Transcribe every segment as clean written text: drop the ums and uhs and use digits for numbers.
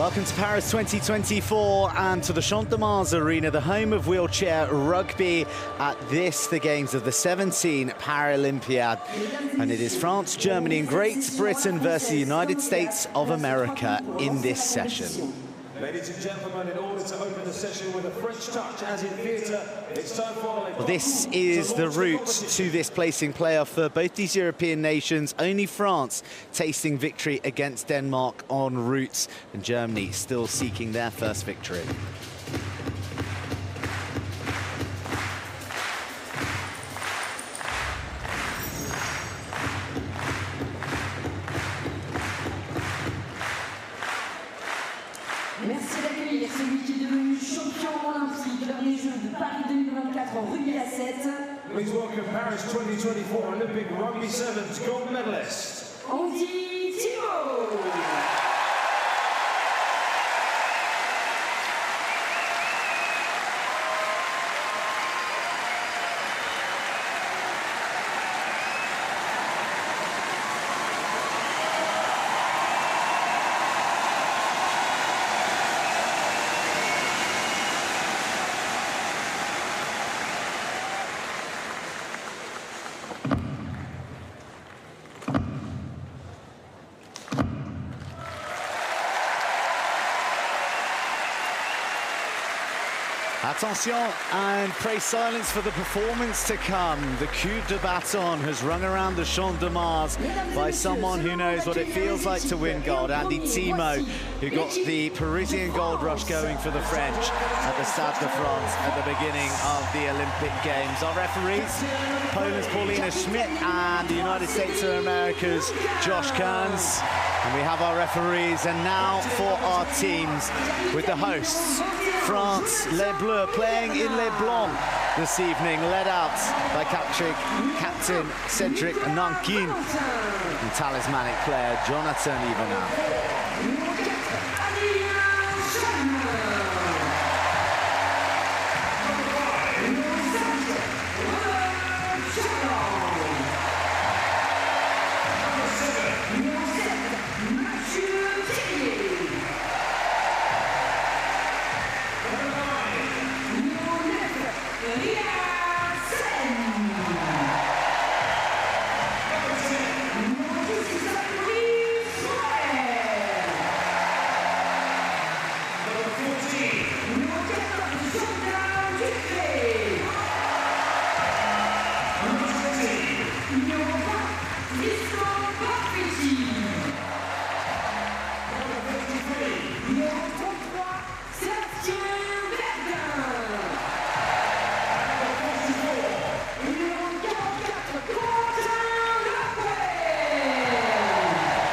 Welcome to Paris 2024 and to the Champ de Mars Arena, the home of wheelchair rugby at the Games of the 17 Paralympiad. And it is France, Germany and Great Britain versus the United States of America in this session. Ladies and gentlemen, in order to open the session with a French touch, as in theatre, it's time for... Well, this is the route to this placing playoff for both these European nations. Only France tasting victory against Denmark en route, and Germany still seeking their first victory. Merci d'accueillir celui qui est devenu champion olympique lors des Jeux de Paris 2024 en rugby à 7. Please welcome Paris 2024 Olympic Rugby Sevens gold medalist, Multiview. Attention, and pray silence for the performance to come. The coup de baton has rung around the Champ de Mars by someone who knows what it feels like to win gold. Andy Timo, who got the Parisian gold rush going for the French at the Stade de France at the beginning of the Olympic Games. Our referees, Poland's Paulina Schmidt and the United States of America's Josh Kearns. And we have our referees, and now for our teams with the hosts. France, Les Bleus, playing in Les Blancs this evening, led out by Captain Cedric Nankin and talismanic player Jonathan Ivanov.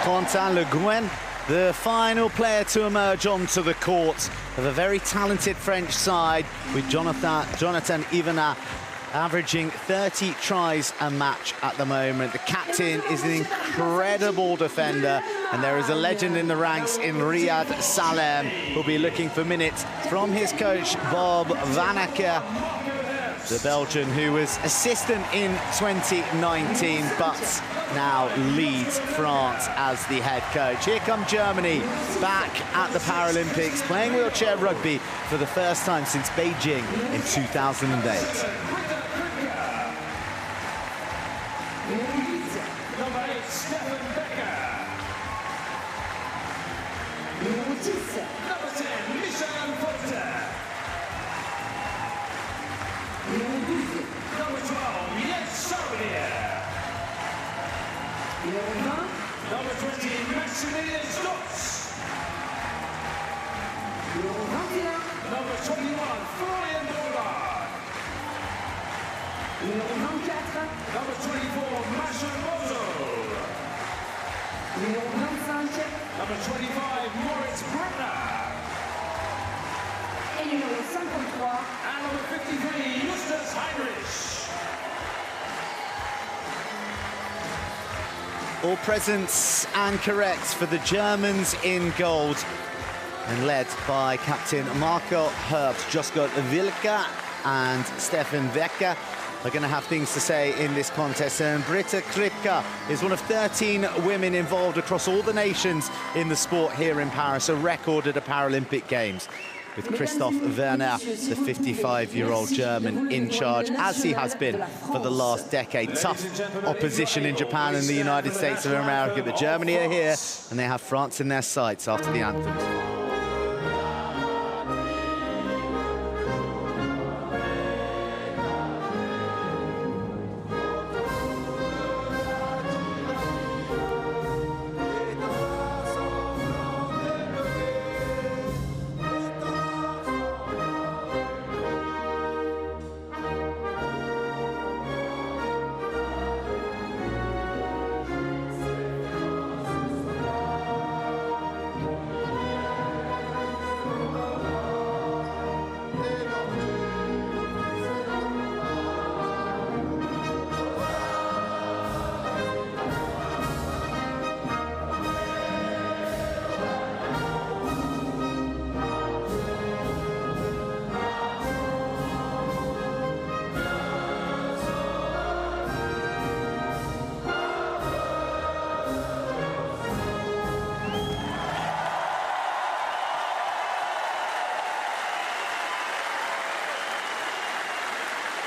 Quentin Le Guen, the final player to emerge onto the court of a very talented French side, with Jonathan Ivanov averaging 30 tries a match at the moment. The captain is an incredible defender, and there is a legend in the ranks in Riyad Salem, who'll be looking for minutes from his coach, Bob Vanacker, the Belgian who was assistant in 2019, but now leads France as the head coach. Here come Germany, back at the Paralympics, playing wheelchair rugby for the first time since Beijing in 2008. Number 20, Maximilian Stotz. Number 21, Florian Bollard. Number 24, Masha Mozo. Number 25, Moritz Brunner. And number 53, Justus Heinrich. All presents and correct for the Germans in gold, and led by Captain Marco Herbst, Josko Wilke and Stefan Wecker. are going to have things to say in this contest. And Britta Kripka is one of 13 women involved across all the nations in the sport here in Paris, a record at the Paralympic Games, with Christoph Werner, the 55-year-old German, in charge, as he has been for the last decade. Tough opposition in Japan and the United States of America, but Germany are here, and they have France in their sights after the anthem.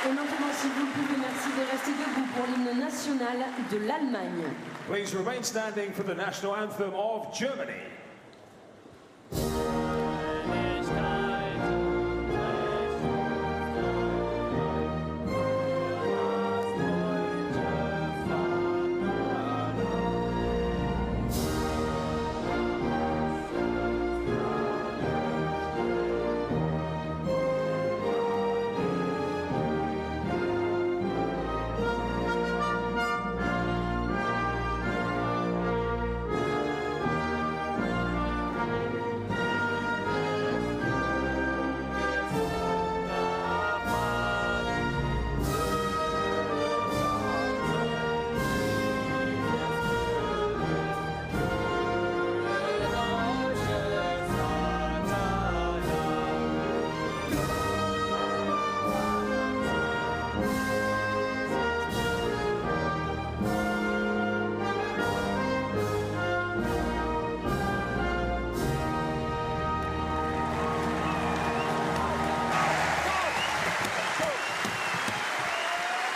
Et maintenant, si vous le pouvez, merci de rester debout pour l'hymne national de l'Allemagne. Please remain standing for the national anthem of Germany.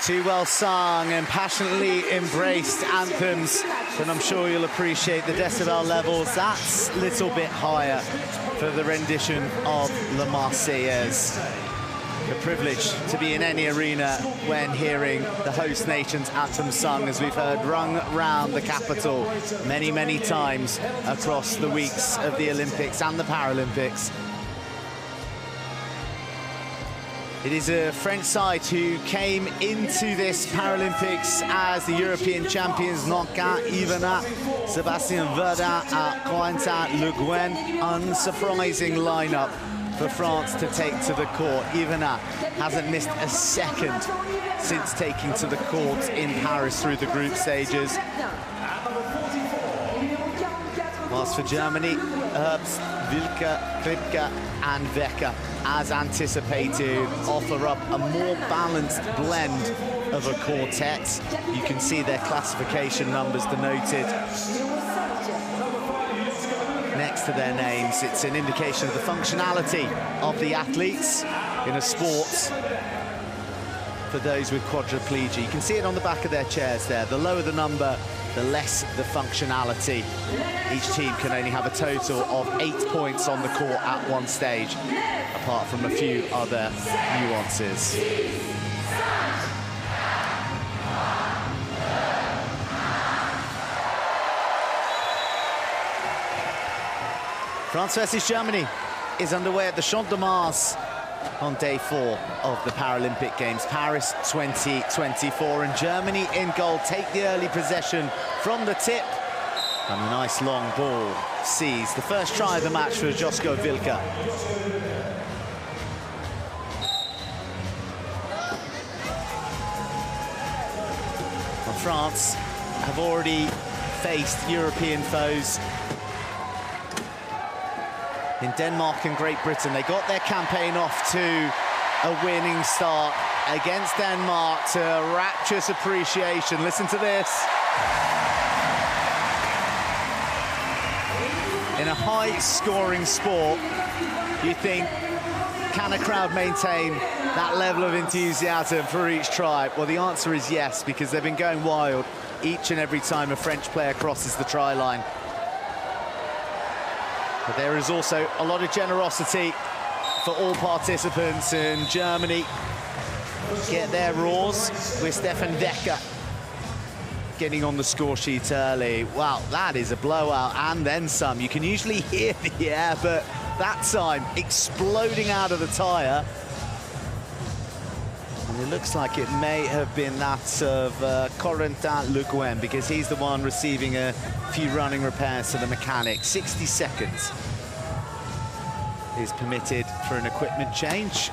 Two well sung and passionately embraced anthems, and I'm sure you'll appreciate the decibel levels. That's a little bit higher for the rendition of La Marseillaise. A privilege to be in any arena when hearing the host nation's anthem sung, as we've heard rung round the capital many, many times across the weeks of the Olympics and the Paralympics. It is a French side who came into this Paralympics as the European champions, Nankin, Yvonat, Sébastien Verdun, Corentin Le Guen. Unsurprising lineup for France to take to the court. Yvonat hasn't missed a second since taking to the court in Paris through the group stages. Whilst for Germany, Herbst, Wilke, Kripke and Wecker, as anticipated, offer up a more balanced blend of a quartet. You can see their classification numbers denoted next to their names. It's an indication of the functionality of the athletes in a sport for those with quadriplegia. You can see it on the back of their chairs there. The lower the number, the less the functionality. Each team can only have a total of 8 points on the court at one stage, apart from a few other nuances. France versus Germany is underway at the Champ de Mars on day 4 of the Paralympic Games, Paris 2024. And Germany in goal take the early possession from the tip. And a nice long ball seized. The first try of the match for Josko Wilke. Well, France have already faced European foes in Denmark and Great Britain. They got their campaign off to a winning start against Denmark to rapturous appreciation. Listen to this. In a high-scoring sport, you think, can a crowd maintain that level of enthusiasm for each try? Well, the answer is yes, because they've been going wild each and every time a French player crosses the try line. But there is also a lot of generosity for all participants, and Germany get their roars with Stefan Wecker getting on the score sheet early. Wow, that is a blowout and then some. You can usually hear the air, but that time exploding out of the tyre. And it looks like it may have been that of Corentin Le Guen, because he's the one receiving a few running repairs to the mechanic. 60 seconds is permitted for an equipment change.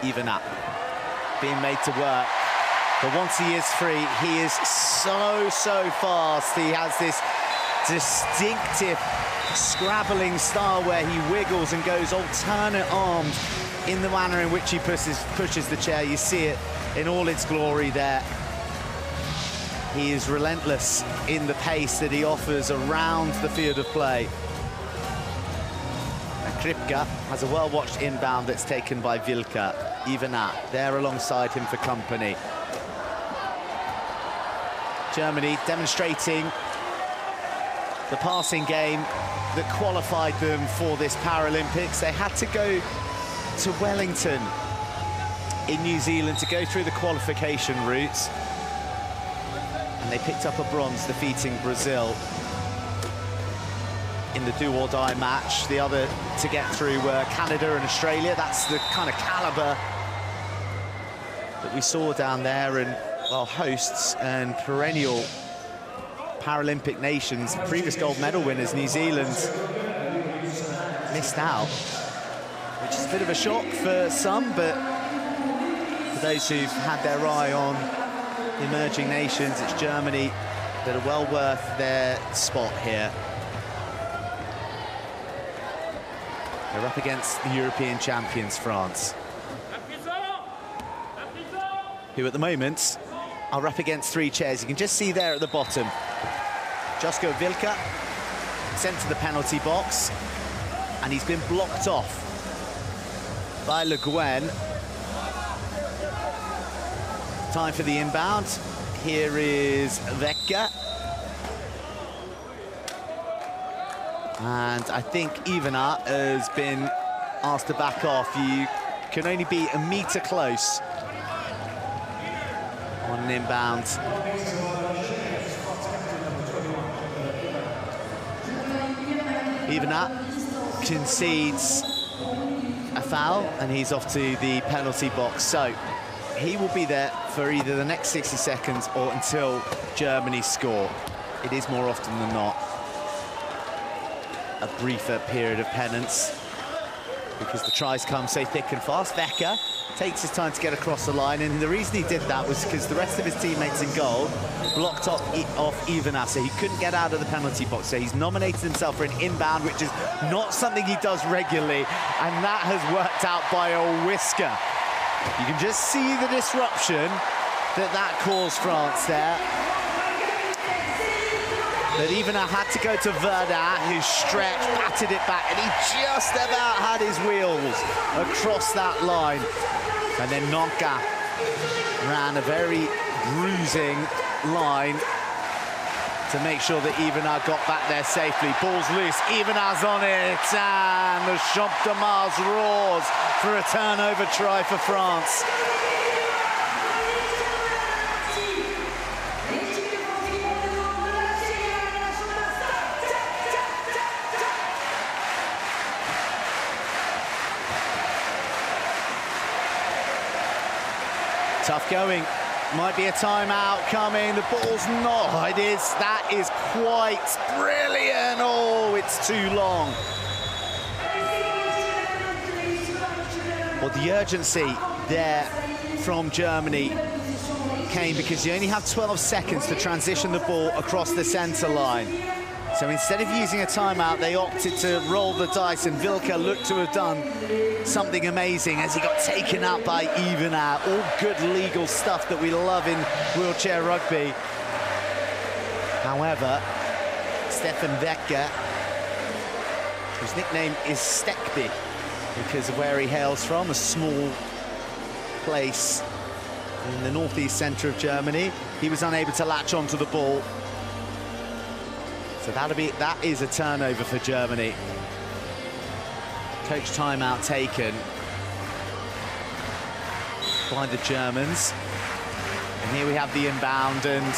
Even up, being made to work. But once he is free, he is so fast. He has this distinctive scrabbling style where he wiggles and goes alternate arms in the manner in which he pushes the chair. You see it in all its glory there. He is relentless in the pace that he offers around the field of play. Kripke has a well-watched inbound that's taken by Wilke. Ivanat there alongside him for company. Germany demonstrating the passing game that qualified them for this Paralympics. They had to go to Wellington in New Zealand to go through the qualification routes. And they picked up a bronze, defeating Brazil in the do-or-die match. The other to get through were Canada and Australia. That's the kind of caliber that we saw down there, and well, hosts and perennial Paralympic nations, previous gold medal winners, New Zealand, missed out, which is a bit of a shock for some, but for those who've had their eye on the emerging nations, it's Germany that are well worth their spot here. They're up against the European champions, France, who at the moment are up against 3 chairs. You can just see there at the bottom, Josko Wilke sent to the penalty box, and he's been blocked off by Le Guen. Time for the inbound. Here is Wecker. And I think Ivanat has been asked to back off. You can only be a metre close on an inbound. Ivanat concedes a foul, and he's off to the penalty box. So he will be there for either the next 60 seconds or until Germany score. It is more often than not a briefer period of penance, because the tries come so thick and fast. Wecker takes his time to get across the line, and the reason he did that was because the rest of his teammates in goal blocked off Ivanat, so he couldn't get out of the penalty box. So he's nominated himself for an inbound, which is not something he does regularly, and that has worked out by a whisker. You can just see the disruption that caused France there. But Ivanat had to go to Verdun, who stretched, batted it back, and he just about had his wheels across that line. And then Nonka ran a very bruising line to make sure that Ivanat got back there safely. Ball's loose, Ivanat's on it, and the Champ de Mars roars for a turnover try for France. Tough going. Might be a timeout coming. The ball's not. It is. That is quite brilliant. Oh, it's too long. Well, the urgency there from Germany came because you only have 12 seconds to transition the ball across the centre line. So instead of using a timeout, they opted to roll the dice, and Wilke looked to have done something amazing as he got taken out by Ivanhoe. All good legal stuff that we love in wheelchair rugby. However, Stefan Wecker, whose nickname is Stekby because of where he hails from, a small place in the northeast centre of Germany, he was unable to latch onto the ball. So that is a turnover for Germany. Coach timeout taken by the Germans. And here we have the inbound, and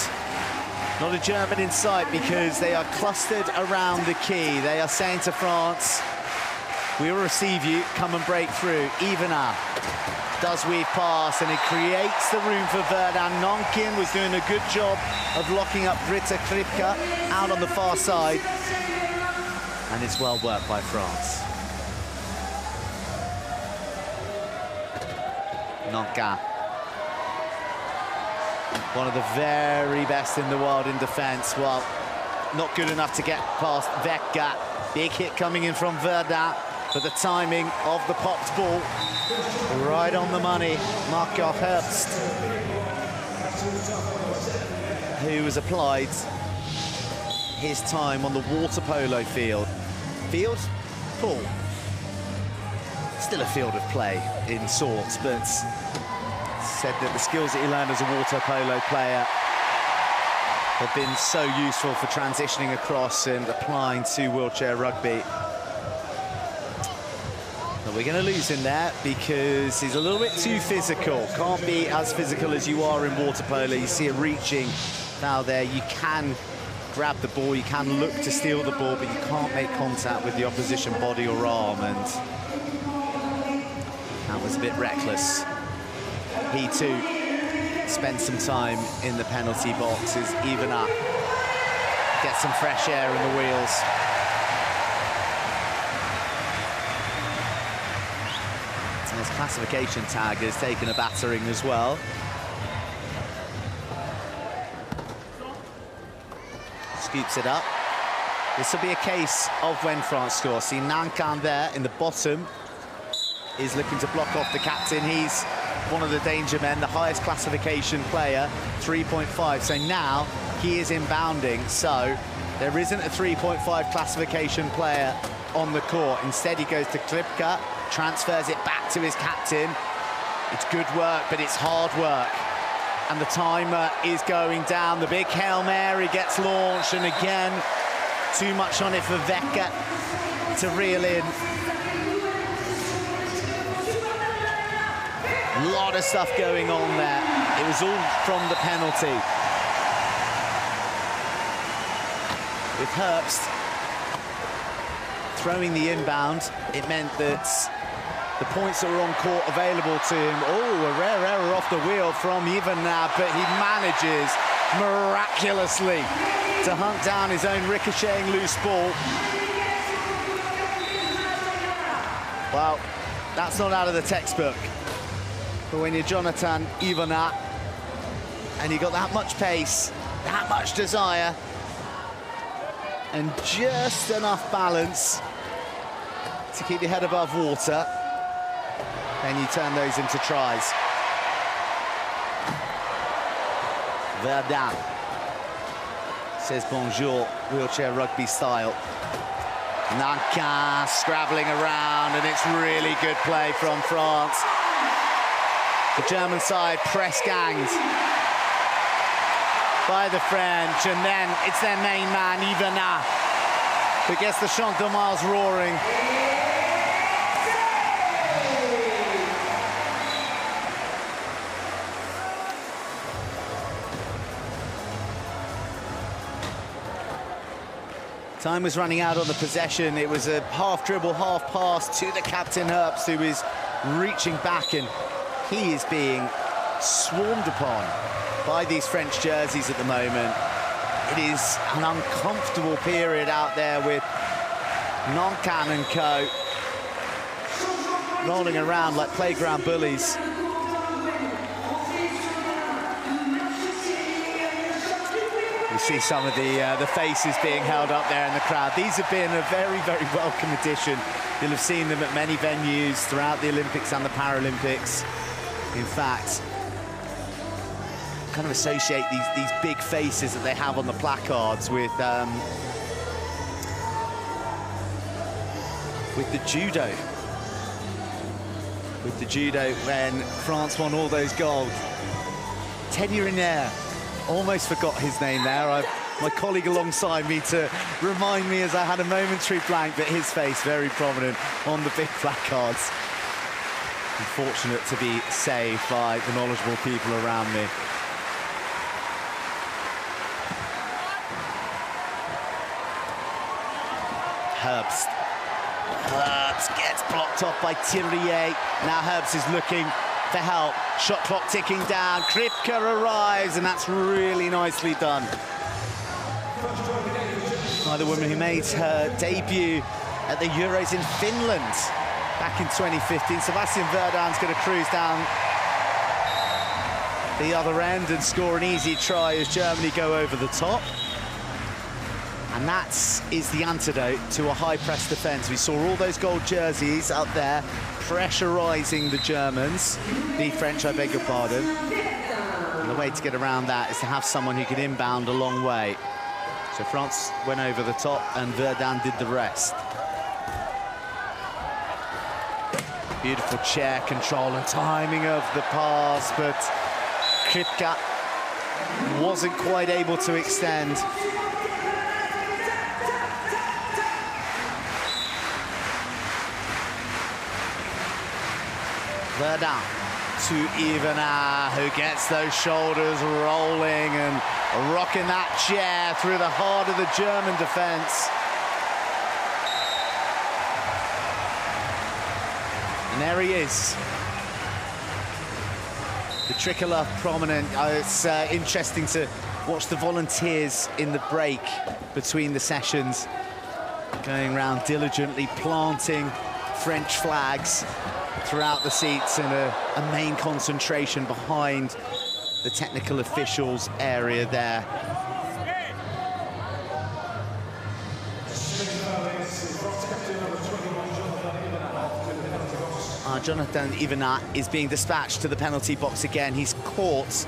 not a German in sight because they are clustered around the key. They are saying to France, we will receive you, come and break through. Ivanhoe does weave past, and it creates the room for Verdun. Nonkin was doing a good job of locking up Britta Kripke out on the far side, and it's well worked by France. Nonkin, one of the very best in the world in defence. Well, not good enough to get past Wecker. Big hit coming in from Verdun, but the timing of the popped ball, right on the money. Marco Herbst, who has applied his time on the water polo field. Field? Pool. Still a field of play in sorts, but said that the skills that he learned as a water polo player have been so useful for transitioning across and applying to wheelchair rugby. We're going to lose him there because he's a little bit too physical. Can't be as physical as you are in water polo. You see a reaching foul there. You can grab the ball, you can look to steal the ball, but you can't make contact with the opposition body or arm, and that was a bit reckless. He too spent some time in the penalty box as Ivanhoe gets some fresh air in the wheels. His classification tag has taken a battering as well. Scoops it up. This will be a case of when France scores. See Nankan there in the bottom is looking to block off the captain. He's one of the danger men, the highest classification player, 3.5. So now he is inbounding. So there isn't a 3.5 classification player on the court. Instead, he goes to Kripke, transfers it back to his captain. It's good work, but it's hard work. And the timer is going down. The big Hail Mary gets launched, and again, too much on it for Wecker to reel in. A lot of stuff going on there. It was all from the penalty. With Herbst throwing the inbound, it meant that the points that were on court available to him. Oh, a rare error off the wheel from Ivanhoe, but he manages miraculously to hunt down his own ricocheting loose ball. Well, that's not out of the textbook. But when you're Jonathan Ivanhoe and you've got that much pace, that much desire, and just enough balance to keep your head above water, then you turn those into tries. Verdun says bonjour, wheelchair rugby style. Nankin scrabbling around, and it's really good play from France. The German side press ganged by the French, and then it's their main man, Ivanhoe, who gets the Champ de Mars roaring. Time was running out on the possession. It was a half dribble, half pass to the captain Herbst, who is reaching back, and he is being swarmed upon by these French jerseys at the moment. It is an uncomfortable period out there with Nankin and co rolling around like playground bullies. You see some of the faces being held up there in the crowd. These have been a very, very welcome addition. You'll have seen them at many venues throughout the Olympics and the Paralympics. In fact, kind of associate these big faces that they have on the placards with the judo. With the judo when France won all those gold. Teddy Riner, almost forgot his name there. My colleague alongside me to remind me as I had a momentary blank, but his face very prominent on the big placards. Unfortunate to be saved by the knowledgeable people around me. Herbst gets blocked off by Thierry. Now Herbst is looking for help. Shot clock ticking down. Kripke arrives, and that's really nicely done by the woman who made her debut at the Euros in Finland back in 2015. Sebastian Verdun's going to cruise down the other end and score an easy try as Germany go over the top. And that is the antidote to a high press defence. We saw all those gold jerseys up there pressurising the Germans, the French, I beg your pardon. And the way to get around that is to have someone who can inbound a long way. So France went over the top and Verdun did the rest. Beautiful chair control and timing of the pass, but Kripke wasn't quite able to extend. Verdun to Yvonne, who gets those shoulders rolling and rocking that chair through the heart of the German defence. And there he is. The tricolour prominent. It's interesting to watch the volunteers in the break between the sessions, going around diligently planting French flags throughout the seats, and a main concentration behind the technical officials area there. Jonathan Yvonne is being dispatched to the penalty box again. He's caught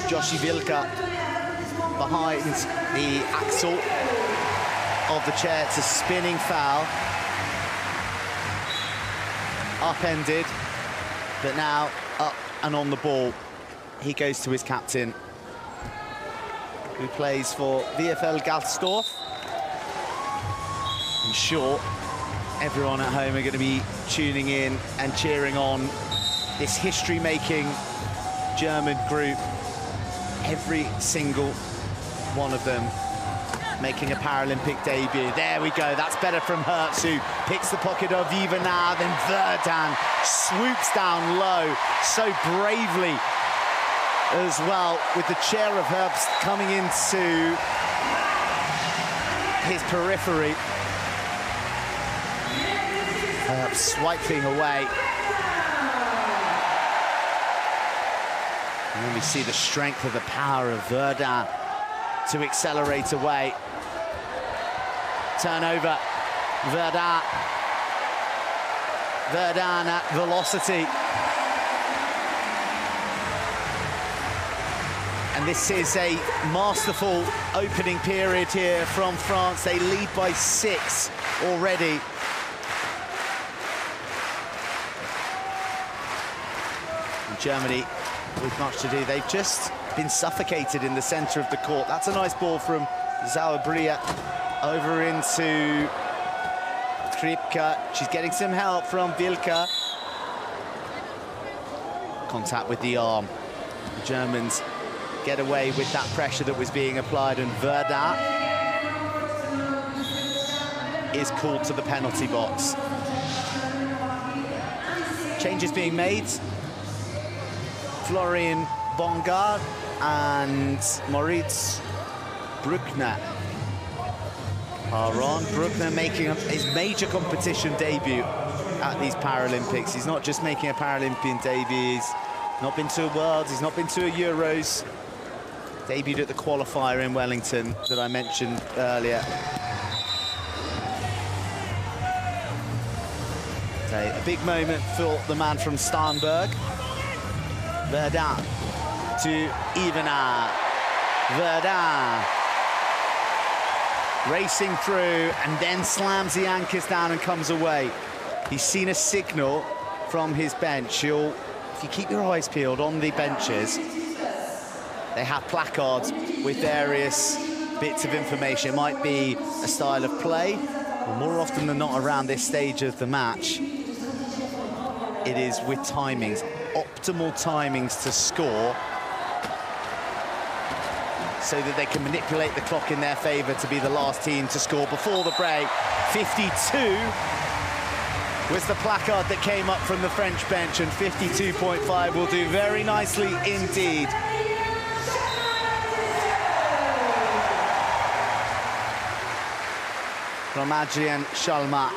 Joshi Vilka behind the axle of the chair. It's a spinning foul. Upended, but now up and on the ball. He goes to his captain, who plays for VfL Galsdorf. I'm sure everyone at home are going to be tuning in and cheering on this history-making German group. Every single one of them making a Paralympic debut. There we go, that's better from Herbst, who picks the pocket of Yvonne, then Verdun swoops down low so bravely as well, with the chair of Herbst coming into his periphery. Herbst swiping away. And then we see the strength of the power of Verdun to accelerate away. Turnover, Verdun at velocity. And this is a masterful opening period here from France. They lead by 6 already. And Germany with much to do. They've just been suffocated in the centre of the court. That's a nice ball from Zauberia over into Kripke. She's getting some help from Vilka. Contact with the arm. The Germans get away with that pressure that was being applied, and Verdun is called to the penalty box. Changes being made. Florian Bongard and Moritz Bruckner are on. Bruckner making his major competition debut at these Paralympics. He's not just making a Paralympian debut, he's not been to a Worlds, he's not been to a Euros. Debuted at the qualifier in Wellington that I mentioned earlier. Okay, a big moment for the man from Starnberg. Verdun to Evenaar. Verdun racing through and then slams the anchors down and comes away. He's seen a signal from his bench. If you keep your eyes peeled on the benches, they have placards with various bits of information. It might be a style of play, or more often than not around this stage of the match, it is with timings, optimal timings to score, so that they can manipulate the clock in their favor to be the last team to score before the break. 52 was the placard that came up from the French bench, and 52.5 will do very nicely indeed. From Adrien Chalmat.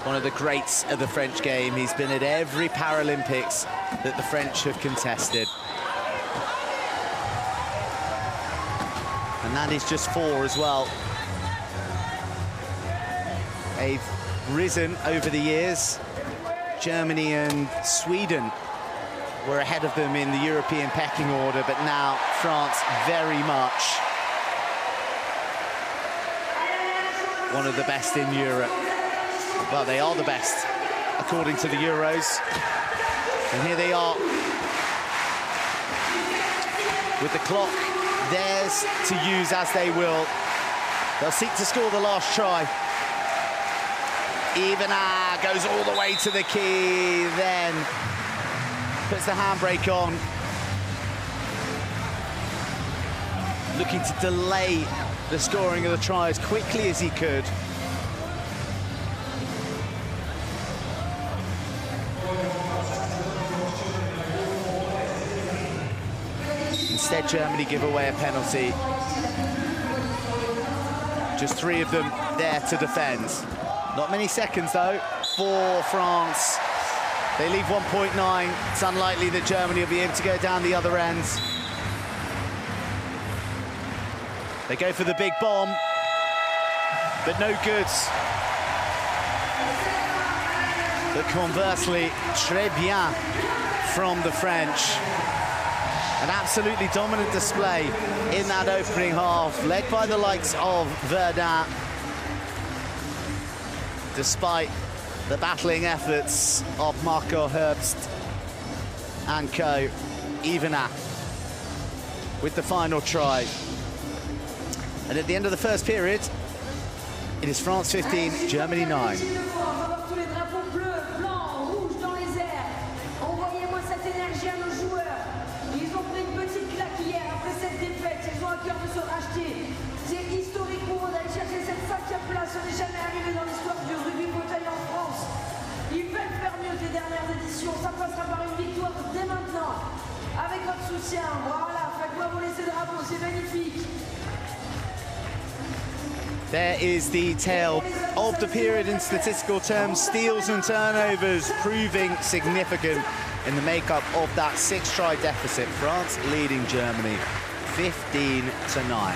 One of the greats of the French game. He's been at every Paralympics that the French have contested. And that is just 4 as well. They've risen over the years. Germany and Sweden were ahead of them in the European pecking order, but now France very much one of the best in Europe. Well, they are the best, according to the Euros. And here they are, with the clock theirs to use as they will. They'll seek to score the last try. Evenaar goes all the way to the key, then puts the handbrake on. Looking to delay the scoring of the try as quickly as he could. Instead, Germany give away a penalty. Just 3 of them there to defend. Not many seconds, though, for France. They leave 1.9. It's unlikely that Germany will be able to go down the other end. They go for the big bomb, but no good. But conversely, très bien from the French. An absolutely dominant display in that opening half, led by the likes of Verdun. Despite the battling efforts of Marco Herbst and co, Evenaar with the final try. And at the end of the first period, it is France 15, Germany 9. Ça passera par une victoire dès maintenant. Avec votre soutien, voilà, faites-moi voler ces drapeaux, c'est magnifique. There is the tale of the period in statistical terms. Steals and turnovers proving significant in the makeup of that 6-try deficit. France leading Germany 15-9.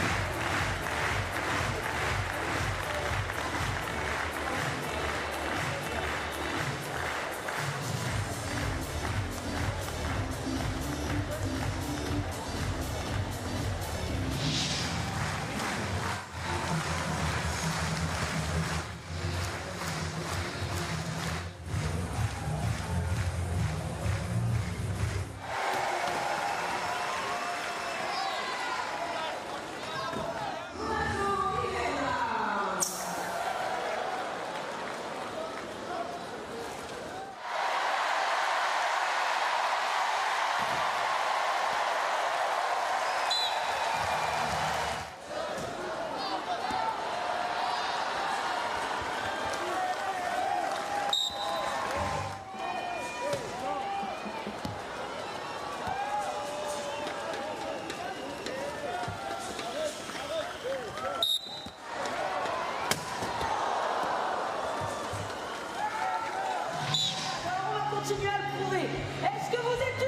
Continuez à le prouver. Est-ce que vous êtes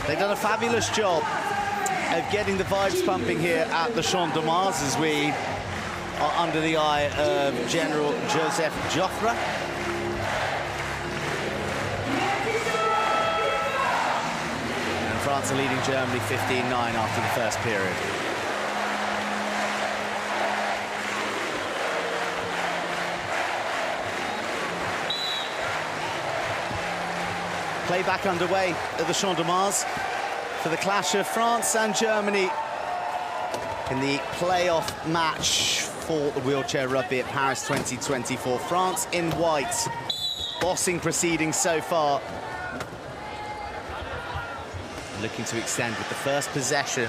They've done a fabulous job of getting the vibes pumping here at the Champ de Mars as we are under the eye of General Joseph Joffre. And France are leading Germany 15-9 after the first period. Play back underway at the Champ de Mars for the clash of France and Germany in the playoff match for the wheelchair rugby at Paris 2024. France in white, bossing proceedings so far. Looking to extend with the first possession.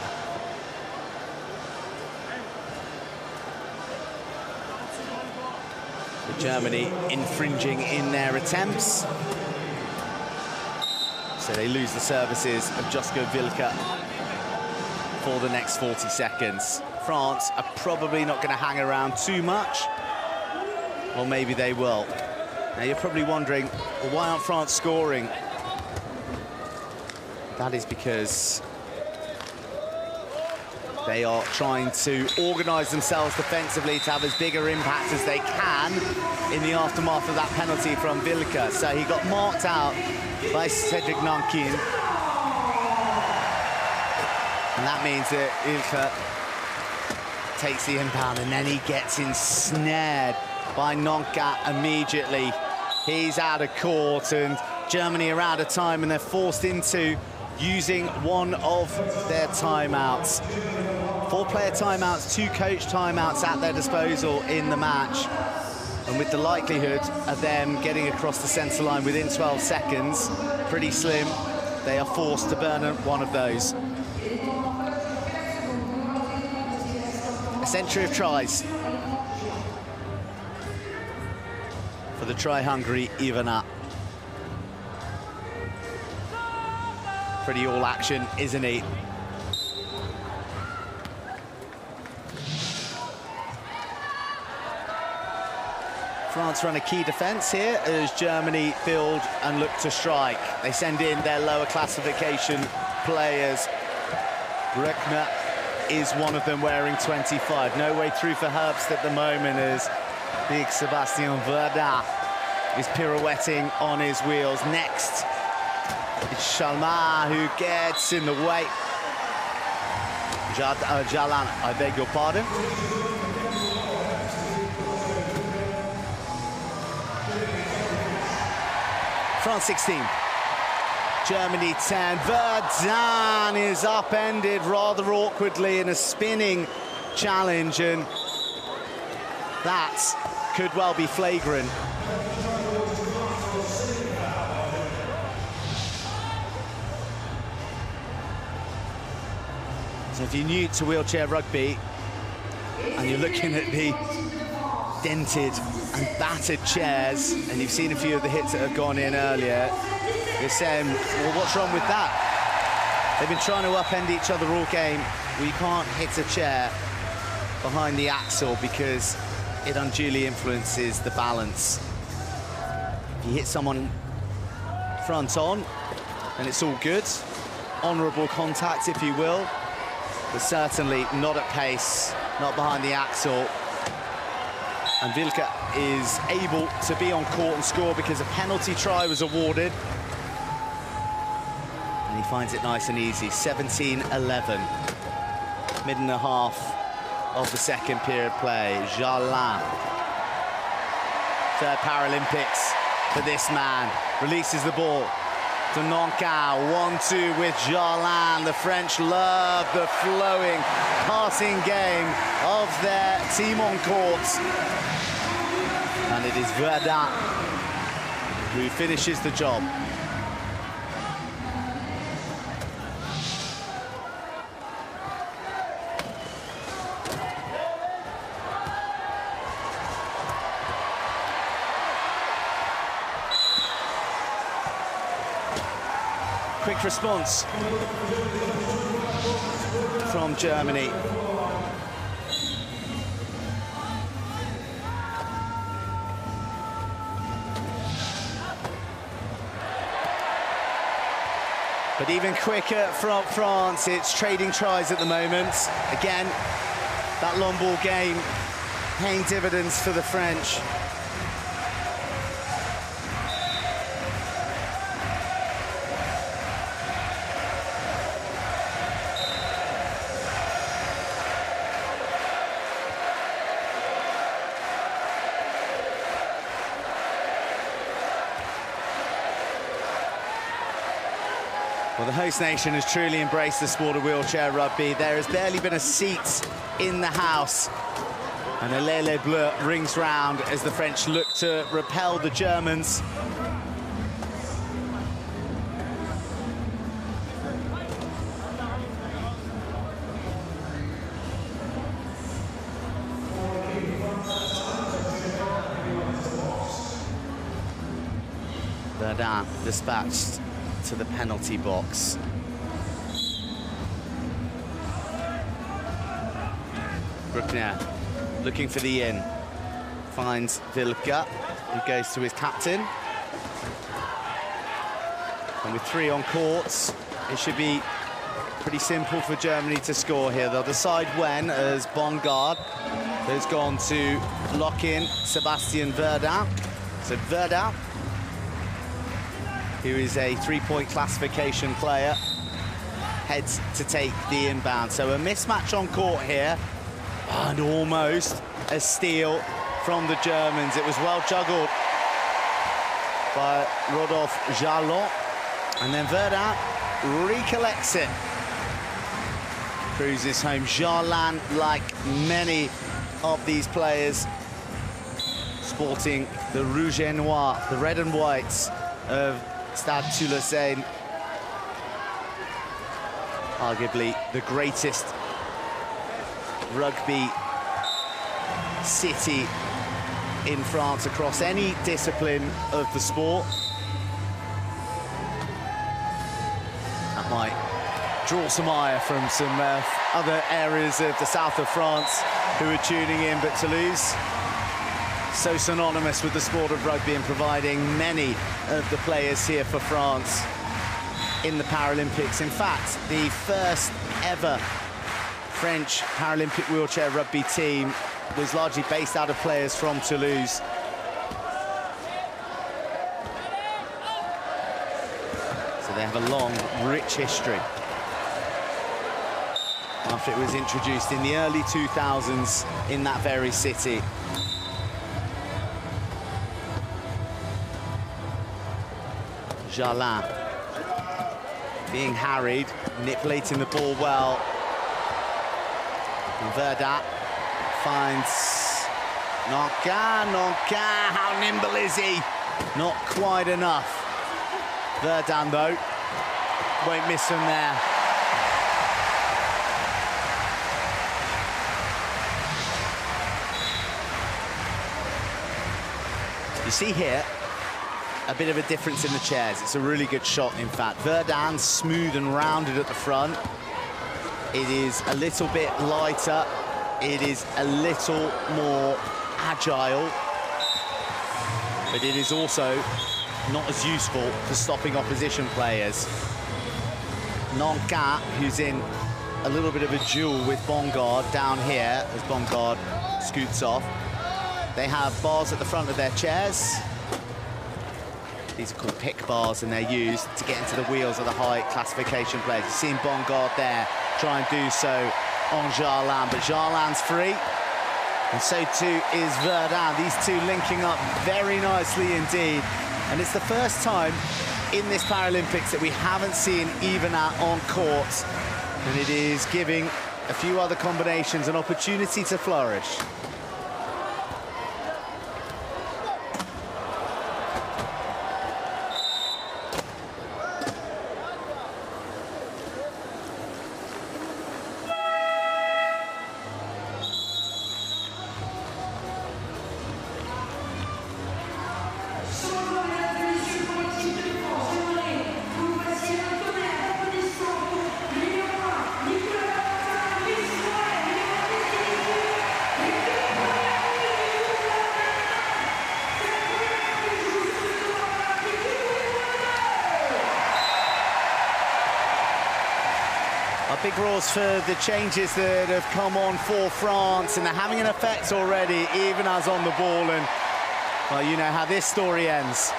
With Germany infringing in their attempts. So they lose the services of Josko Wilke for the next 40 seconds. France are probably not going to hang around too much. Or maybe they will. Now you're probably wondering, well, why aren't France scoring? That is because they are trying to organise themselves defensively to have as big an impact as they can in the aftermath of that penalty from Wilke. So he got marked out by Cedric Nankin. And that means that Wilke takes the inbound and then he gets ensnared by Nankin immediately. He's out of court and Germany are out of time and they're forced into using one of their timeouts. 4-player timeouts, 2 coach timeouts at their disposal in the match. And with the likelihood of them getting across the centre line within 12 seconds, pretty slim, they are forced to burn one of those. A century of tries for the try-hungry Ivana. Pretty all-action, isn't he? France run a key defence here as Germany build and look to strike. They send in their lower classification players. Bruckner is one of them wearing 25. No way through for Herbst at the moment as big Sebastian Verdun is pirouetting on his wheels. Next, it's Chalmard who gets in the way. Jalan, I beg your pardon. France 16, Germany 10. Verdun is upended rather awkwardly in a spinning challenge, and that could well be flagrant. So if you're new to wheelchair rugby and you're looking at the dented and battered chairs, and you've seen a few of the hits that have gone in earlier, you're saying, well, what's wrong with that? They've been trying to upend each other all game. We can't hit a chair behind the axle because it unduly influences the balance. If you hit someone front on, then it's all good. Honourable contact, if you will, but certainly not at pace, not behind the axle. And Wilke is able to be on court and score because a penalty try was awarded. And he finds it nice and easy. 17-11. Mid and a half of the second period play. Jalin. Third Paralympics for this man. Releases the ball to Nankin. 1-2 with Jalin. The French love the flowing passing game of their team on court. And it is Verdun who finishes the job. Quick response from Germany. But even quicker from France, it's trading tries at the moment. Again, that long ball game paying dividends for the French. Well, the host nation has truly embraced the sport of wheelchair rugby. There has barely been a seat in the house. And the Lele Bleu rings round as the French look to repel the Germans. Verdun dispatched to the penalty box. Bruckner looking for the in. Finds Wilke, who goes to his captain. And with 3 on courts, it should be pretty simple for Germany to score here. They'll decide when, as Bongard has gone to lock in Sebastian Verdun. So Verdun, who is a 3-point classification player, heads to take the inbound. So a mismatch on court here, and almost a steal from the Germans. It was well juggled by Rodolphe Jalon, and then Verdun recollects it. Cruises home. Jarlan, like many of these players, sporting the rouge et noir, the red and whites of Stade Toulousain, arguably the greatest rugby city in France across any discipline of the sport. That might draw some ire from some other areas of the south of France who are tuning in, but Toulouse, so synonymous with the sport of rugby and providing many of the players here for France in the Paralympics. In fact, the first ever French Paralympic wheelchair rugby team was largely based out of players from Toulouse. So they have a long, rich history. After it was introduced in the early 2000s in that very city. Jarlan being harried, manipulating the ball well. And Verdun finds Nonka, how nimble is he? Not quite enough. Verdun, though, won't miss him there. You see here, a bit of a difference in the chairs. It's a really good shot, in fact. Verdun smooth and rounded at the front. It is a little bit lighter. It is a little more agile. But it is also not as useful for stopping opposition players. Nonka, who's in a little bit of a duel with Bongard down here, as Bongard scoots off. They have bars at the front of their chairs. These are called pick bars, and they're used to get into the wheels of the high classification players. You've seen Bongard there try and do so on Jarlan, but Jarlan's free, and so too is Verdun. These two linking up very nicely indeed. And it's the first time in this Paralympics that we haven't seen even out on court, and it is giving a few other combinations an opportunity to flourish. Big roars for the changes that have come on for France, and they're having an effect already, even as on the ball. And, well, you know how this story ends.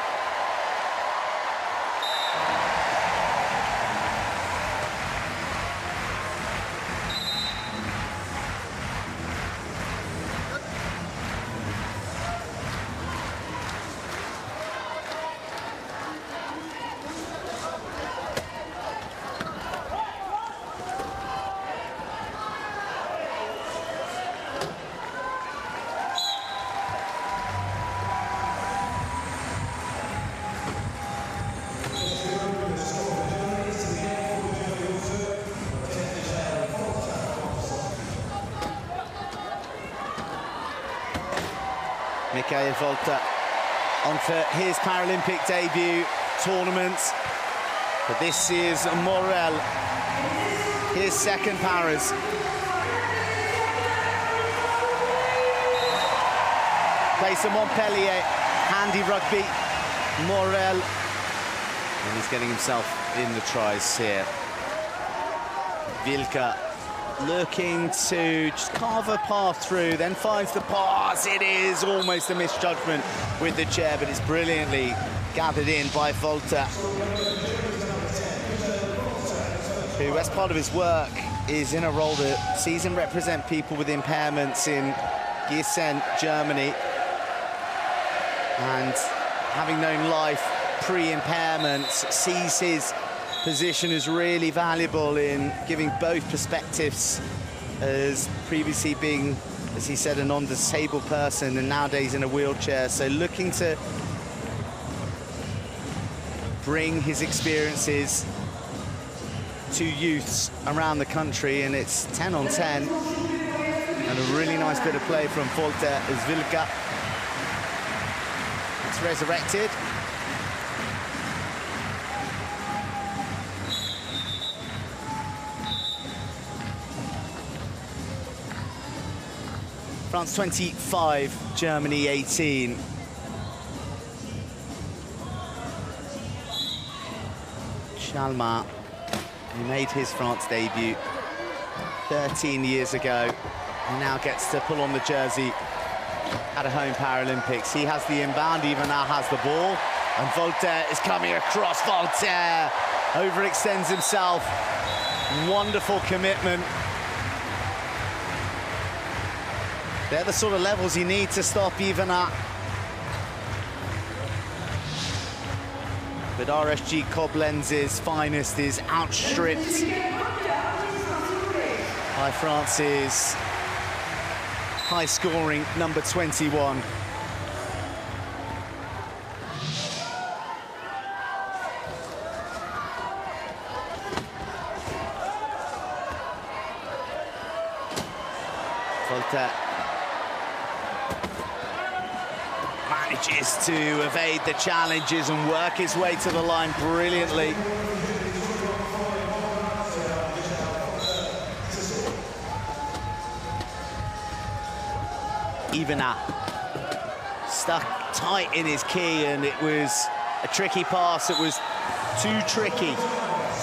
Michael Volta on for his Paralympic debut tournament. But this is Morel, his second Paris. Plays for Montpellier, handy rugby. Morel, and he's getting himself in the tries here. Vilka looking to just carve a path through, then finds the pass. It is almost a misjudgment with the chair, but it's brilliantly gathered in by Volta, who, as part of his work, is in a role that sees him represent people with impairments in Gießen, Germany. And having known life pre-impairment, sees his position is really valuable in giving both perspectives, as previously being, as he said, a non-disabled person and nowadays in a wheelchair. So looking to bring his experiences to youths around the country, and it's 10 on 10. And a really nice bit of play from Volta as Vilka. It's resurrected. France 25, Germany 18. Chalmers, who made his France debut 13 years ago, and now gets to pull on the jersey at a home Paralympics. He has the inbound, even now has the ball, and Voltaire is coming across. Voltaire overextends himself. Wonderful commitment. They're the sort of levels you need to stop even at. But RSG Coblenz's finest is outstripped by France's high-scoring number 21. Volta manages to evade the challenges and work his way to the line brilliantly. Ivanat stuck tight in his key, and it was a tricky pass. It was too tricky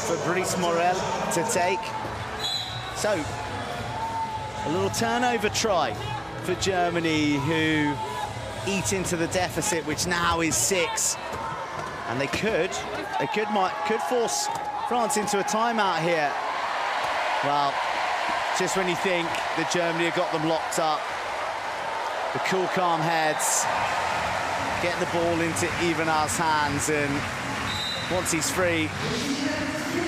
for Brice Morel to take. So, a little turnover try for Germany, who eat into the deficit, which now is 6. And they could force France into a timeout here. Well, just when you think that Germany have got them locked up, the cool, calm heads get the ball into Ivanat's hands, and once he's free,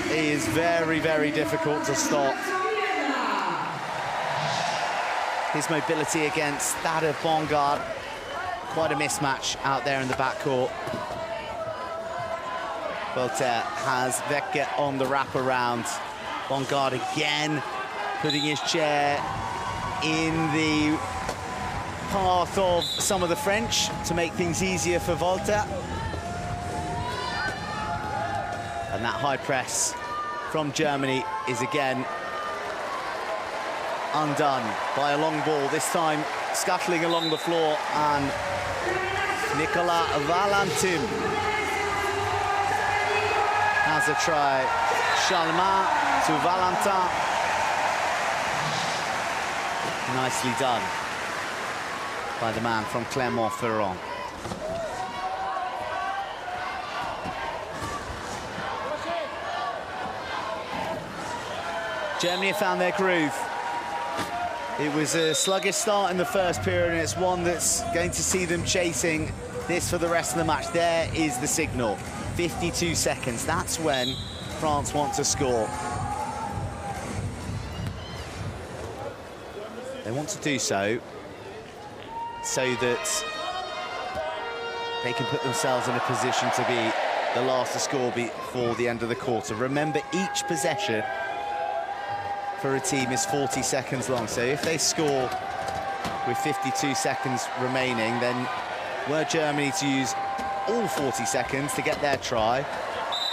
he is very, very difficult to stop. His mobility against that of Bongard, quite a mismatch out there in the backcourt. Voltaire has Vecchia on the wraparound. Bongard again putting his chair in the path of some of the French to make things easier for Volta. And that high press from Germany is again undone by a long ball, this time scuttling along the floor, and Nicolas Valentin has a try. Chalmers to Valentin. Nicely done by the man from Clermont-Ferrand. Germany have found their groove. It was a sluggish start in the first period, and it's one that's going to see them chasing this for the rest of the match. There is the signal. 52 seconds. That's when France want to score. They want to do so that they can put themselves in a position to be the last to score before the end of the quarter. Remember, each possession for a team is 40 seconds long. So if they score with 52 seconds remaining, then were Germany to use all 40 seconds to get their try,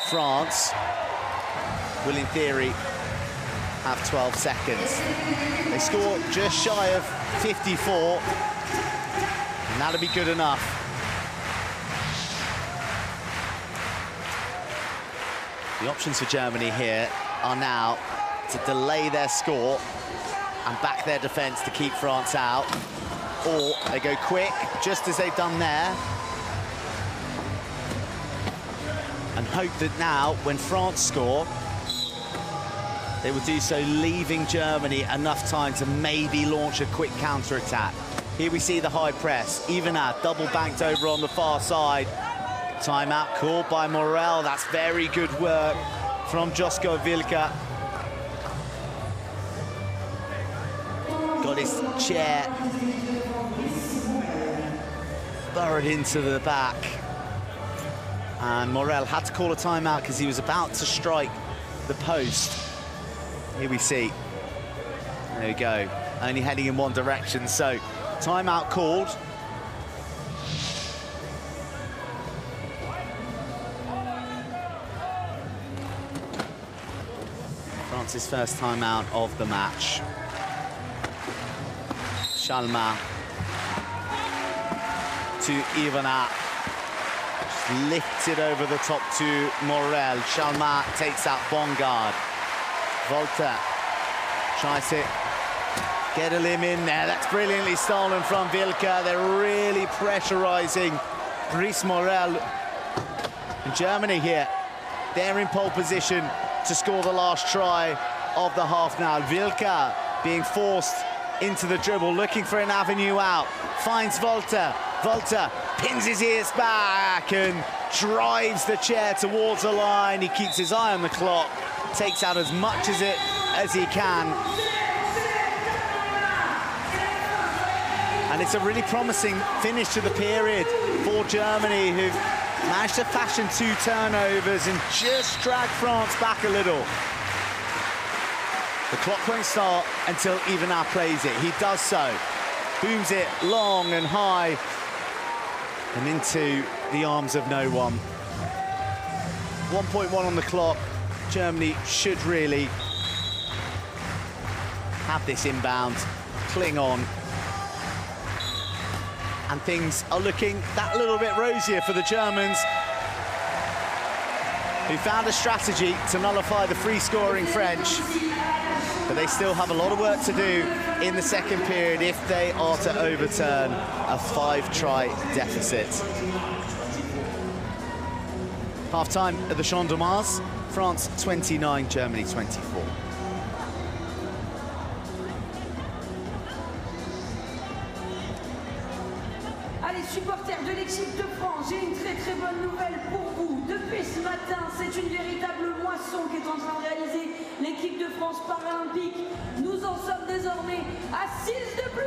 France will, in theory, have 12 seconds. They score just shy of 54, and that'll be good enough. The options for Germany here are now to delay their score and back their defence to keep France out, or they go quick, just as they've done there, and hope that now, when France score, they will do so leaving Germany enough time to maybe launch a quick counter-attack. Here we see the high press. Ivanat double banked over on the far side. Timeout called by Morel. That's very good work from Josko Wilke. Got his chair burrowed into the back. And Morel had to call a timeout because he was about to strike the post. Here we see. There we go. Only heading in one direction, so timeout called. France's first timeout of the match. Chalma to Ivanat. Just lifted over the top to Morel. Chalma takes out Bongard. Volta tries to get a limb in there. That's brilliantly stolen from Wilke. They're really pressurizing Brice Morel. And Germany here, they're in pole position to score the last try of the half now. Wilke being forced into the dribble, looking for an avenue out. Finds Volta. Volta pins his ears back and drives the chair towards the line. He keeps his eye on the clock, takes out as much as he can. And it's a really promising finish to the period for Germany, who've managed to fashion 2 turnovers and just drag France back a little. The clock won't start until Ivanat plays it. He does so. Booms it long and high and into the arms of no one. 1.1 on the clock. Germany should really have this inbound, cling on. And things are looking that little bit rosier for the Germans, who found a strategy to nullify the free-scoring French. But they still have a lot of work to do in the second period if they are to overturn a 5-try deficit. Half-time at the Champ de Mars, France 29, Germany 24. Allez, supporters de l'équipe de France, j'ai une très bonne nouvelle pour vous. Depuis ce matin, c'est une véritable moisson qui est en train de réaliser l'équipe de France paralympique. Nous en sommes désormais à 6 de plus.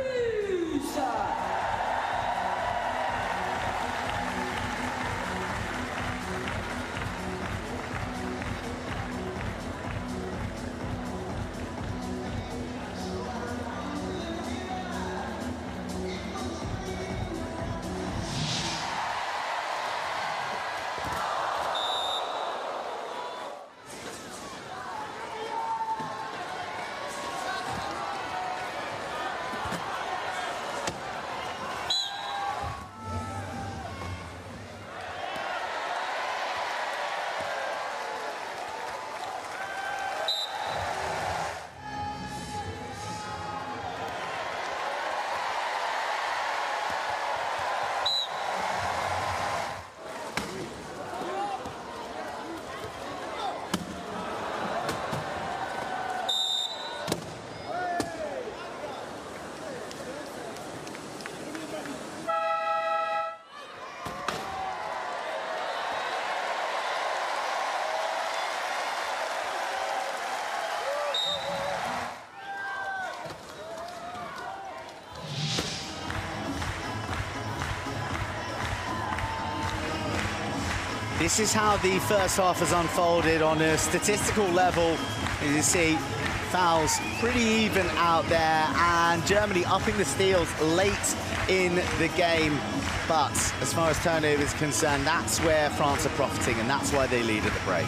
This is how the first half has unfolded on a statistical level. As you see, fouls pretty even out there, and Germany upping the steals late in the game. But as far as turnover is concerned, that's where France are profiting, and that's why they lead at the break.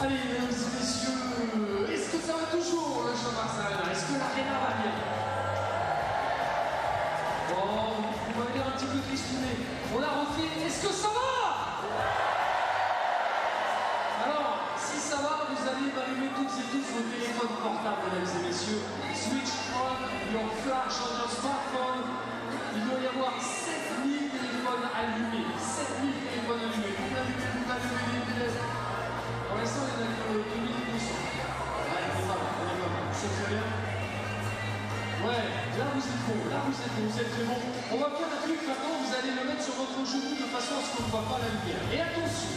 Allez, mesdames et messieurs, est-ce que ça va toujours, le Chateau? Est-ce que l'aréna va bien? Bon, vous m'avez l'air un petit peu crispouné. On a refait, est-ce que ça va? Alors, si ça va, vous allez m'allumer toutes et tous vos téléphones portables, mesdames et messieurs. Switch on your flash on your smartphone. Il doit y avoir 7000 téléphones allumés. 7000 téléphones allumés. Vous allumez. Pour l'instant, il y en a que 2200. Ouais, on est pas mal, c'est très bien. Ouais, là vous êtes bon, vous êtes très bon. On va faire un truc maintenant, vous allez le mettre sur votre genou de façon à ce qu'on ne voit pas la lumière. Et attention,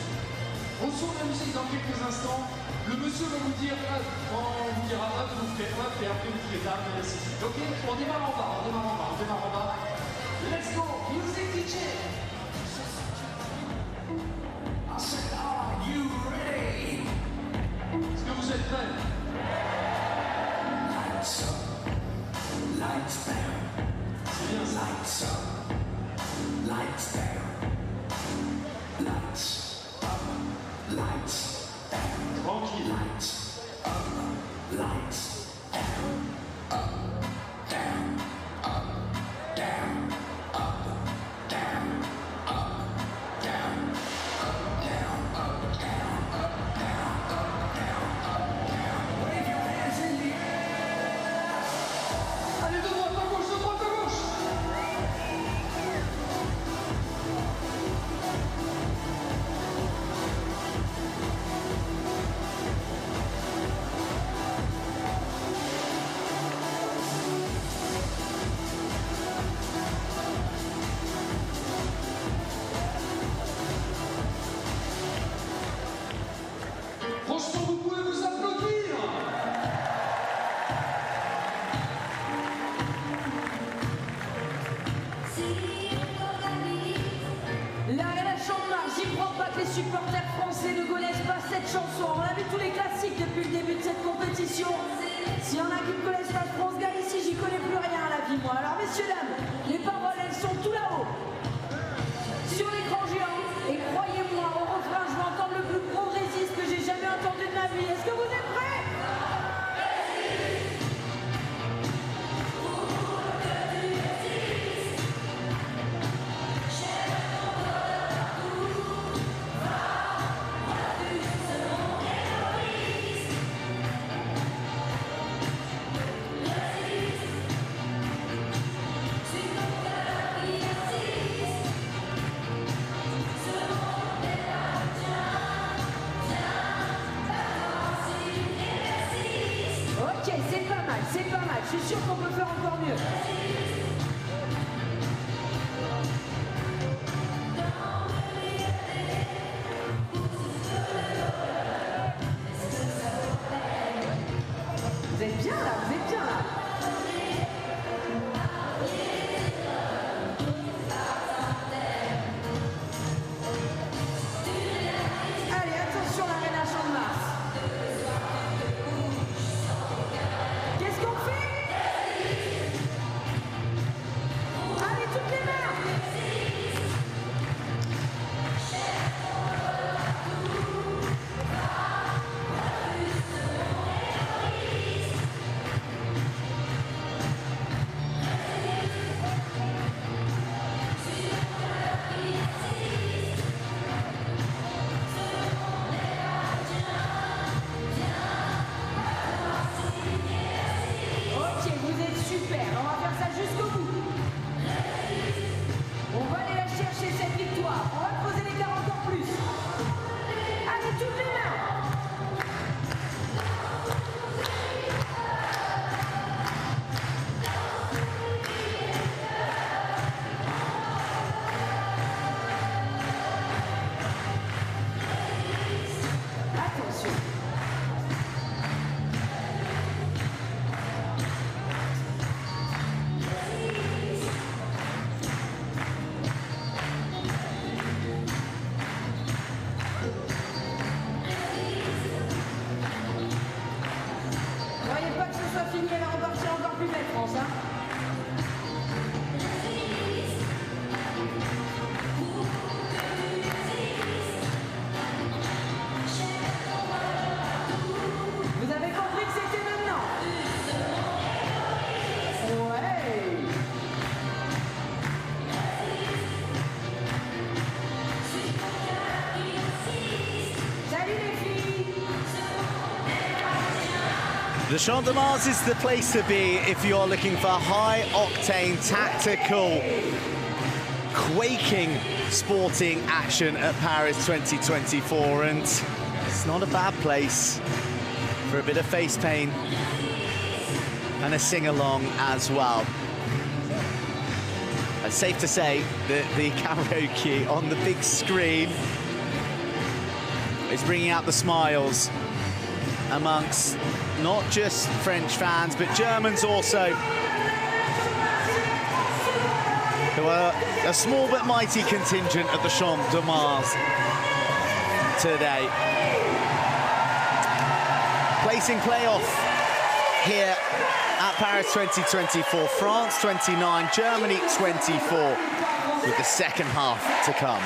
on sort la musique dans quelques instants. Le monsieur va vous dire hop, on vous dira hop, vous ferez hop, et après vous ferez table, et ainsi de suite. Ok, on démarre en bas, Let's go, music teacher. I said, are you ready? Est-ce que vous êtes prêts? Lights up, lights down. C'est bien ça. Lights up, lights down. Lights up, lights down. Tranquille. Lights up, lights down. Up, down, up, down, up, down, up, down. Les supporters français ne connaissent pas cette chanson. On a vu tous les classiques depuis le début de cette compétition. S'il y en a qui ne connaissent pas France Gall ici, j'y connais plus rien à la vie moi. Alors messieurs, dames, les paroles elles sont tout là-haut, sur l'écran géant. Et croyez-moi, au refrain, je vais entendre le plus progressiste que j'ai jamais entendu de ma vie. Est-ce que vous êtes prêts? C'est pas mal, je suis sûr qu'on peut faire encore mieux. Vous bien là, vous êtes bien là. Allez, attention l'Arena Champ de Mars. Qu'est-ce qu'on fait? Allez, toutes les mains. Ok, vous êtes super, on va faire ça jusqu'au bout. On va aller la chercher cette victoire, on va creuser l'écart encore plus. Allez, toutes les mains. Attention. Croyez pas que ce soit fini, elle va repartir encore plus belle, France. Hein. Vous avez compris que c'était maintenant? Ouais. Salut les filles. The Champ de Mars is the place to be if you're looking for high-octane, tactical, quaking sporting action at Paris 2024, and it's not a bad place for a bit of face paint and a sing-along as well. It's safe to say that the karaoke on the big screen is bringing out the smiles amongst not just French fans, but Germans also, who are a small but mighty contingent at the Champ de Mars today. Placing playoff here at Paris 2024, France 29, Germany 24, with the second half to come.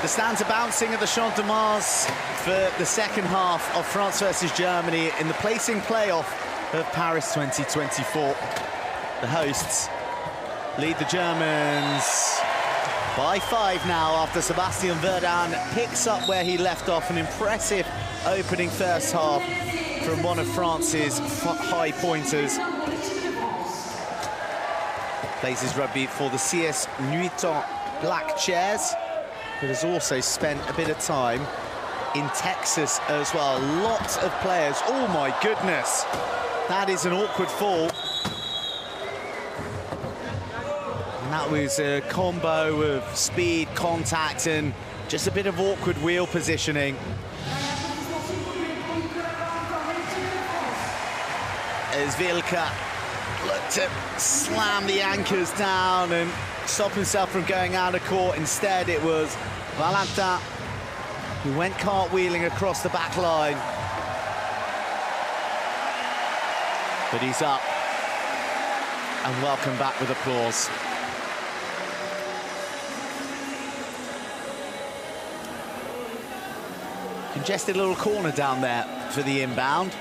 The stands are bouncing at the Champ de Mars for the second half of France versus Germany in the placing playoff of Paris 2024. The hosts lead the Germans by 5 now after Sebastian Verdun picks up where he left off. An impressive opening first half from one of France's high pointers. Plays his rugby for the CS Nuitant Black Chairs, but has also spent a bit of time in Texas as well. Lots of players. Oh my goodness, that is an awkward fall. And that was a combo of speed, contact, and just a bit of awkward wheel positioning. As Vilka looked to slam the anchors down and stop himself from going out of court. Instead, it was Valentin who went cartwheeling across the back line. But he's up and welcome back with applause. Congested little corner down there for the inbound.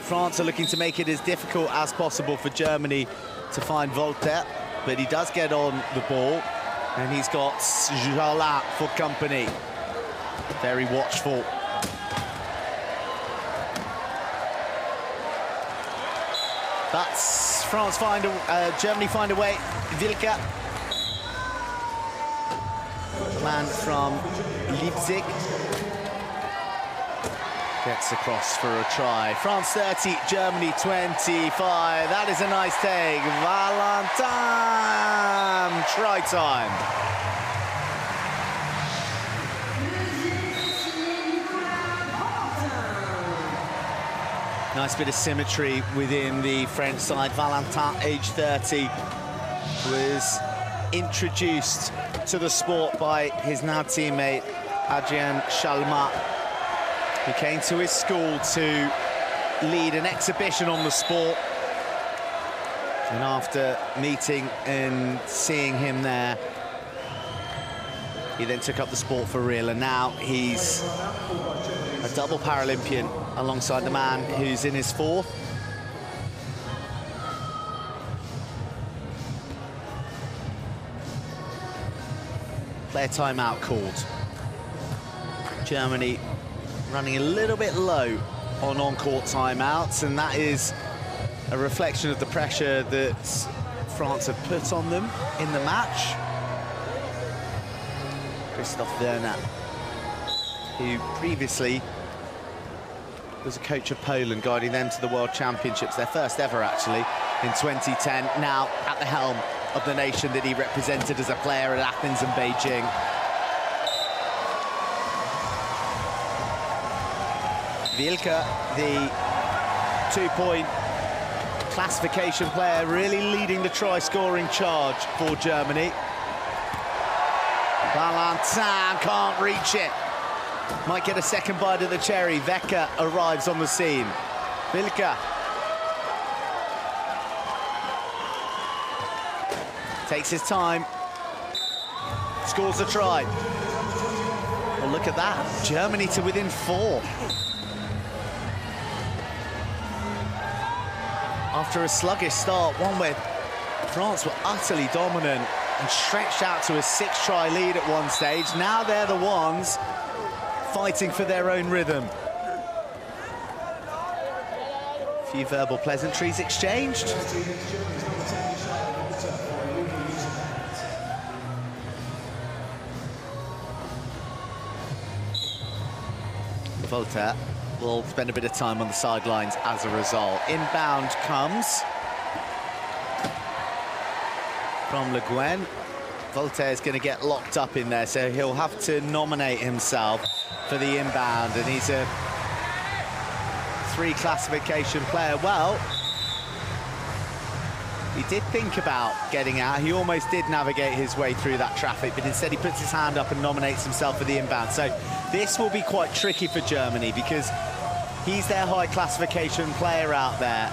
France are looking to make it as difficult as possible for Germany to find Voltaire, but he does get on the ball, and he's got Jala for company. Very watchful. But Germany find a way. Vilka, the man from Leipzig, gets across for a try. France 30, Germany 25. That is a nice take. Valentin try time. Nice bit of symmetry within the French side. Valentin, age 30, was introduced to the sport by his now teammate, Adrien Chalmat, who came to his school to lead an exhibition on the sport. And after meeting and seeing him there, he then took up the sport for real, and now he's a double Paralympian alongside the man who's in his fourth. Player timeout called. Germany running a little bit low on-court timeouts, and that is a reflection of the pressure that France have put on them in the match. Christophe Werner, who previously was a coach of Poland, guiding them to the World Championships, their first ever actually, in 2010, now at the helm of the nation that he represented as a player at Athens and Beijing. Wilke, the two-point classification player, really leading the try-scoring charge for Germany. Valentin can't reach it. Might get a second bite of the cherry. Wecker arrives on the scene. Wilke. Takes his time. Scores a try. Well, look at that. Germany to within 4. After a sluggish start, one where France were utterly dominant and stretched out to a 6-try lead at one stage. Now they're the ones fighting for their own rhythm. A few verbal pleasantries exchanged. Voltaire will spend a bit of time on the sidelines as a result. Inbound comes from Le Guen. Voltaire's going to get locked up in there, so he'll have to nominate himself for the inbound, and he's a 3 classification player. Well, he did think about getting out. He almost did navigate his way through that traffic, but instead he puts his hand up and nominates himself for the inbound. So this will be quite tricky for Germany because he's their high classification player out there.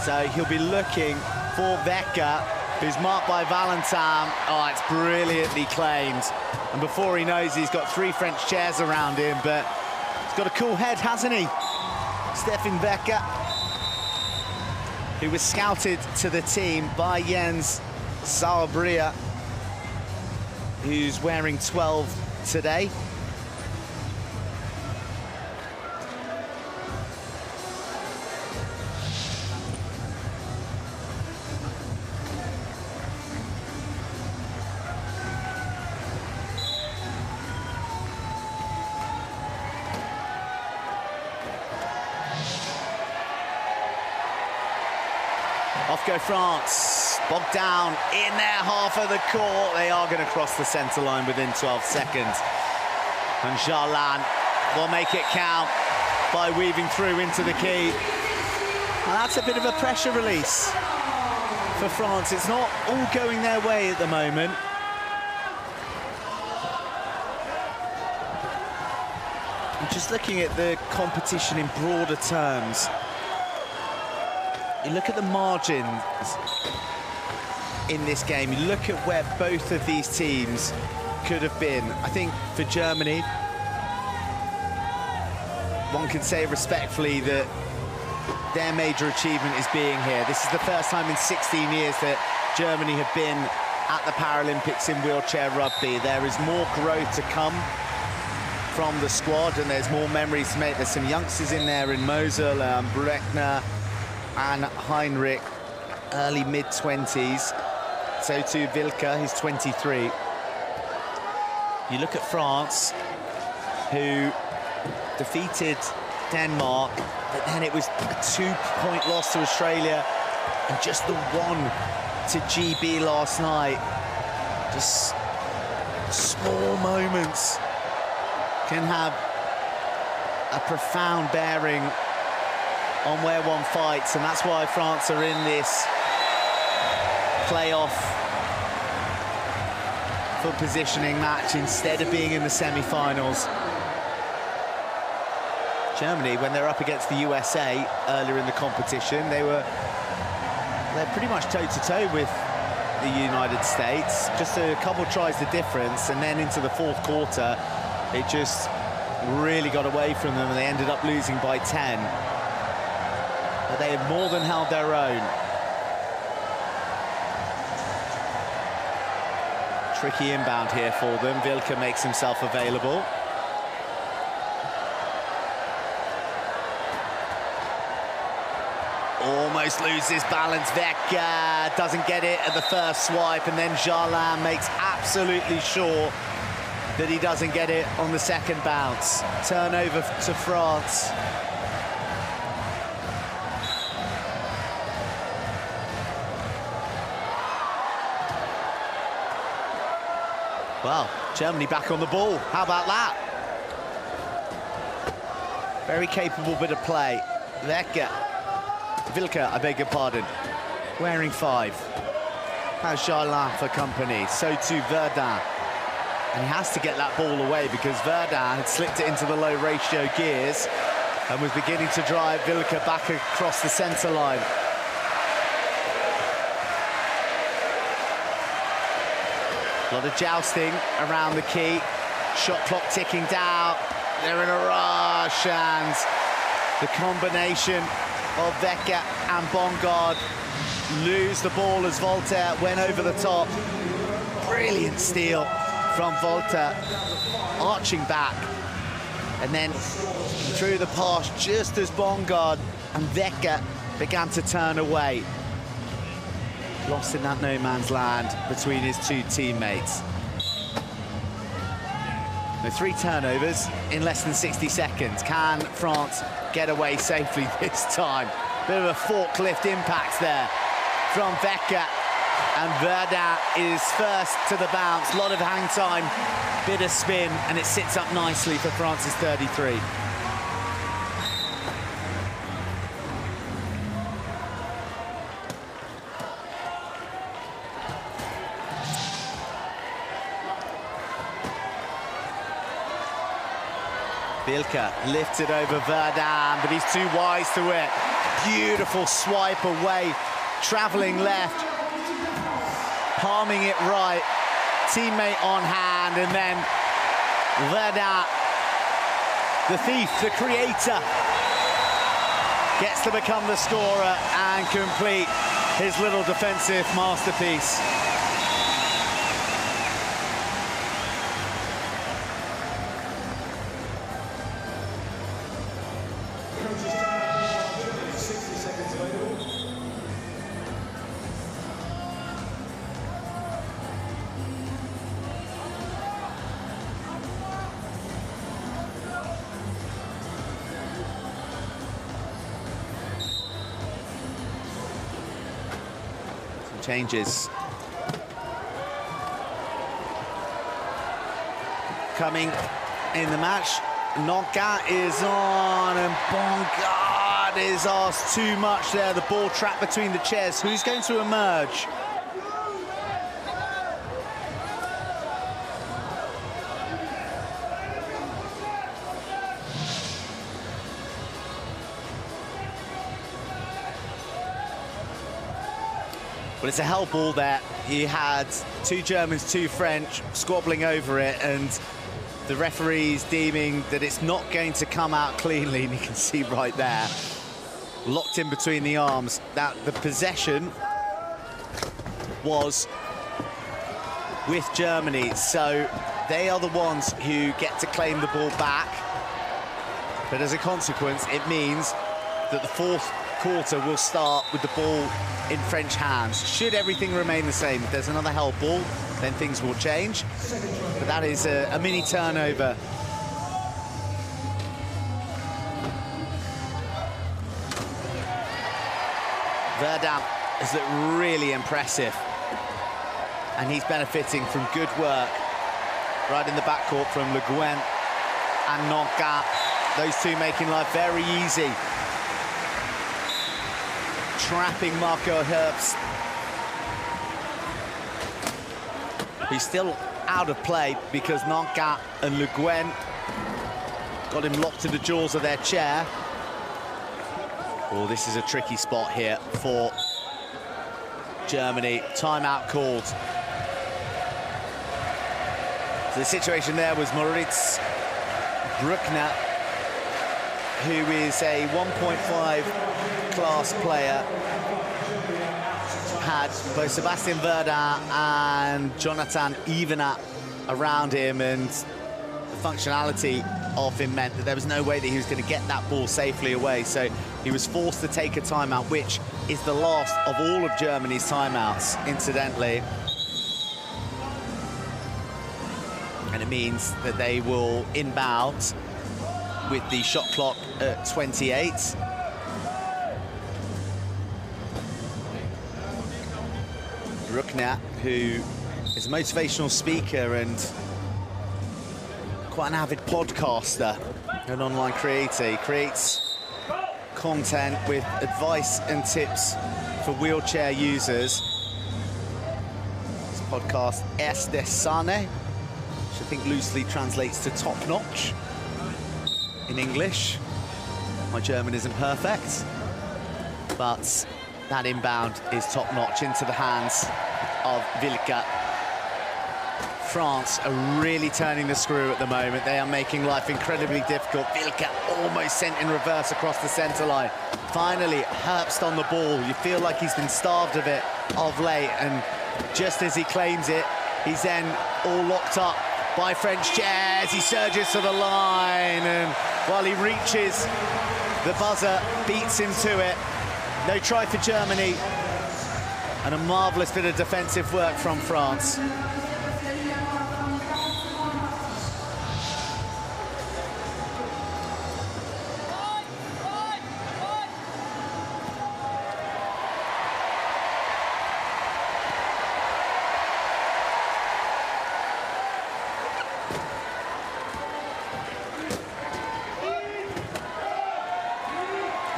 So he'll be looking for Wecker, who's marked by Valentin. Oh, it's brilliantly claimed. And before he knows, he's got 3 French chairs around him, but he's got a cool head, hasn't he? Stefan Wecker, who was scouted to the team by Jens Sauerbria, who's wearing 12 today. Off go France, bogged down in their half of the court. They are going to cross the centre line within 12 seconds. And Jarlan will make it count by weaving through into the key. And that's a bit of a pressure release for France. It's not all going their way at the moment. I'm just looking at the competition in broader terms. You look at the margins in this game, you look at where both of these teams could have been. I think for Germany, one can say respectfully that their major achievement is being here. This is the first time in 16 years that Germany have been at the Paralympics in wheelchair rugby. There is more growth to come from the squad, and there's more memories to make. There's some youngsters in there in Mosel, Brechner, and Heinrich, early mid-20s. So too Wilke, who's 23. You look at France, who defeated Denmark, but then it was a 2-point loss to Australia and just the 1 to GB last night. Just small moments can have a profound bearing on where one fights, and that's why France are in this playoff for positioning match instead of being in the semi-finals. Germany, when they're up against the USA earlier in the competition, they're pretty much toe-to-toe with the United States, just a couple tries the difference, and then into the fourth quarter, it just really got away from them, and they ended up losing by 10. But they have more than held their own. Tricky inbound here for them. Wilke makes himself available. Almost loses balance. Wilke doesn't get it at the first swipe, and then Jarlin makes absolutely sure that he doesn't get it on the second bounce. Turnover to France. Well, Germany back on the ball. How about that? Very capable bit of play. Wilke, I beg your pardon, wearing 5. Has Jarlin for company, so too Verdun. And he has to get that ball away because Verdun had slipped it into the low ratio gears and was beginning to drive Wilke back across the centre line. A lot of jousting around the key. Shot clock ticking down. They're in a rush, and the combination of Wilke and Bongard lose the ball as Voltaire went over the top. Brilliant steal from Voltaire, arching back, and then through the pass just as Bongard and Wilke began to turn away. Lost in that no man's land between his two teammates. The 3 turnovers in less than 60 seconds. Can France get away safely this time? Bit of a forklift impact there from Wilke, and Verdun is first to the bounce. A lot of hang time, bit of spin, and it sits up nicely for France's 33. Wilke lifted over Verdun, but he's too wise to it. Beautiful swipe away, travelling left, palming it right, teammate on hand, and then Verdun, the thief, the creator, gets to become the scorer and complete his little defensive masterpiece. Changes coming in the match. Nonka is on, and Bongard is asked too much there. The ball trapped between the chairs. Who's going to emerge? Well, it's a hell ball there. He had 2 Germans, 2 French squabbling over it, and the referee's deeming that it's not going to come out cleanly, and you can see right there, locked in between the arms, that the possession was with Germany, so they are the ones who get to claim the ball back. But as a consequence, it means that the fourth quarter will start with the ball in French hands. Should everything remain the same, if there's another held ball, then things will change. But that is a mini turnover. Verdun is really impressive. and he's benefiting from good work right in the backcourt from Le Guen and Nankat. Those two making life very easy. Trapping Marco Herbst, who's still out of play because Nankat and Le Guen got him locked in the jaws of their chair. Oh, this is a tricky spot here for Germany. Timeout called. So the situation there was Moritz Bruckner, who is a 1.5 class player, had both Sebastian Verdun and Jonathan Ivenat around him, and the functionality of him meant that there was no way that he was going to get that ball safely away, so he was forced to take a timeout, which is the last of all of Germany's timeouts, incidentally. And it means that they will inbound with the shot clock at 28. Bruckner, who is a motivational speaker and quite an avid podcaster, an online creator. He creates content with advice and tips for wheelchair users. His podcast, Este Sane, which I think loosely translates to top notch in English. My German isn't perfect, but that inbound is top notch into the hands of Wilke. France are really turning the screw at the moment. They are making life incredibly difficult. Wilke almost sent in reverse across the centre line. Finally, Herbst on the ball. You feel like he's been starved of it of late, and just as he claims it, he's then all locked up by French chairs. He surges to the line, and while he reaches, the buzzer beats him to it. No try for Germany, and a marvellous bit of defensive work from France.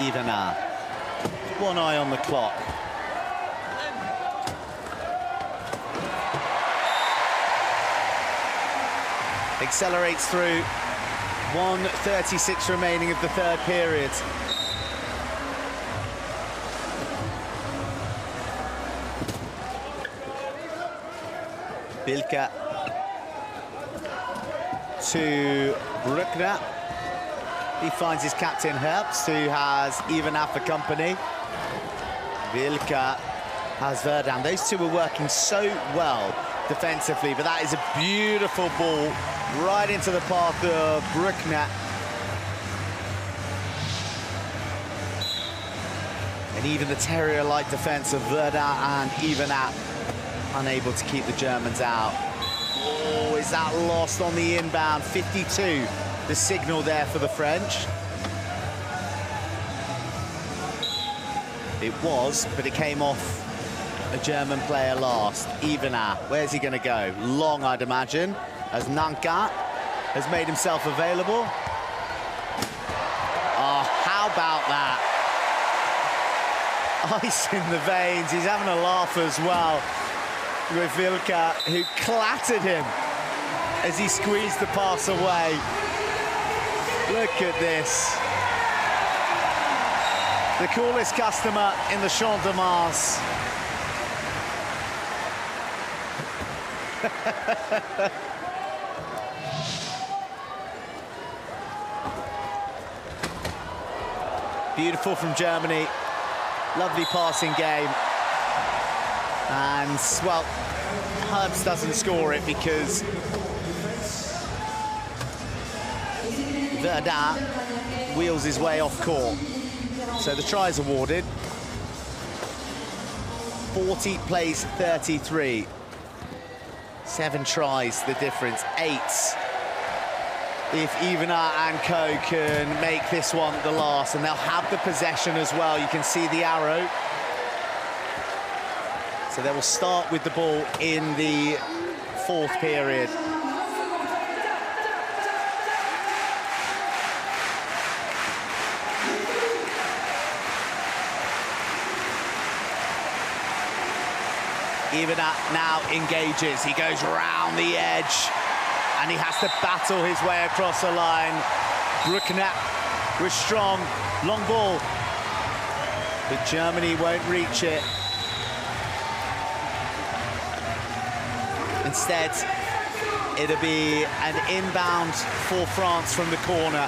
Ivenat, one eye on the clock. Accelerates through. 1:36 remaining of the third period. Wilke to Bruckner. He finds his captain Herbst, who has Ivenat for company. Wilke has Verdun. Those two are working so well defensively, but that is a beautiful ball right into the path of Bruckner. And even the terrier-like defense of Verdun and Ivenat unable to keep the Germans out. Oh, is that lost on the inbound? 52. The signal there for the French. It was, but it came off a German player last. Ivenat, where's he going to go? Long, I'd imagine, as Nankat has made himself available. Oh, how about that? Ice in the veins. He's having a laugh as well with Wilke, who clattered him as he squeezed the pass away. Look at this. The coolest customer in the Champ de Mars. Beautiful from Germany. Lovely passing game. And, well, Herbst doesn't score it because Verdun wheels his way off court. So the try is awarded. 40 plays 33. 7 tries, the difference. 8 if Ivenat and co can make this one the last, and they'll have the possession as well. You can see the arrow. So they will start with the ball in the fourth period. Ivanat now engages. He goes round the edge and he has to battle his way across the line. Bruckner was strong, long ball, but Germany won't reach it. Instead, it'll be an inbound for France from the corner.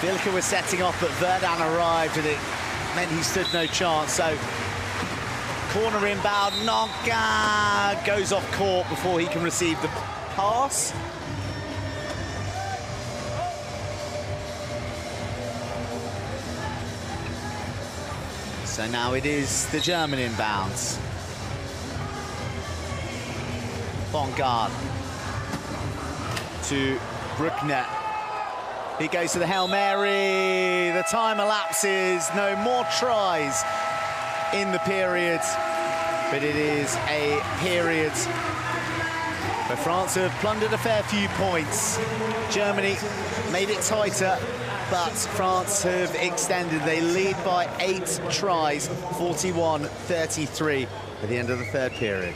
Wilke was setting off, but Verdun arrived and it meant he stood no chance. So corner inbound, Nonka goes off court before he can receive the pass. So now it is the German inbounds. Bongard to Bruckner. He goes to the Hail Mary. The time elapses. No more tries in the period, but it is a period where France have plundered a fair few points. Germany made it tighter, but France have extended. They lead by 8 tries, 41-33 at the end of the third period.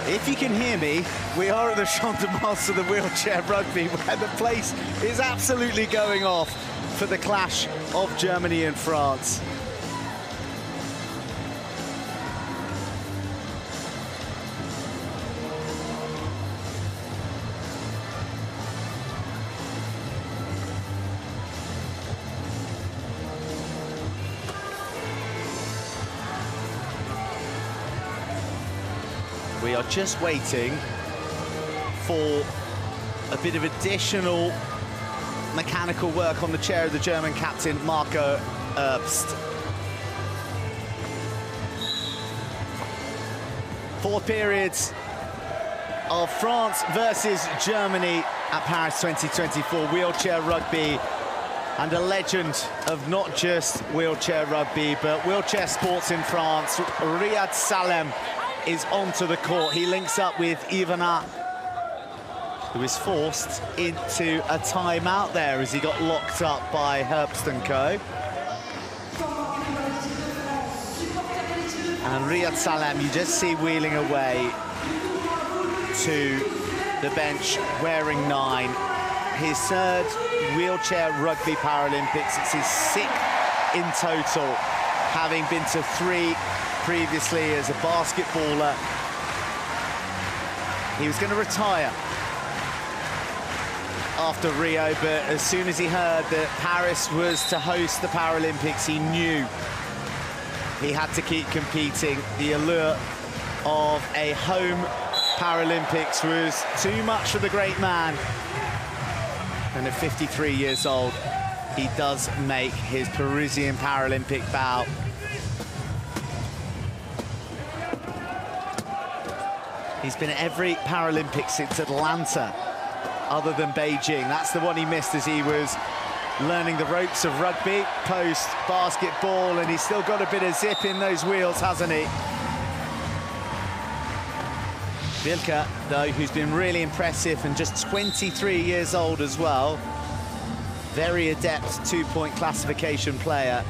If you can hear me, we are at the Champ de Mars of the wheelchair rugby, where the place is absolutely going off for the clash of Germany and France. We are just waiting for a bit of additional mechanical work on the chair of the German captain, Marco Herbst. Fourth period of France versus Germany at Paris 2024 wheelchair rugby, and a legend of not just wheelchair rugby, but wheelchair sports in France. Riyad Salem is onto the court. He links up with Ivanat who was forced into a timeout there as he got locked up by Herbst & Co. And Riyad Salem, you just see wheeling away to the bench wearing 9. His 3rd wheelchair rugby Paralympics. It's his 6th in total, having been to 3 previously as a basketballer. He was going to retire after Rio, but as soon as he heard that Paris was to host the Paralympics, he knew he had to keep competing. The allure of a home Paralympics was too much for the great man. And at 53 years old, he does make his Parisian Paralympic bow. He's been at every Paralympics since Atlanta, other than Beijing. That's the one he missed as he was learning the ropes of rugby, post basketball, and he's still got a bit of zip in those wheels, hasn't he? Wilke, though, who's been really impressive and just 23 years old as well. Very adept two-point classification player.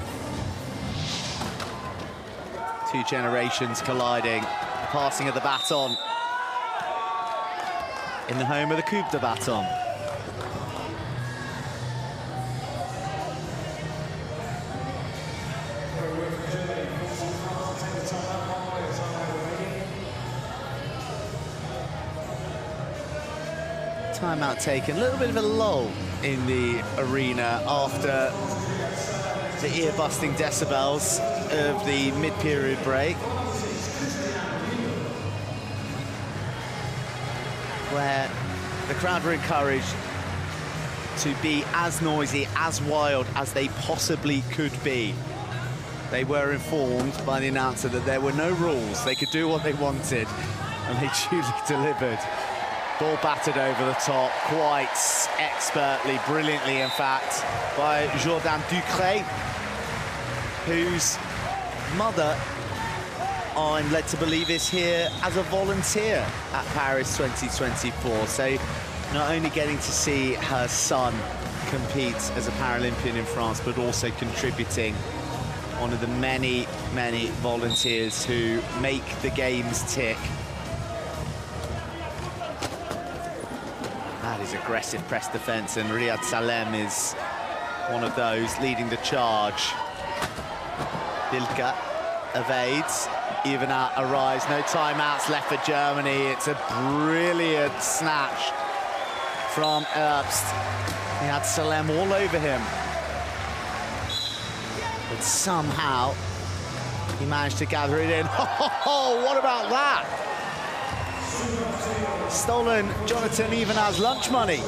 2 generations colliding. The passing of the baton in the home of the Coupe de Baton. Timeout taken, a little bit of a lull in the arena after the ear-busting decibels of the mid-period break, where the crowd were encouraged to be as noisy, as wild as they possibly could be. They were informed by the announcer that there were no rules. They could do what they wanted, and they duly delivered. Ball battered over the top, quite expertly, brilliantly, in fact, by Jourdain Ducret, whose mother, I'm led to believe, is here as a volunteer at Paris 2024. So not only getting to see her son compete as a Paralympian in France, but also contributing, one of the many, many volunteers who make the games tick. That is aggressive press defense, and Riyad Salem is one of those leading the charge. Wilke evades, even out arrives, no timeouts left for Germany. It's a brilliant snatch from Herbst. He had Salem all over him, but somehow he managed to gather it in. Oh, what about that? Stolen Jonathan Evenard's lunch money.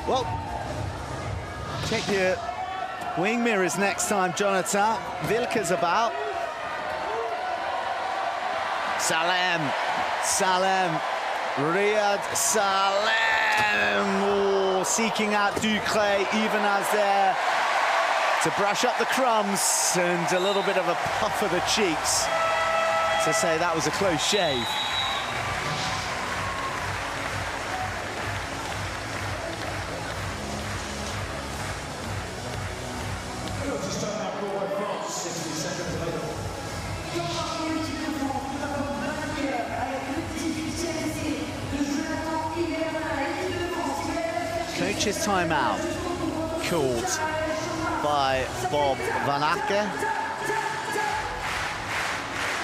Well, check your wing mirrors next time, Jonathan. Wilke's about. Salem, Riyad Salem, oh, seeking out Ducret, Evenard's there to brush up the crumbs, and a little bit of a puff of the cheeks to say that was a close shave. Coach's timeout called by Bob Van Acker.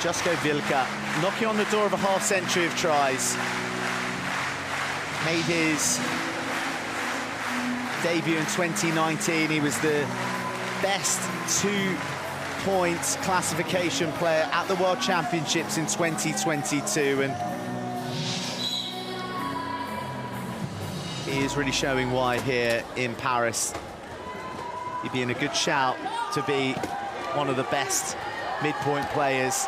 Josko Wilke knocking on the door of a half-century of tries. Made his debut in 2019. He was the best two-point classification player at the World Championships in 2022, and he is really showing why here in Paris he'd be in a good shout to be one of the best midpoint players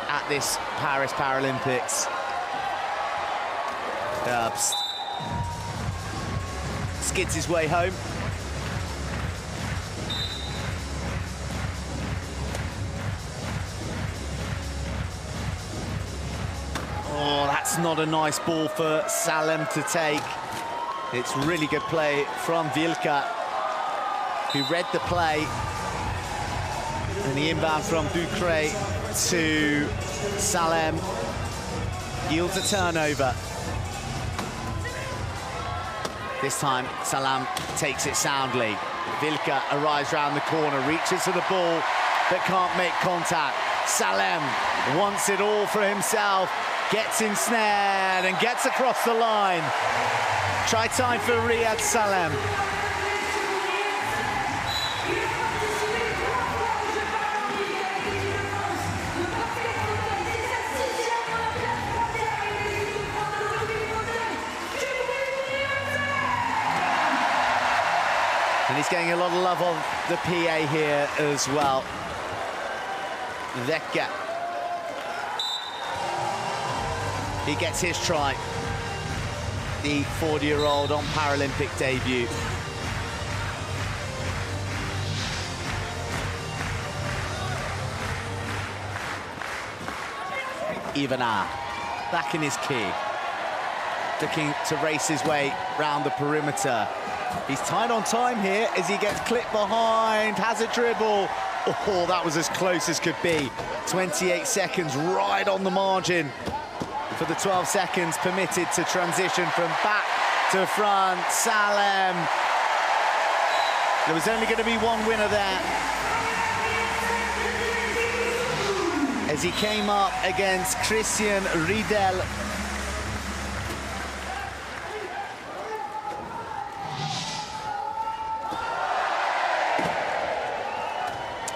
at this Paris Paralympics. Herbst skids his way home. Oh, that's That's not a nice ball for Salem to take. It's really good play from Vilka, who read the play. And the inbound from Ducret to Salem yields a turnover. This time, Salem takes it soundly. Vilka arrives round the corner, reaches for the ball, but can't make contact. Salem wants it all for himself, gets ensnared and gets across the line. Try time for Riyad Salem. And he's getting a lot of love on the PA here as well. Vecca. He gets his try. The 40-year-old on Paralympic debut. Ivana back in his key. Looking to race his way round the perimeter. He's tight on time here as he gets clipped behind, has a dribble. Oh, that was as close as could be. 28 seconds right on the margin for the 12 seconds permitted to transition from back to front. Salem. There was only going to be one winner there, as he came up against Christian Riedel.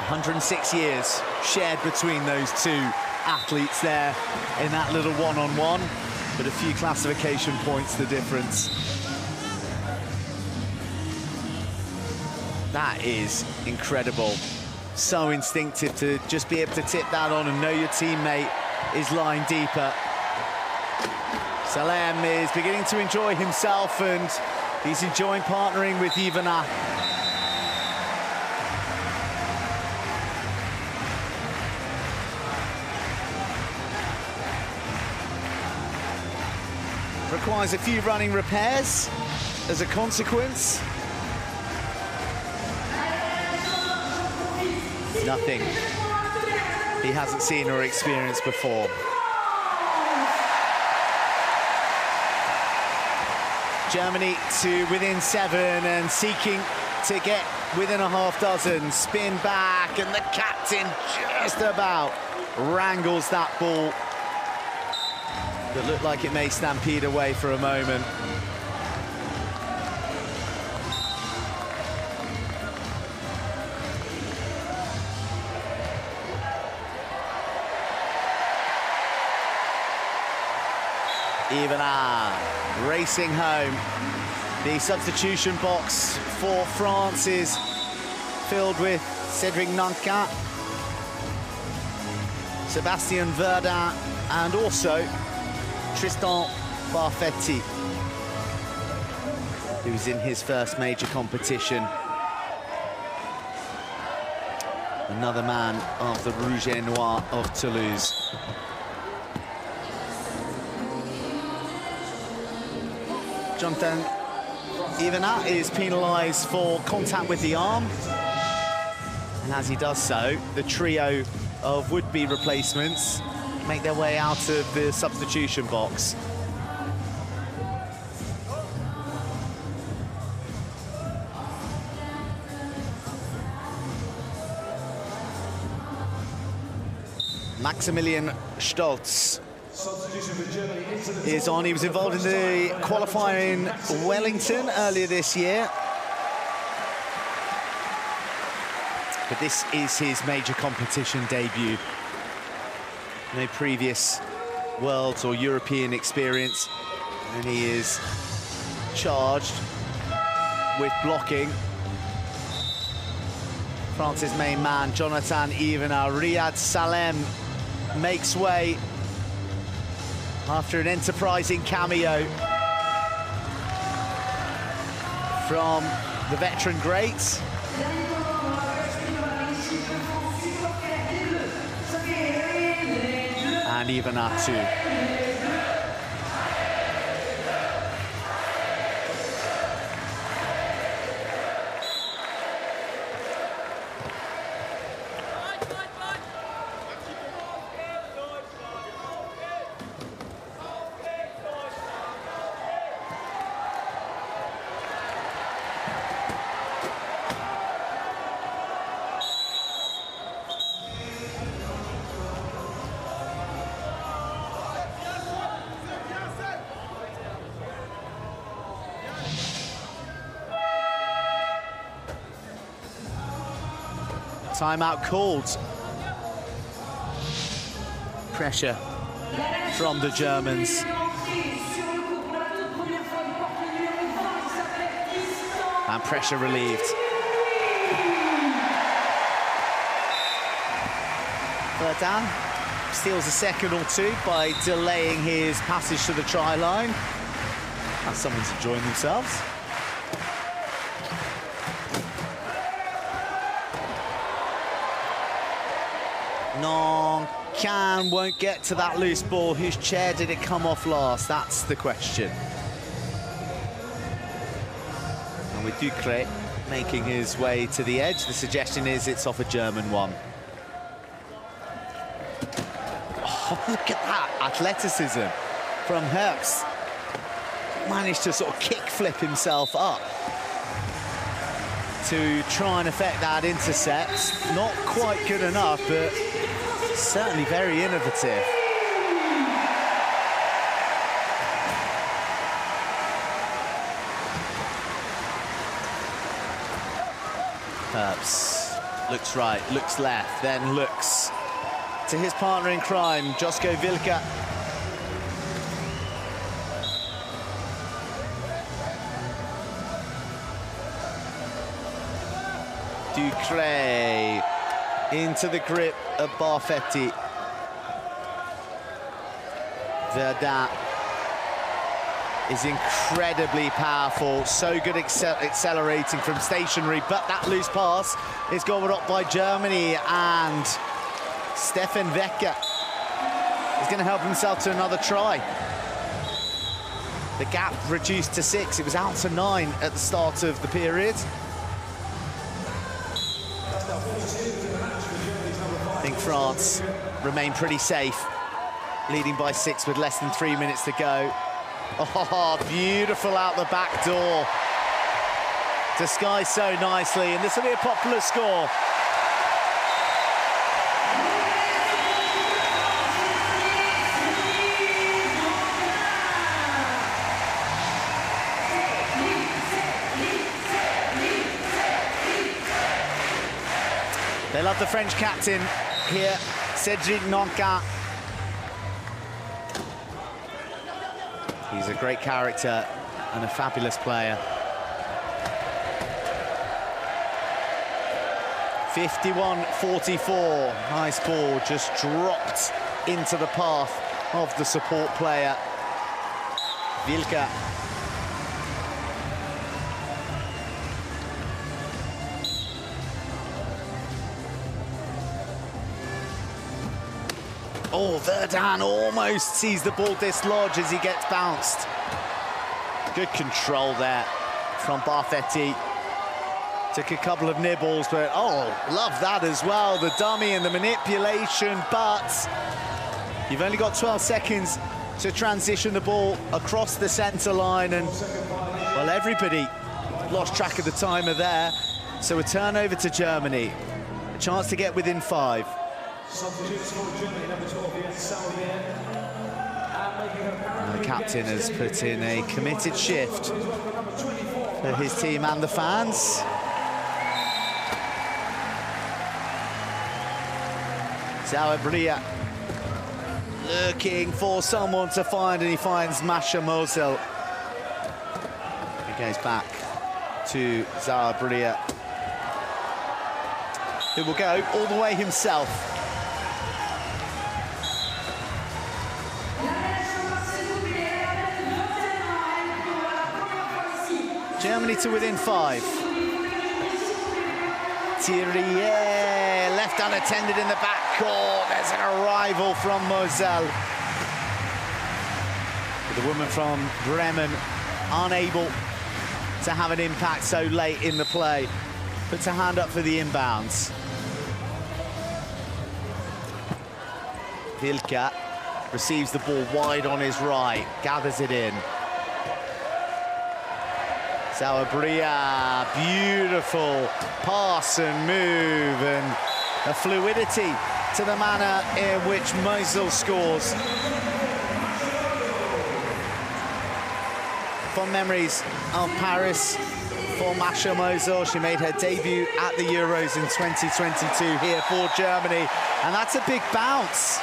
106 years shared between those two athletes there in that little one-on-one, but a few classification points the difference. That is incredible. So instinctive to just be able to tip that on and know your teammate is lying deeper. Salem is beginning to enjoy himself, and he's enjoying partnering with Ivana. Requires a few running repairs as a consequence. Nothing he hasn't seen or experienced before. Germany to within 7 and seeking to get within a half dozen. Spin back, and the captain just about wrangles that ball that looked like it may stampede away for a moment. Ivana racing home. The substitution box for France is filled with Cédric Nankin, Sébastien Verdun, and also Tristan Barfetti, who's in his first major competition. Another man of the Rouge et Noir of Toulouse. Jonathan Ivana is penalised for contact with the arm. And as he does so, the trio of would-be replacements make their way out of the substitution box. Maximilian Stolz is on. He was involved in the qualifying in Wellington earlier this year. But this is his major competition debut. No previous Worlds or European experience, and he is charged with blocking. France's main man, Jonathan Ivana. Riyad Salem makes way after an enterprising cameo from the veteran greats. And Ivana too. Timeout called. Pressure from the Germans. And pressure relieved. Verdun steals a second or two by delaying his passage to the try line. And someone's enjoying themselves. No, won't get to that loose ball. Whose chair did it come off last? That's the question. And with Ducret making his way to the edge, the suggestion is it's off a German one. Oh, look at that athleticism from Herx. Managed to sort of kick flip himself up to try and effect that intercept. Not quite good enough, but certainly very innovative. Herx looks right, looks left, then looks to his partner in crime, Josko Vilka. Ducret into the grip of Barfetti. Verdun is incredibly powerful, so good accelerating from stationary, but that loose pass is gobbled up by Germany, and Stefan Wecker is going to help himself to another try. The gap reduced to 6. It was out to 9 at the start of the period. I think France remain pretty safe, leading by 6 with less than 3 minutes to go. Oh, beautiful out the back door. Disguised so nicely, and this will be a popular score. They love the French captain here, Cédric Nankin. He's a great character and a fabulous player. 51-44. Nice ball, just dropped into the path of the support player, Vilka. Oh, Verdun almost sees the ball dislodge as he gets bounced. Good control there from Barfetti. Took a couple of nibbles, but oh, love that as well. The dummy and the manipulation, but you've only got 12 seconds to transition the ball across the centre line, and, well, everybody lost track of the timer there. So a turnover to Germany. A chance to get within 5. The captain has put in a committed shift for his team and the fans. Zauerbria looking for someone to find, and he finds Masha Mosel. He goes back to Zauerbria, who will go all the way himself. Germany to within 5. Thierry, left unattended in the back court. There's an arrival from Mosel. The woman from Bremen unable to have an impact so late in the play. Puts a hand up for the inbounds. Vilka receives the ball wide on his right, gathers it in. Zauerbria, beautiful pass and move, and a fluidity to the manner in which Mosel scores. Fond memories of Paris for Masha Mosel. She made her debut at the Euros in 2022 here for Germany. And that's a big bounce.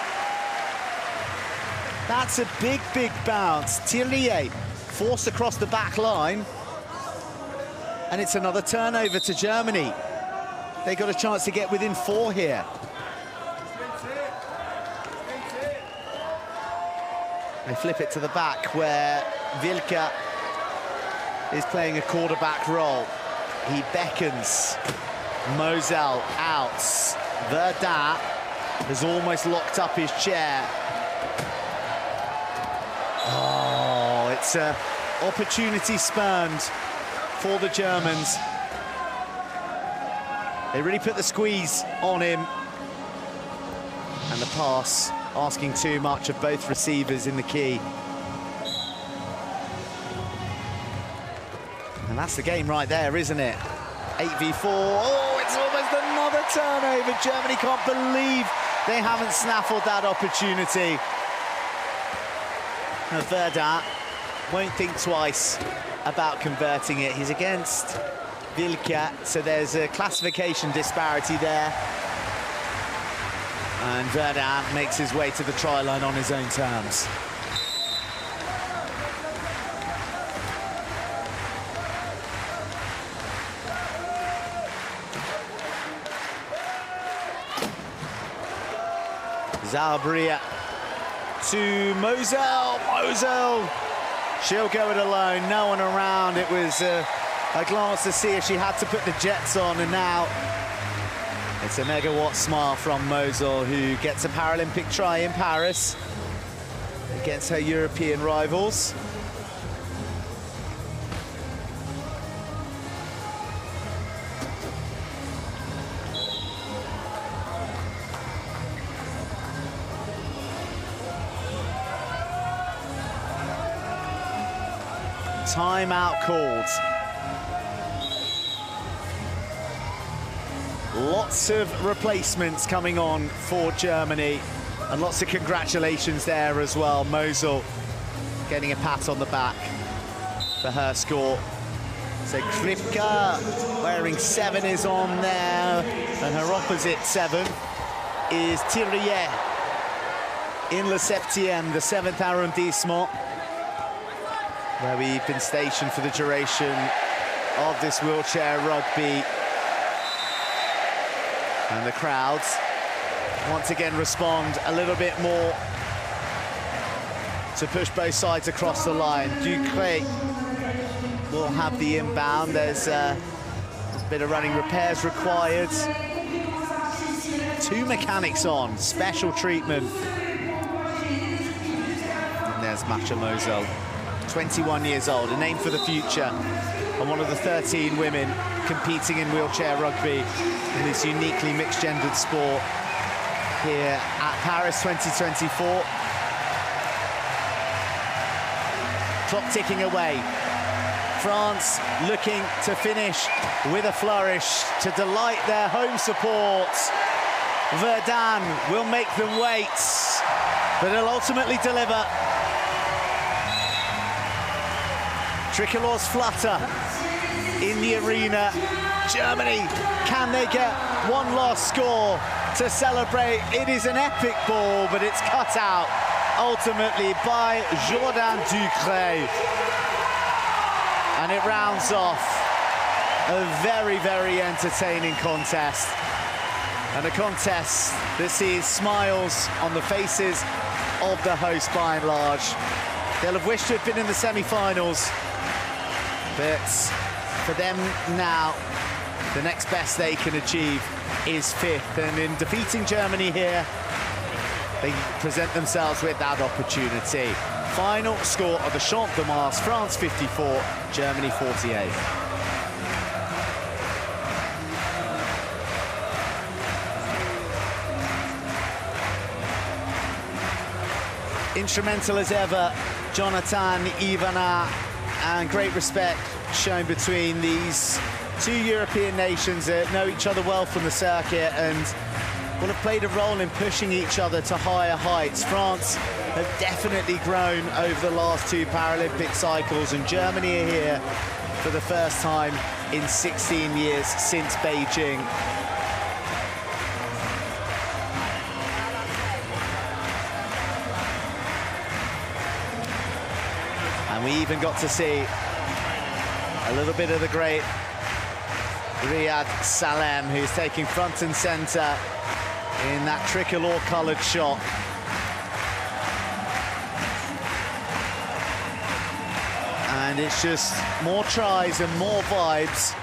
That's a big, big bounce. Thierry forced across the back line. And it's another turnover to Germany. They got a chance to get within 4 here. They flip it to the back where Wilke is playing a quarterback role. He beckons. Mosel out. Verdun has almost locked up his chair. Oh, it's an opportunity spurned for the Germans. They really put the squeeze on him. And the pass asking too much of both receivers in the key. And that's the game right there, isn't it? 8v4. Oh, it's almost another turnover. Germany can't believe they haven't snaffled that opportunity. Now, Verdun won't think twice about converting it. He's against Wilke, so there's a classification disparity there. And Verdun makes his way to the try line on his own terms. Zarbria to Mosel. Mosel, she'll go it alone, no one around. It was a glance to see if she had to put the jets on, and now it's a megawatt smile from Mosel, who gets a Paralympic try in Paris against her European rivals. Timeout called. Lots of replacements coming on for Germany, and lots of congratulations there as well. Mosel getting a pat on the back for her score. So Kripke wearing 7 is on there, and her opposite 7 is Thierry in Le Septième, the 7th arrondissement, where we've been stationed for the duration of this wheelchair rugby. And the crowds once again respond a little bit more to push both sides across the line. Ducret will have the inbound. There's a bit of running repairs required. 2 mechanics on, special treatment. And there's Masha Mosel, 21 years old, a name for the future, and one of the 13 women competing in wheelchair rugby in this uniquely mixed-gendered sport here at Paris 2024. Clock ticking away. France looking to finish with a flourish to delight their home support. Verdun will make them wait, but it'll ultimately deliver. Tricolores flutter in the arena. Germany, can they get one last score to celebrate? It is an epic ball, but it's cut out ultimately by Jourdain Ducret. And it rounds off a very, very entertaining contest. And a contest that sees smiles on the faces of the host by and large. They'll have wished to have been in the semi-finals, but for them now, the next best they can achieve is 5th. And in defeating Germany here, they present themselves with that opportunity. Final score of the Champ de Mars, France 54, Germany 48. Instrumental as ever, Jonathan Ivana, and great respect shown between these 2 European nations that know each other well from the circuit and will have played a role in pushing each other to higher heights. France have definitely grown over the last 2 Paralympic cycles, and Germany are here for the first time in 16 years since Beijing. And we even got to see a little bit of the great Riyad Salem, who's taking front and centre in that tricolour-coloured shot. And it's just more tries and more vibes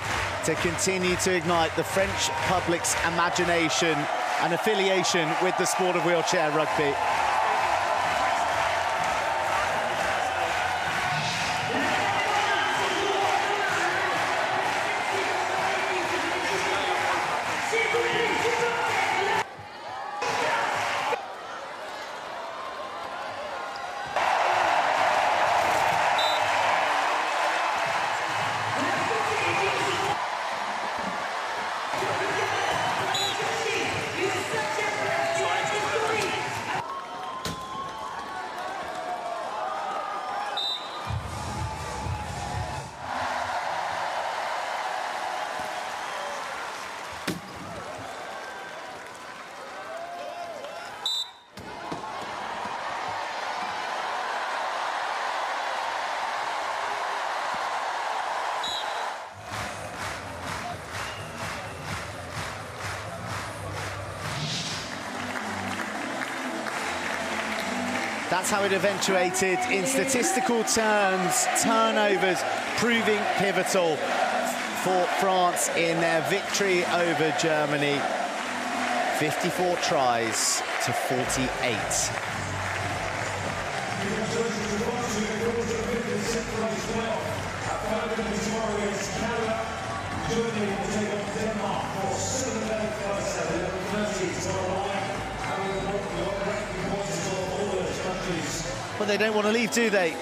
to continue to ignite the French public's imagination and affiliation with the sport of wheelchair rugby. That's how it eventuated in statistical terms, turnovers proving pivotal for France in their victory over Germany. 54 tries to 48. But they don't want to leave, do they?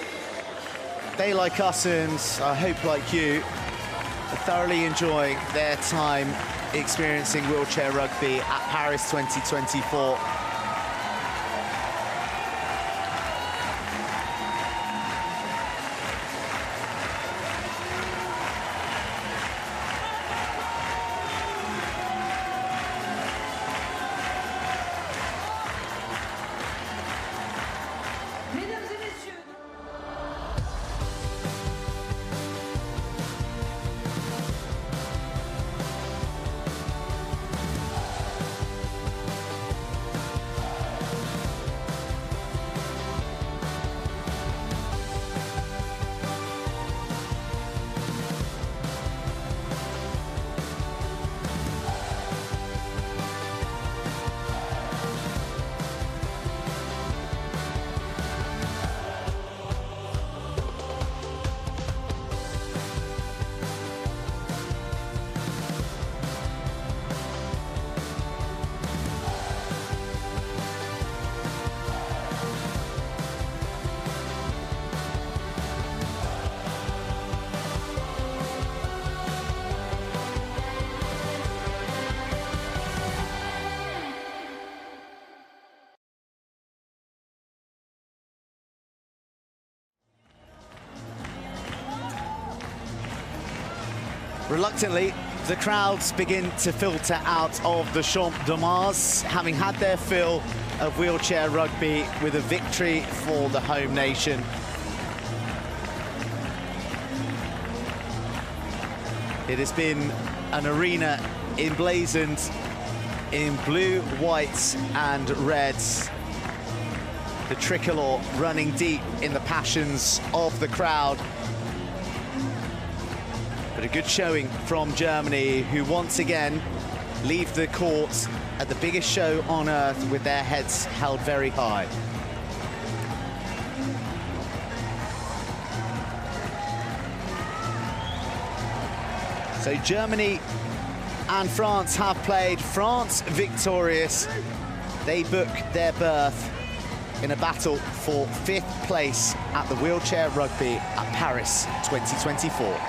They, like us, and I hope like you, are thoroughly enjoying their time experiencing wheelchair rugby at Paris 2024. Reluctantly, the crowds begin to filter out of the Champ de Mars, having had their fill of wheelchair rugby with a victory for the home nation. It has been an arena emblazoned in blue, white and reds. The tricolour running deep in the passions of the crowd. But a good showing from Germany, who once again leave the court at the biggest show on earth with their heads held very high. So Germany and France have played. France victorious. They book their berth in a battle for 5th place at the Wheelchair Rugby at Paris 2024.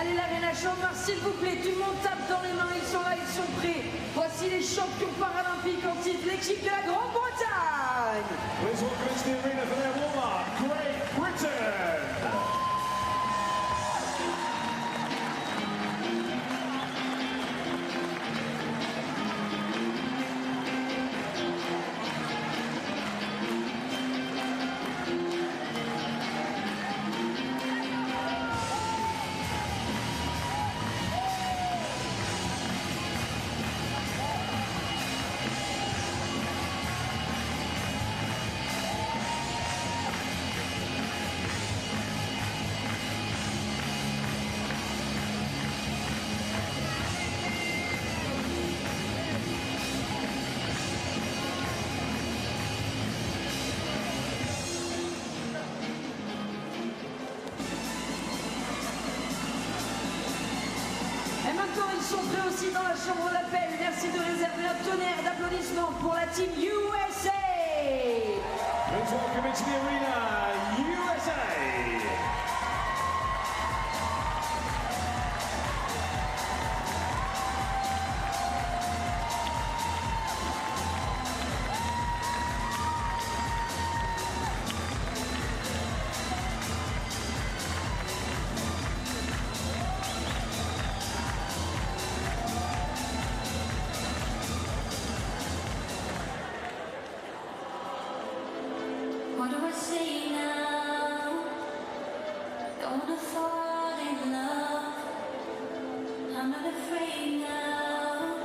Allez, l'Arena Champmars, s'il vous plaît, tout le monde tape dans les mains, ils sont là, ils sont prêts. Voici les champions paralympiques en titre, l'équipe de la Grande-Bretagne. Please welcome into the arena for their warm-up, Great Britain. Et maintenant, ils sont prêts aussi dans la chambre d'appel. Merci de réserver un tonnerre d'applaudissements pour la team USA. Please welcome into the arena, USA. What do I say now? Don't wanna fall in love. I'm not afraid now.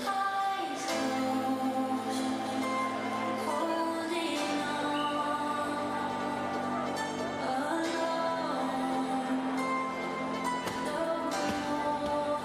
Eyes closed, holding on, alone, no more.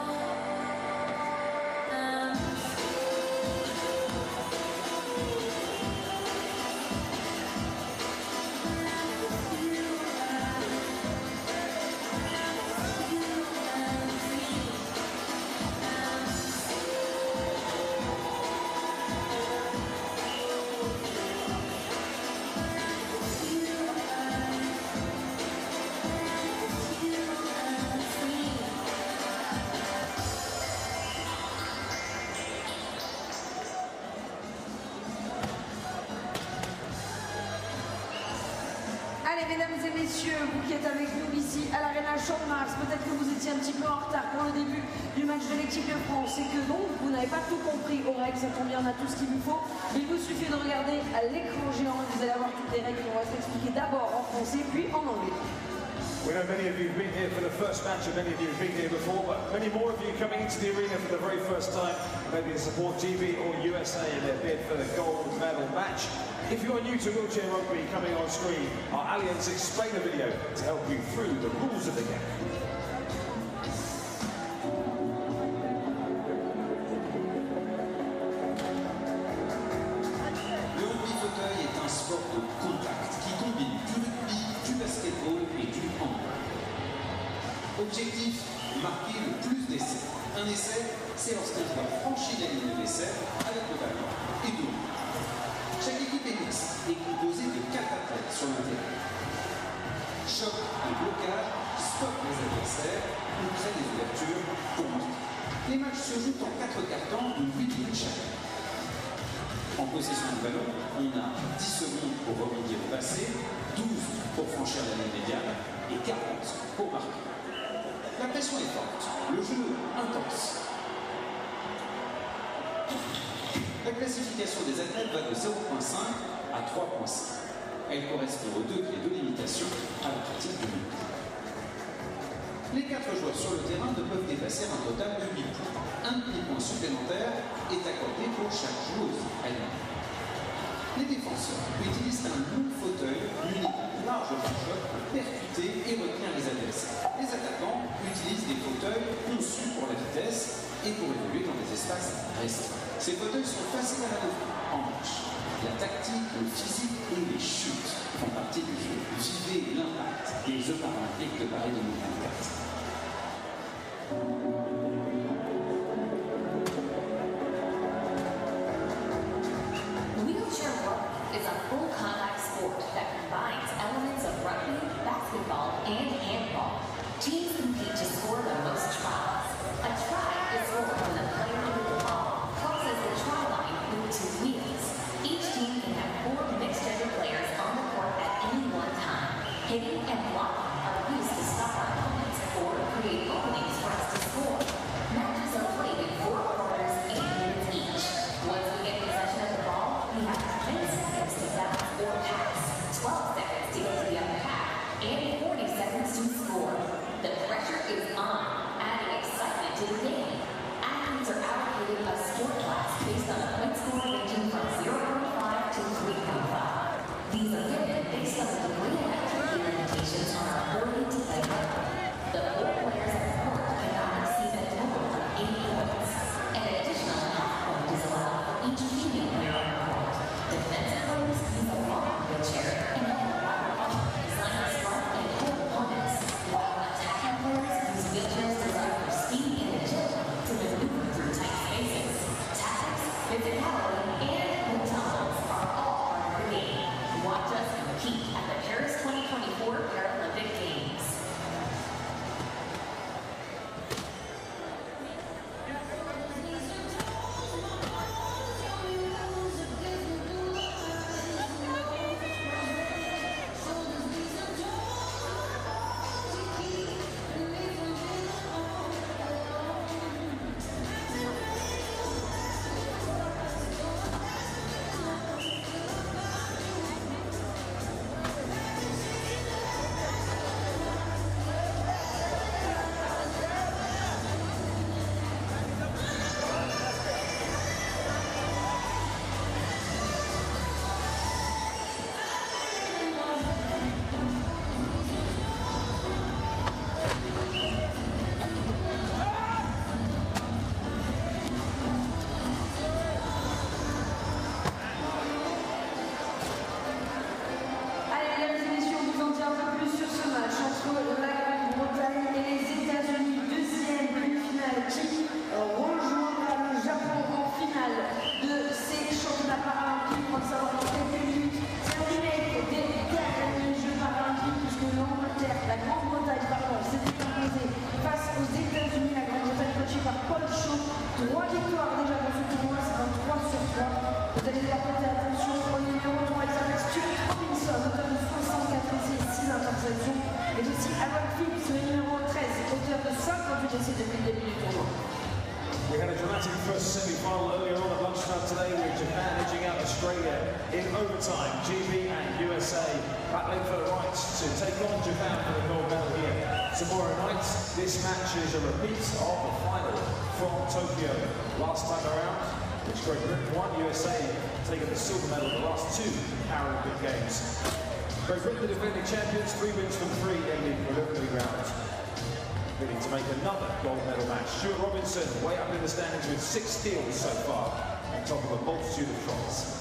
Allez, mesdames et messieurs, vous qui êtes avec nous ici à l'Arena Champmars, peut-être que vous étiez un petit peu en retard pour le début du match de l'équipe de France et que donc vous n'avez pas tout compris aux règles, ça tombe bien, on a tout ce qu'il vous faut. Il vous suffit de regarder à l'écran géant et vous allez avoir toutes les règles qu'on va s'expliquer d'abord en français puis en anglais. We know many of you have been here for the first match and many of you have been here before, but many more of you coming into the arena for the very first time, maybe to support GB or USA in their bid for the gold medal match. If you are new to wheelchair rugby, coming on screen, our Alliance explainer video to help you through the rules of the game. Le rugby fauteuil est un sport de contact qui combine du rugby, du basketball et du handball. Objectif, marquer le plus d'essais. Un essai, c'est lorsqu'un joueur franchit la ligne d'essai avec le ballon et de l'eau. Chaque équipe est mixte et composée de 4 athlètes sur le terrain. Choc et blocage, stop les adversaires, on crée des ouvertures pour marquer. Les matchs se jouent en 4 cartons de 8 minutes chacun. En possession du ballon, on a 10 secondes pour remonter le passé, 12 pour franchir la ligne médiane et 40 pour marquer. La pression est forte, le jeu intense. La classification des athlètes va de 0.5 à 3.5. Elle correspond aux degrés de limitation à la pratique du rugby. Les 4 joueurs sur le terrain ne peuvent dépasser un total de 8 points. Un demi-point supplémentaire est accordé pour chaque joueuse elle-même. Les défenseurs utilisent un long fauteuil muni d'un large pare-choc pour percuter et retenir les adversaires. Les attaquants utilisent des fauteuils conçus pour la vitesse et pour évoluer dans des espaces restreints. Ces fauteuils sont faciles à manœuvrer en marche. La tactique, le physique et les chutes font partie du jeu. Vivez l'impact des Jeux Paralympiques de Paris 2024. Wheelchair rugby is a full contact sport that combines elements of rugby, basketball, and handball. Hitting and blocking are used to stop our opponents or create openings for us to score. Matches are played in 4 quarters, 8 minutes each. Once we get possession of the ball, we have 10 seconds to bounce or pass, 12 seconds to get to the other half, and 40 seconds to score. The pressure is on, adding excitement to the game. Athletes are allocated a score class based on a point score ranging from 0.5 to 3.5. These are given based on the degree of activity limitations on our ability to play rugby. The 4 players at the court cannot exceed a total of 8 points. An additional half point is allowed for each female player on the court. Defensive players use a long wheelchair and have a power pump designed to strike and hold opponents, while attacking players use wheelchairs designed for speed and agility to maneuver through tight spaces. Tactics, physicality, and tumbles are all part of the game. Watch us compete at the Paris 2024 Paralympic Games. We had a dramatic first semi-final earlier on at lunchtime today with Japan edging out Australia in overtime. GB and USA battling for the rights to take on Japan for the gold medal here. Tomorrow night, this match is a repeat of the final from Tokyo. Last time around, which Great Britain won, USA taking the silver medal in the last 2 Paralympic Games. Great Britain, the defending champions, 3 wins from 3 in the preliminary round. Looking to make another gold medal match. Stuart Robinson way up in the standings with 6 steals so far, on top of a multitude of tries.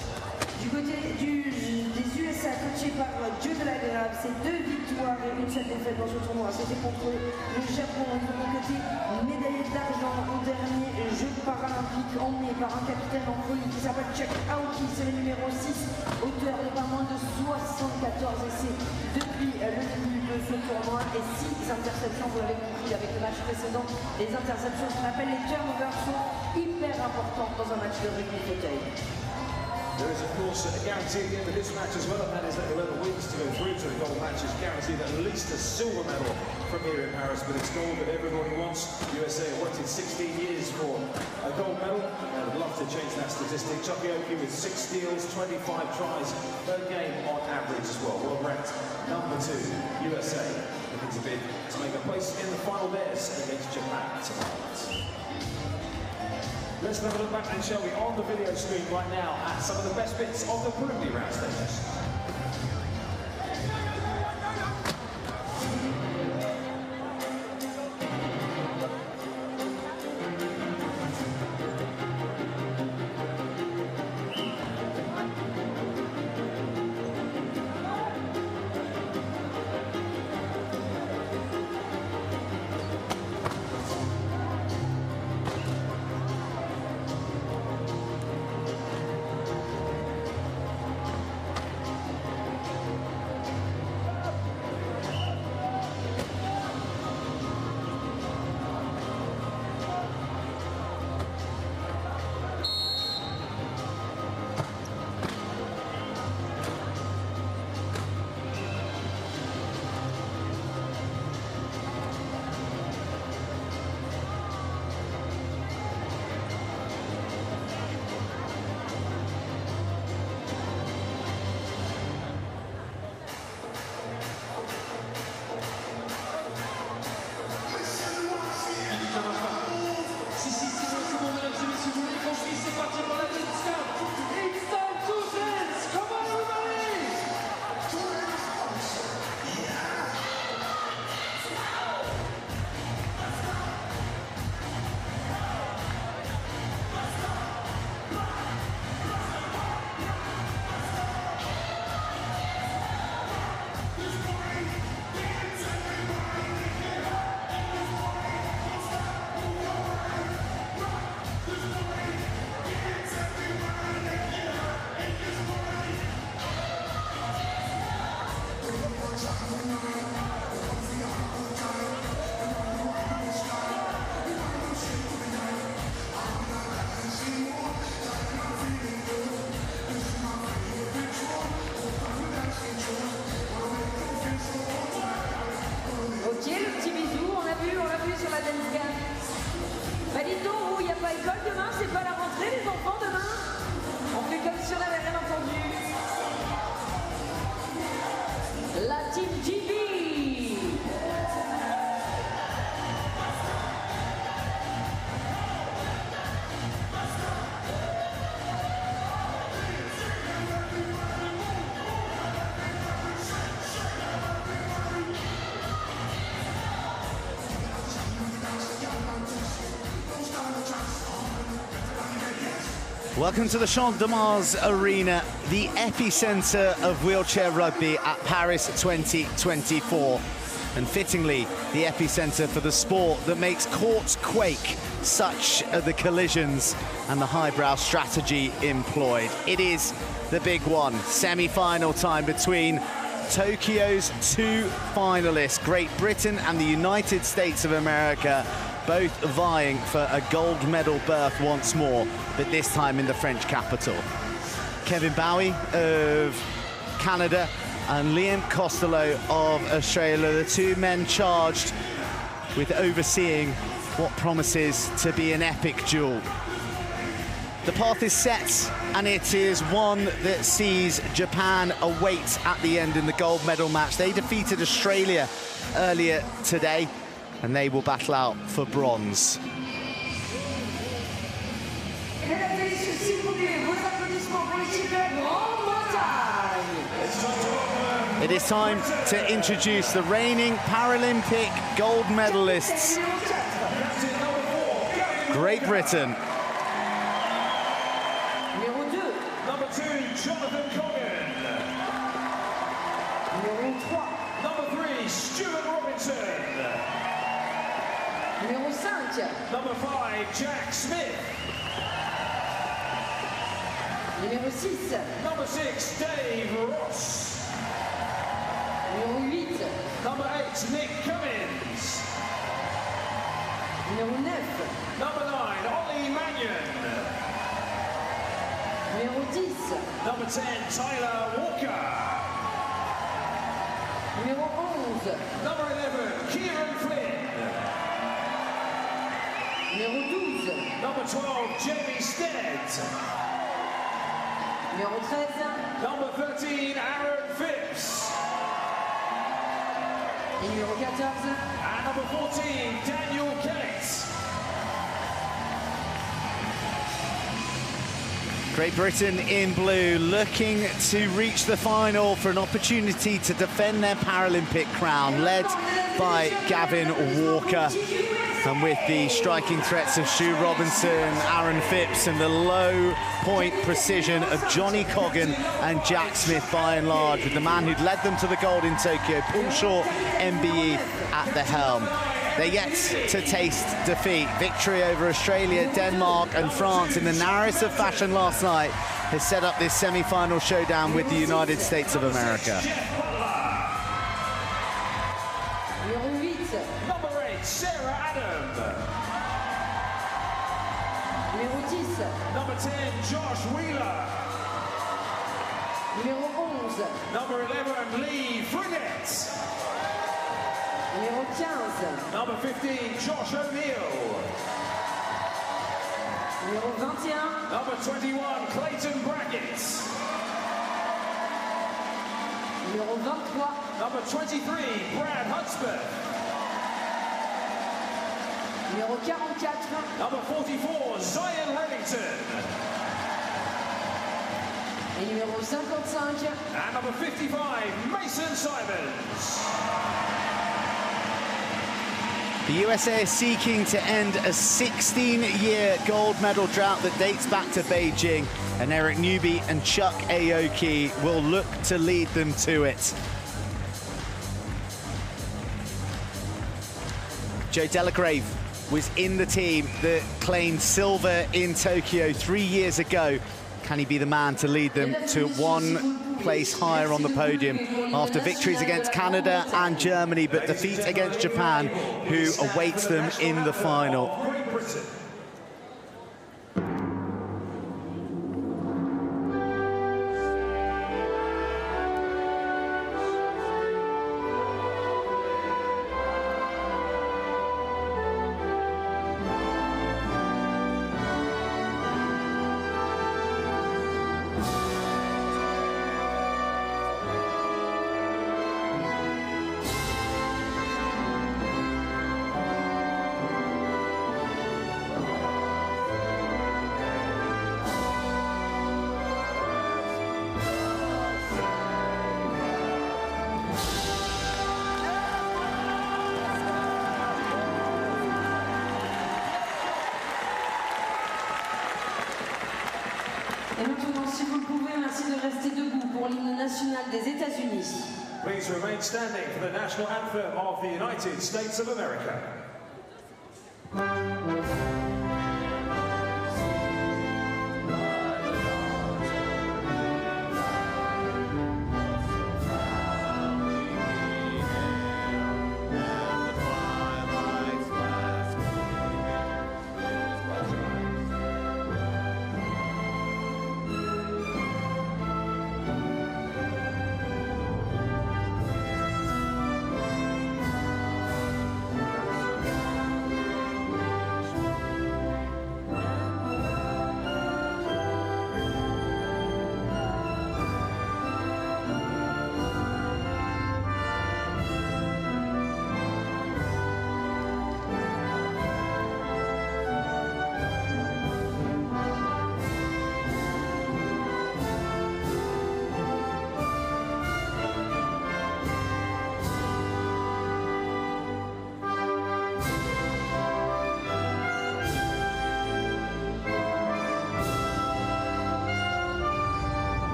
Du côté des USA, coaché par Joe de la Grave, c'est 2 victoires et 1 seule défaite dans ce tournoi. C'était contre le Japon. De mon côté, médaillé d'argent au dernier Jeux paralympiques emmené par un capitaine en folie qui s'appelle Chateau, c'est le numéro 6, auteur de pas moins de 74 essais depuis le début de ce tournoi et 6 interceptions, vous l'avez compris avec le match précédent. Les interceptions, ce qu'on appelle les turnovers, sont hyper importantes dans un match de rugby fauteuil. There is, of course, a guarantee at the end of this match as well, and that is that whoever wins to go through to the gold match is guaranteed at least a silver medal from here in Paris. But it's gold that everybody wants. USA have waited 16 years for a gold medal, and I'd love to change that statistic. Chokioki with 6 steals, 25 tries per game on average as well. Well ranked number 2, USA, looking to bid to make a place in the final theirs against Japan tonight. Let's have a look back then, shall we, on the video screen right now at some of the best bits of the preliminary round stages. Welcome to the Champ de Mars Arena, the epicenter of wheelchair rugby at Paris 2024. And fittingly, the epicenter for the sport that makes courts quake. Such are the collisions and the highbrow strategy employed. It is the big one, semi-final time between Tokyo's two finalists, Great Britain and the United States of America, both vying for a gold medal berth once more, but this time in the French capital. Kevin Bowie of Canada and Liam Costello of Australia, the two men charged with overseeing what promises to be an epic duel. The path is set, and it is one that sees Japan await at the end in the gold medal match. They defeated Australia earlier today, and they will battle out for bronze. It is time to introduce the reigning Paralympic gold medalists. Great Britain. Number 2, Jonathan Coggan. Number 3, Stuart Robinson. Number 5, Jack Smith. Number 6, Dave Ross. Number 8, Nick Cummins. Number 9, Ollie Mannion. Number 10, Tyler Walker. Number 11, Kieran Flynn. Number 12, Jamie Stead. Number 13, Aaron Phipps. And number 14, Daniel Kate. Great Britain in blue, looking to reach the final for an opportunity to defend their Paralympic crown, led by Gavin Walker. And with the striking threats of Stu Robinson, Aaron Phipps, and the low point precision of Johnny Coggan and Jack Smith by and large, with the man who'd led them to the gold in Tokyo, Paul Shaw, MBE, at the helm. They're yet to taste defeat. Victory over Australia, Denmark and France in the narrowest of fashion last night has set up this semi-final showdown with the United States of America. Number 8, Sarah Adam. Number 10, Josh Wheeler. Number 11, Lee Frigate. Number 15, Josh O'Neill. Number 21, Clayton Brackett. Number 23, Brad Hudspeth. Number 44, Zion Reddington. And number 55, Mason Simons. The USA is seeking to end a 16-year gold medal drought that dates back to Beijing, and Eric Newby and Chuck Aoki will look to lead them to it. Joe Delagrave was in the team that claimed silver in Tokyo 3 years ago. Can he be the man to lead them to one place higher on the podium after victories against Canada and Germany, but defeat against Japan, who awaits them in the final? si vous le pouvez, merci de rester debout pour l'hymne national des États-Unis. Please remain standing for the national anthem of the United States of America.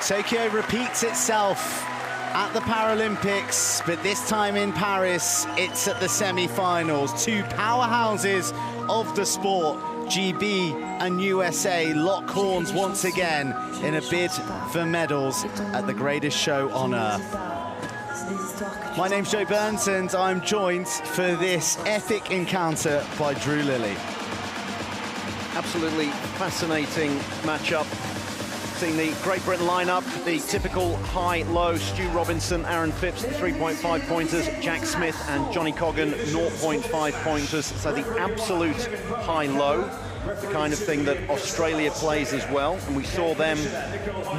Tokyo repeats itself at the Paralympics, but this time in Paris, it's at the semi-finals. Two powerhouses of the sport, GB and USA, lock horns once again in a bid for medals at the greatest show on earth. My name's Joe Burns, and I'm joined for this epic encounter by Drew Lilly. Absolutely fascinating matchup. Seeing the Great Britain lineup, the typical high-low, Stu Robinson, Aaron Phipps, 3.5 pointers, Jack Smith and Johnny Coggan, 0.5 pointers. So the absolute high-low, the kind of thing that Australia plays as well. And we saw them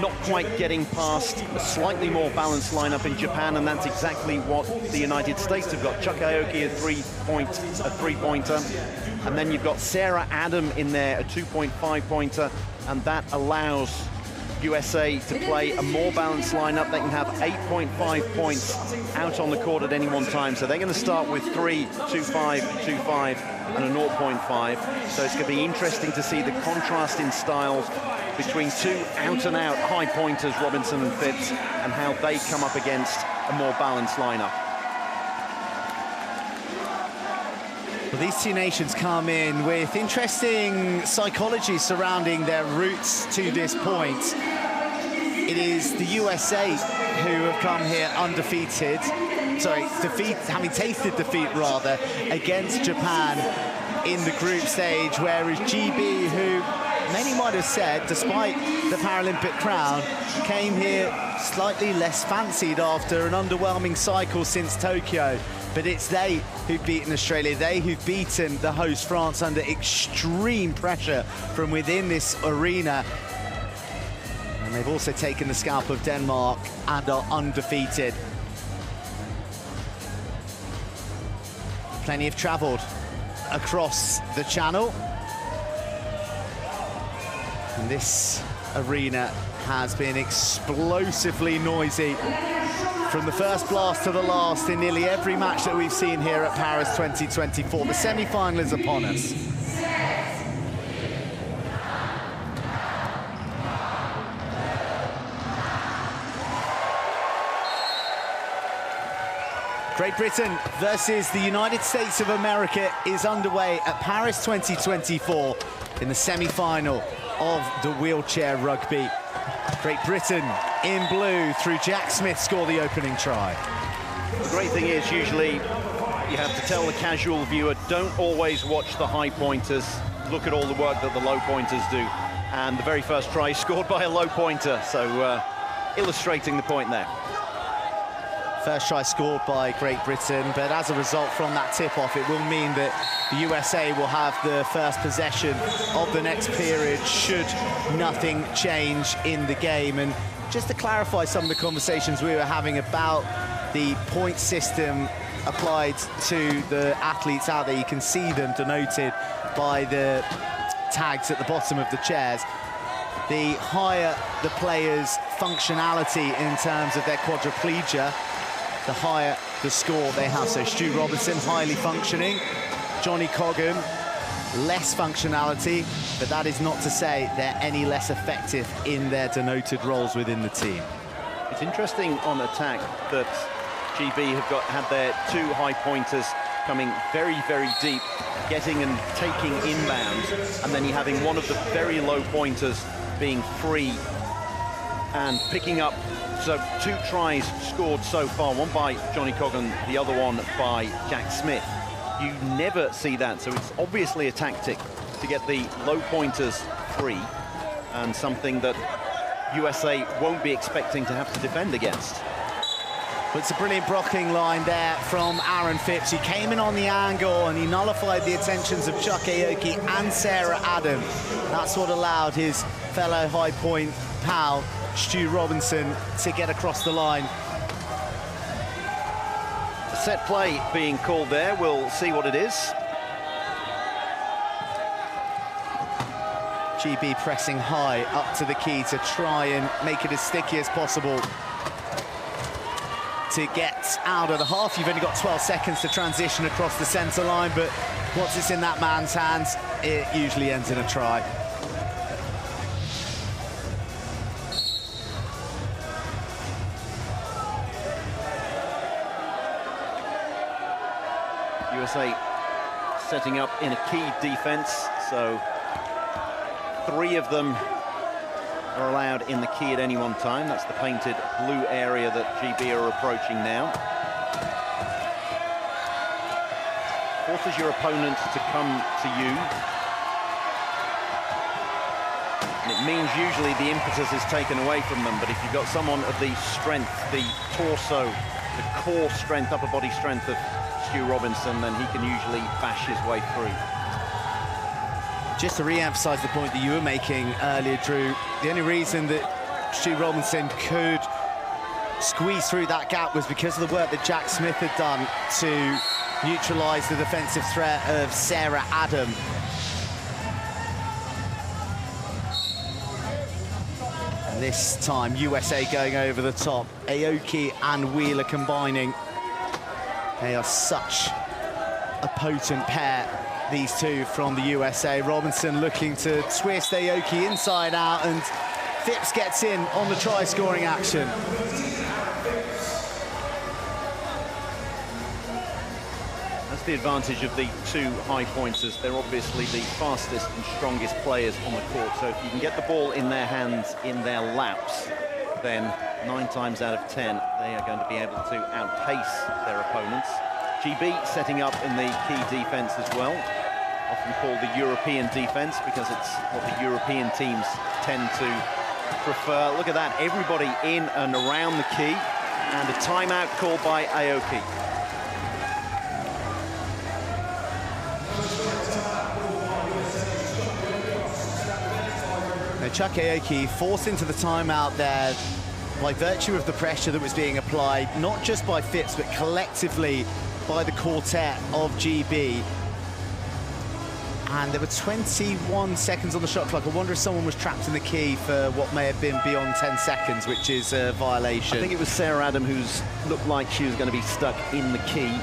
not quite getting past a slightly more balanced lineup in Japan, and that's exactly what the United States have got. Chuck Aoki, a three-pointer. And then you've got Sarah Adam in there, a 2.5 pointer, and that allows USA to play a more balanced lineup. They can have 8.5 points out on the court at any one time. So they're going to start with 3, 2-5, 2-5, and a 0.5. So it's going to be interesting to see the contrast in styles between two out-and-out high pointers, Robinson and Phipps, and how they come up against a more balanced lineup. Well, these two nations come in with interesting psychology surrounding their routes to this point. It is the USA who have come here undefeated, having tasted defeat rather, against Japan in the group stage, whereas GB, who many might have said, despite the Paralympic crown, came here slightly less fancied after an underwhelming cycle since Tokyo. But it's they who've beaten Australia, they who've beaten the host France under extreme pressure from within this arena. And they've also taken the scalp of Denmark and are undefeated. Plenty have travelled across the channel. And this arena has been explosively noisy from the first blast to the last in nearly every match that we've seen here at Paris 2024. The semi-final is upon us. Great Britain versus the United States of America is underway at Paris 2024 in the semi-final of the wheelchair rugby. Great Britain in blue through Jack Smith score the opening try. The great thing is usually you have to tell the casual viewer, don't always watch the high pointers, look at all the work that the low pointers do. And the very first try is scored by a low pointer, so illustrating the point there. First try scored by Great Britain, but as a result from that tip-off, it will mean that the USA will have the first possession of the next period should nothing change in the game. And just to clarify some of the conversations we were having about the point system applied to the athletes out there, you can see them denoted by the tags at the bottom of the chairs. The higher the player's functionality in terms of their quadriplegia, the higher the score they have. So Stu Robinson, highly functioning. Johnny Coggan, less functionality, but that is not to say they're any less effective in their denoted roles within the team. It's interesting on attack that GB have had their 2 high pointers coming very, very deep, getting and taking inbound, and then you're having one of the very low pointers being free and picking up. So 2 tries scored so far, one by Johnny Coggan, the other one by Jack Smith. You never see that, so it's obviously a tactic to get the low pointers free, and something that USA won't be expecting to have to defend against. But it's a brilliant blocking line there from Aaron Phipps. He came in on the angle and he nullified the attentions of Chuck Aoki and Sarah Adam. That's what allowed his fellow high point pal, Stu Robinson, to get across the line. A set play being called there. We'll see what it is. GB pressing high up to the key to try and make it as sticky as possible to get out of the half. You've only got 12 seconds to transition across the centre line, but once it's in that man's hands, it usually ends in a try. USA setting up in a key defence, so 3 of them are allowed in the key at any one time. That's the painted blue area that GB are approaching now. Forces your opponent to come to you. And it means usually the impetus is taken away from them, but if you've got someone of the strength, the torso, the core strength, upper body strength of Stu Robinson, then he can usually bash his way through. Just to re-emphasise the point that you were making earlier, Drew, the only reason that Stu Robinson could squeeze through that gap was because of the work that Jack Smith had done to neutralise the defensive threat of Sarah Adam. And this time, USA going over the top. Aoki and Wheeler combining. They are such a potent pair, these 2 from the USA. Robinson looking to twist Aoki inside out, and Phipps gets in on the try-scoring action. That's the advantage of the 2 high pointers. They're obviously the fastest and strongest players on the court, so if you can get the ball in their hands, in their laps, then 9 times out of 10 they are going to be able to outpace their opponents. GB setting up in the key defence as well, often called the European defence because it's what the European teams tend to prefer. Look at that, everybody in and around the key, and a timeout called by Aoki. Now, Chuck Aoki forced into the timeout there by virtue of the pressure that was being applied, not just by Phipps, but collectively by the quartet of GB. And there were 21 seconds on the shot clock. I wonder if someone was trapped in the key for what may have been beyond 10 seconds, which is a violation. I think it was Sarah Adam who's looked like she was going to be stuck in the key.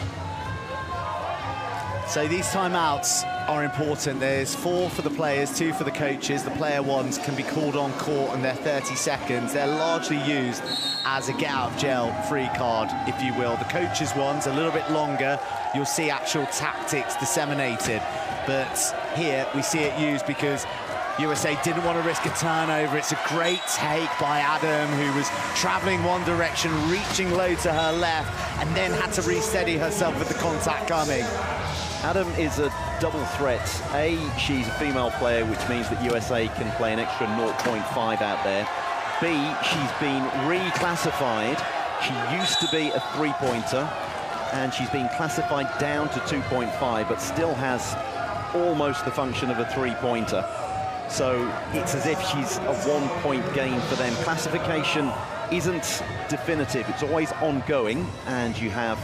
So these timeouts are important. There's 4 for the players, 2 for the coaches. The player ones can be called on court and they're 30 seconds. They're largely used as a get-out-of-jail free card, if you will. The coaches ones, a little bit longer. You'll see actual tactics disseminated. But here we see it used because USA didn't want to risk a turnover. It's a great take by Adam, who was traveling one direction, reaching low to her left, and then had to resteady herself with the contact coming. Adam is a double threat. A, she's a female player, which means that USA can play an extra 0.5 out there. B, she's been reclassified. She used to be a 3-pointer, and she's been classified down to 2.5, but still has almost the function of a 3-pointer. So it's as if she's a 1-point gain for them. Classification isn't definitive, it's always ongoing, and you have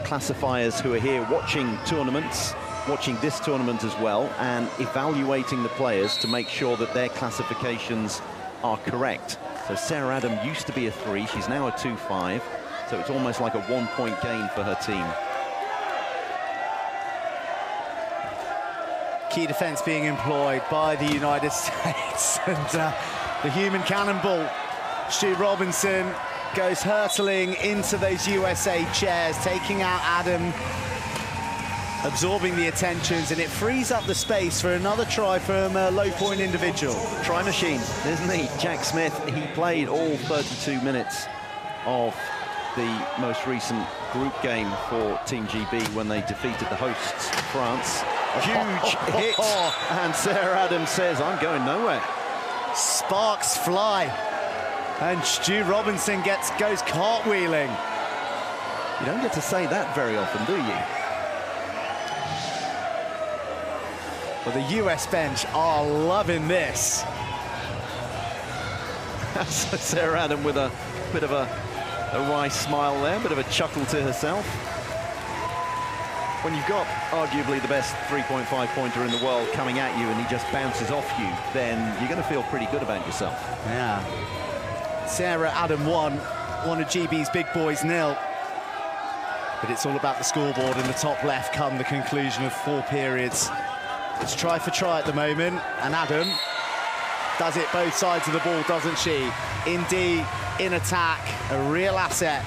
classifiers who are here watching tournaments, watching this tournament as well, and evaluating the players to make sure that their classifications are correct. So Sarah Adam used to be a 3, she's now a 2-5. So it's almost like a 1-point gain for her team. Key defense being employed by the United States. And the human cannonball, Stu Robinson, goes hurtling into those USA chairs, taking out Adam, absorbing the attentions, and it frees up the space for another try from a low-point individual. Try machine, isn't he? Jack Smith, he played all 32 minutes of the most recent group game for Team GB when they defeated the hosts, France. Huge hit, and Sarah Adams says, I'm going nowhere. Sparks fly, and Stu Robinson goes cartwheeling. You don't get to say that very often, do you? Well, the US bench are loving this. Sarah Adam with a bit of a wry smile there, a bit of a chuckle to herself. When you've got arguably the best 3.5-pointer in the world coming at you and he just bounces off you, then you're going to feel pretty good about yourself. Yeah. Sarah Adam won, one of GB's big boys nil. But it's all about the scoreboard in the top left come the conclusion of 4 periods. It's try for try at the moment, and Adam does it both sides of the ball, doesn't she? In D, in attack, a real asset.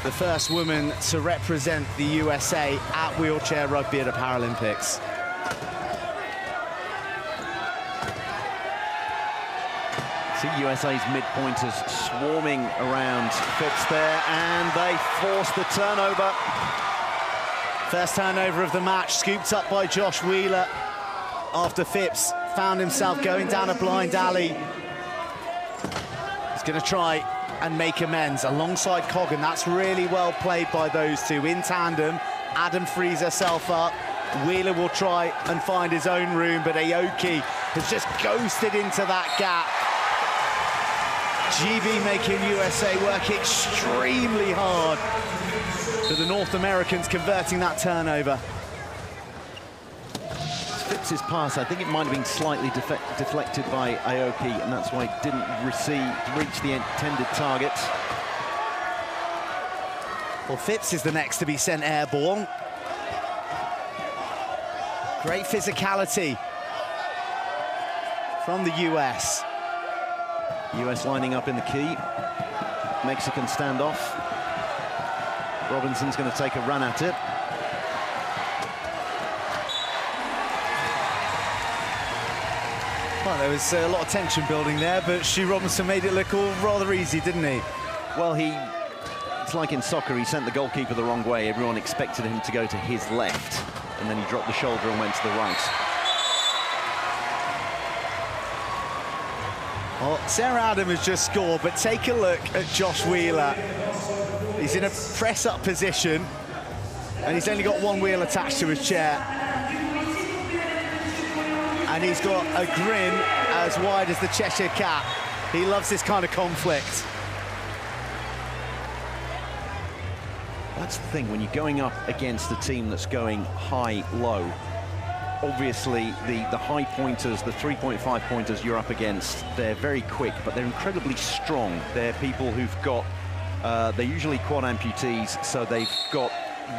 The first woman to represent the USA at wheelchair rugby at the Paralympics. See USA's mid-pointers swarming around Phipps there, and they force the turnover. First turnover of the match, scooped up by Josh Wheeler after Phipps found himself going down a blind alley. He's going to try and make amends alongside Coggan. That's really well played by those two in tandem. Adam frees herself up. Wheeler will try and find his own room, but Aoki has just ghosted into that gap. GB making USA work extremely hard. To the North Americans converting that turnover. Phipps' pass, I think it might have been slightly deflected by Aoki, and that's why it didn't reach the intended target. Well, Phipps is the next to be sent airborne. Great physicality from the US. US lining up in the key. Mexican standoff. Robinson's going to take a run at it. Well, there was a lot of tension building there, but Stu Robinson made it look all rather easy, didn't he? Well, it's like in soccer, he sent the goalkeeper the wrong way. Everyone expected him to go to his left, and then he dropped the shoulder and went to the right. Well, Sarah Adam has just scored, but take a look at Josh Wheeler. He's in a press-up position, and he's only got one wheel attached to his chair. And he's got a grin as wide as the Cheshire Cat. He loves this kind of conflict. That's the thing, when you're going up against a team that's going high-low, obviously the high pointers, the 3.5 pointers you're up against, they're very quick, but they're incredibly strong. They're people who've got, they're usually quad amputees, so they've got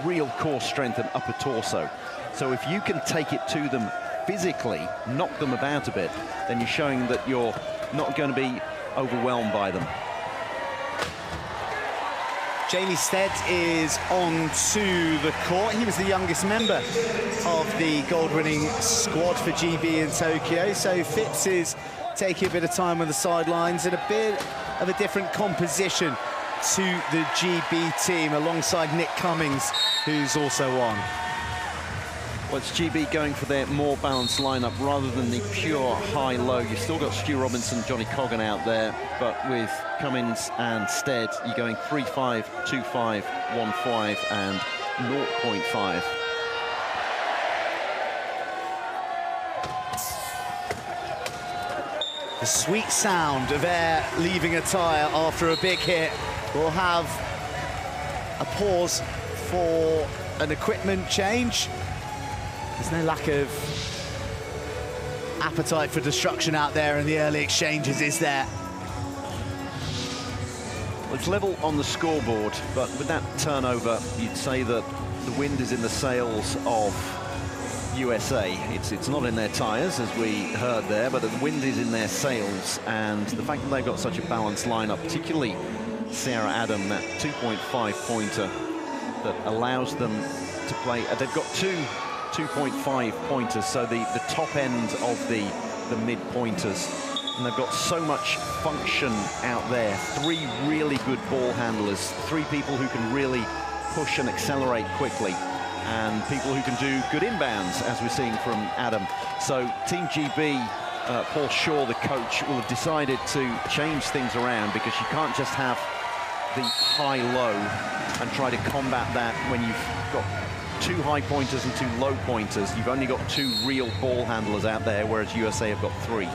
real core strength and upper torso. So if you can take it to them physically, knock them about a bit, then you're showing that you're not going to be overwhelmed by them. Jamie Stead is on to the court. He was the youngest member of the gold-winning squad for GB in Tokyo. So Phipps is taking a bit of time on the sidelines and a bit of a different composition to the GB team alongside Nick Cummings, who's also on. Well, it's GB going for their more balanced lineup rather than the pure high-low. You've still got Stu Robinson, Johnny Coggan out there, but with Cummins and Stead, you're going 3-5, 2-5, 1-5, and 0.5. The sweet sound of air leaving a tyre after a big hit. We'll have a pause for an equipment change. There's no lack of appetite for destruction out there in the early exchanges, is there? Well, it's level on the scoreboard, but with that turnover, you'd say that the wind is in the sails of USA. It's not in their tyres, as we heard there, but the wind is in their sails, and the fact that they've got such a balanced lineup, particularly Sarah Adam, that 2.5-pointer that allows them to play. They've got two 2.5-pointers, so the top end of the mid-pointers, and they've got so much function out there. 3 really good ball handlers, 3 people who can really push and accelerate quickly, and people who can do good inbounds, as we're seeing from Adam. So Team GB, Paul Shaw, the coach, will have decided to change things around, because you can't just have the high-low and try to combat that when you've got 2 high pointers and 2 low pointers. You've only got 2 real ball handlers out there, whereas USA have got 3.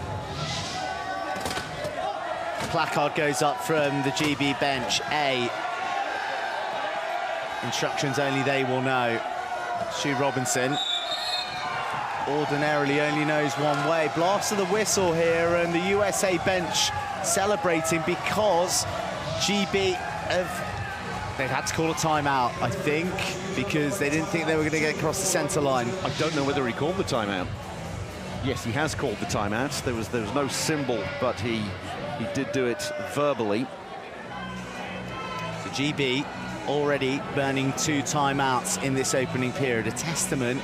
Placard goes up from the GB bench. Instructions only they will know. Stu Robinson ordinarily only knows one way. Blast of the whistle here, and the USA bench celebrating because GB they've had to call a timeout, I think, because they didn't think they were going to get across the centre line. I don't know whether he called the timeout. Yes, he has called the timeout. There was no symbol, but he did do it verbally. So GB already burning 2 timeouts in this opening period, a testament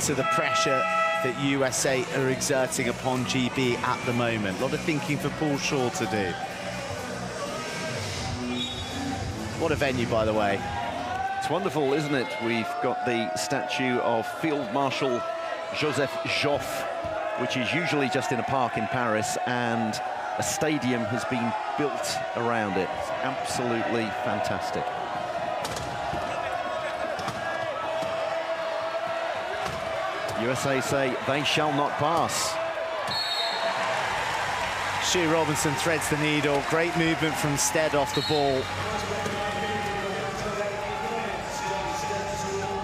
to the pressure that USA are exerting upon GB at the moment. A lot of thinking for Paul Shaw to do. What a venue, by the way. It's wonderful, isn't it? We've got the statue of Field Marshal Joseph Joffre, which is usually just in a park in Paris, and a stadium has been built around it. It's absolutely fantastic. USA say they shall not pass. Stu Robinson threads the needle. Great movement from Stead off the ball.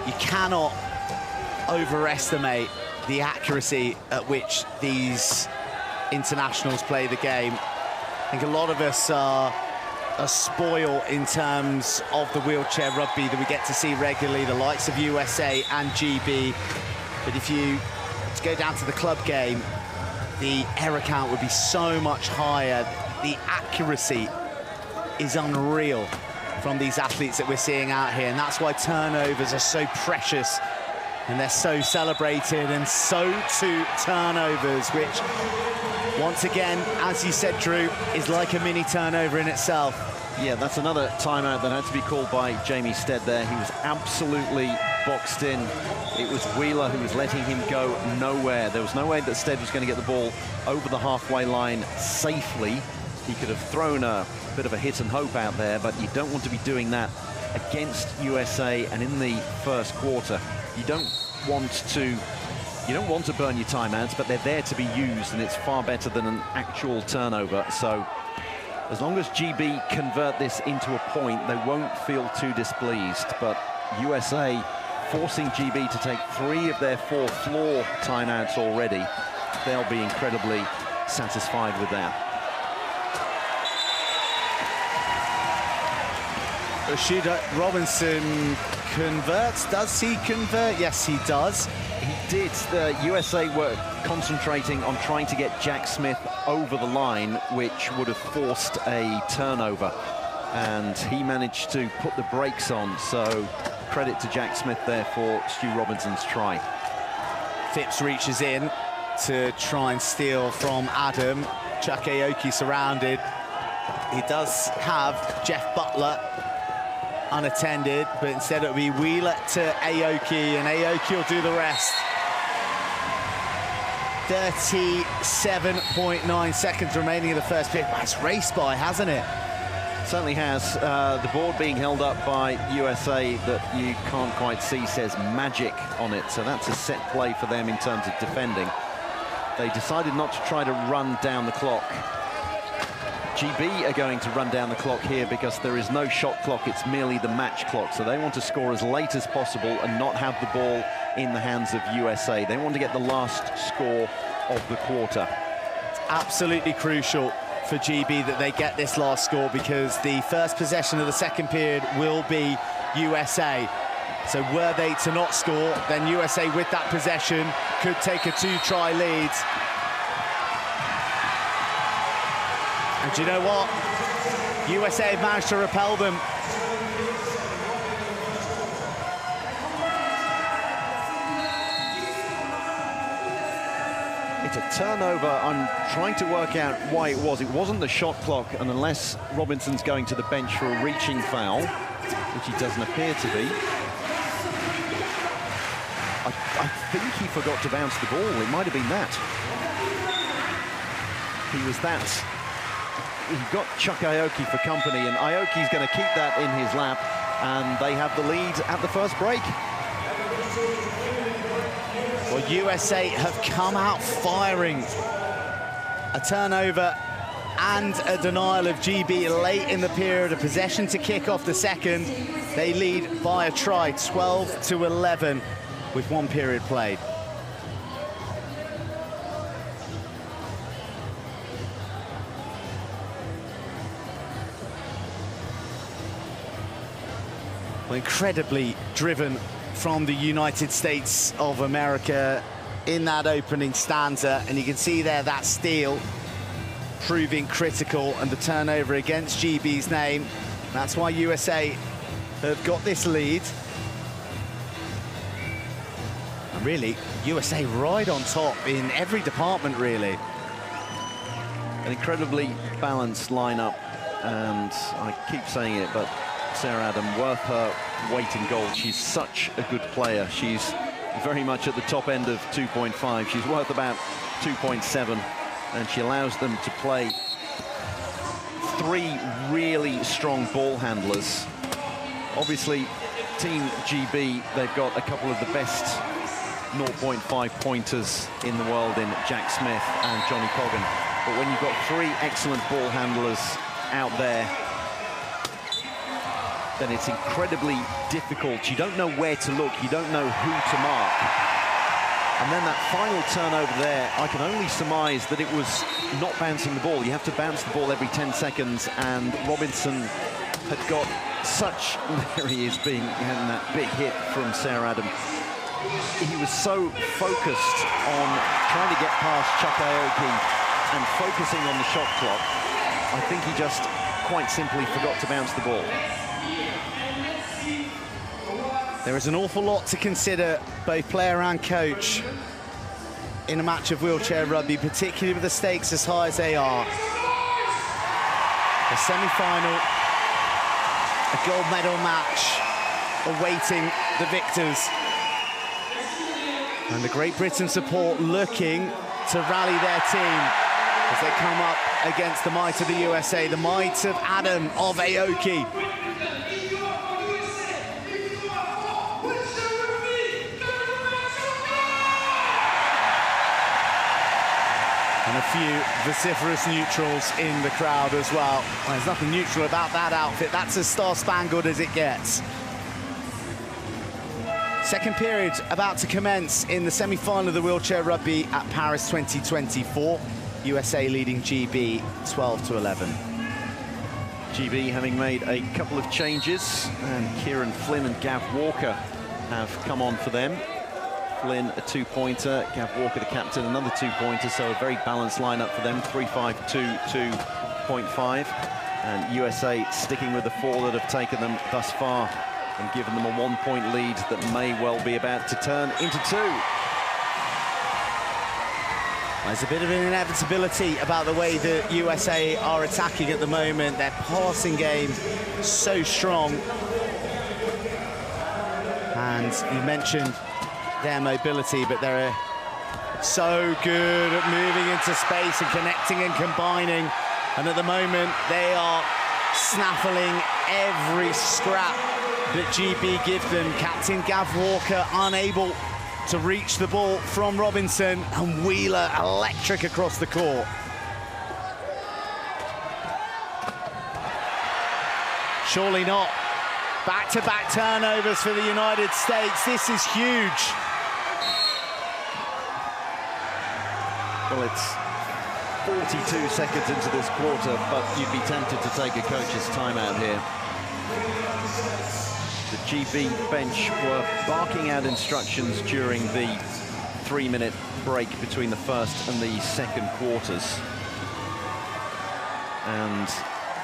You cannot overestimate the accuracy at which these internationals play the game. I think a lot of us are spoiled in terms of the wheelchair rugby that we get to see regularly, the likes of USA and GB. But if you go down to the club game, the error count would be so much higher. The accuracy is unreal from these athletes that we're seeing out here, and that's why turnovers are so precious, and they're so celebrated, and so too turnovers, which, once again, as you said, Drew, is like a mini turnover in itself. Yeah, that's another timeout that had to be called by Jamie Stead there. He was absolutely boxed in. It was Wheeler who was letting him go nowhere. There was no way that Stead was going to get the ball over the halfway line safely. He could have thrown a bit of a hit and hope out there, but you don't want to be doing that against USA and in the first quarter. You don't want to burn your timeouts, but they're there to be used, and it's far better than an actual turnover. So as long as GB convert this into a point, they won't feel too displeased. But USA forcing GB to take 3 of their 4 floor timeouts already, they'll be incredibly satisfied with that. Stu Robinson converts. Does he convert? Yes, he does. He did. The USA were concentrating on trying to get Jack Smith over the line, which would have forced a turnover, and he managed to put the brakes on. So credit to Jack Smith there for Stu Robinson's try. Phipps reaches in to try and steal from Adam. Chuck Aoki surrounded. He does have Jeff Butler unattended, but instead it'll be Wheeler to Aoki, and Aoki will do the rest. 37.9 seconds remaining in the first period. Nice race by, hasn't it? Certainly has. The board being held up by USA that you can't quite see says magic on it, so that's a set play for them in terms of defending. They decided not to try to run down the clock. GB are going to run down the clock here because there is no shot clock, it's merely the match clock. So they want to score as late as possible and not have the ball in the hands of USA. They want to get the last score of the quarter. It's absolutely crucial for GB that they get this last score, because the first possession of the second period will be USA. So were they to not score, then USA with that possession could take a 2-try lead. And do you know what? USA have managed to repel them. It's a turnover. I'm trying to work out why it was. It wasn't the shot clock, and unless Robinson's going to the bench for a reaching foul, which he doesn't appear to be, I think he forgot to bounce the ball. It might have been that. He was that. He got Chuck Aoki for company, and Aoki's going to keep that in his lap, and they have the lead at the first break. Well, USA have come out firing. A turnover and a denial of GB late in the period, a possession to kick off the second. They lead by a try, 12-11, with 1 period played. Well, incredibly driven from the United States of America in that opening stanza, and you can see there that steal proving critical, and the turnover against GB's name. That's why USA have got this lead. And really, USA right on top in every department, really. An incredibly balanced lineup, and I keep saying it, but Sarah Adam, worth her weight in gold. She's such a good player. She's very much at the top end of 2.5. She's worth about 2.7, and she allows them to play 3 really strong ball handlers. Obviously, Team GB, they've got a couple of the best 0.5 pointers in the world in Jack Smith and Johnny Coggan. But when you've got 3 excellent ball handlers out there, then it's incredibly difficult. You don't know where to look, you don't know who to mark. And then that final turnover there, I can only surmise that it was not bouncing the ball. You have to bounce the ball every 10 seconds, and Robinson had got such, there he is being having that big hit from Sarah Adam. He was so focused on trying to get past Chuck Aoki and focusing on the shot clock, I think he just quite simply forgot to bounce the ball. There is an awful lot to consider, both player and coach, in a match of wheelchair rugby, particularly with the stakes as high as they are. A semi-final, a gold medal match awaiting the victors. And the Great Britain support looking to rally their team as they come up against the might of the USA, the might of Adam, of Aoki. And a few vociferous neutrals in the crowd as well. Well, there's nothing neutral about that outfit. That's as star-spangled as it gets. Second period about to commence in the semi-final of the wheelchair rugby at Paris 2024. USA leading GB 12-11. GB having made a couple of changes, and Kieran Flynn and Gav Walker have come on for them. Flynn, a 2-pointer, Gav Walker, the captain, another 2-pointer, so a very balanced lineup for them, 3-5-2, 2.5. And USA sticking with the 4 that have taken them thus far and given them a 1-point lead that may well be about to turn into 2. There's a bit of an inevitability about the way that USA are attacking at the moment. Their passing game so strong. And you mentioned their mobility, but they're so good at moving into space and connecting and combining. And at the moment, they are snaffling every scrap that GB give them. Captain Gav Walker unable to reach the ball from Robinson, and Wheeler electric across the court. Surely not. Back-to-back turnovers for the United States. This is huge. Well, it's 42 seconds into this quarter, but you'd be tempted to take a coach's timeout here. The GB bench were barking out instructions during the 3-minute break between the first and the second quarters. And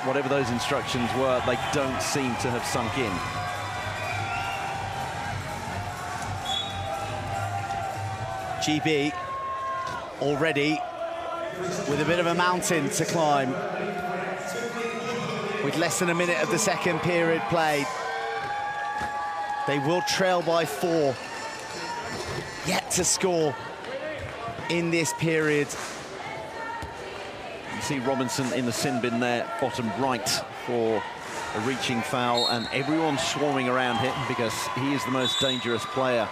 whatever those instructions were, they don't seem to have sunk in. GB already with a bit of a mountain to climb. With less than a minute of the second period played. They will trail by 4. Yet to score in this period. You see Robinson in the sin bin there, bottom right, for a reaching foul, and everyone's swarming around him because he is the most dangerous player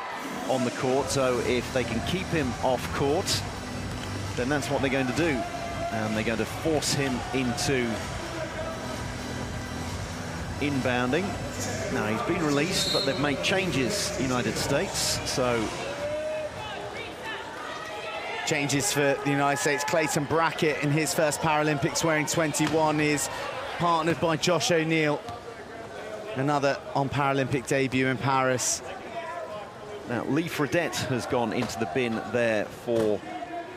on the court. So if they can keep him off court, then that's what they're going to do. And they're going to force him into inbounding. Now, he's been released, but they've made changes, United States, so... Changes for the United States. Clayton Brackett in his first Paralympics wearing 21 is partnered by Josh O'Neill. Another on Paralympic debut in Paris. Now, Lee Fredette has gone into the bin there for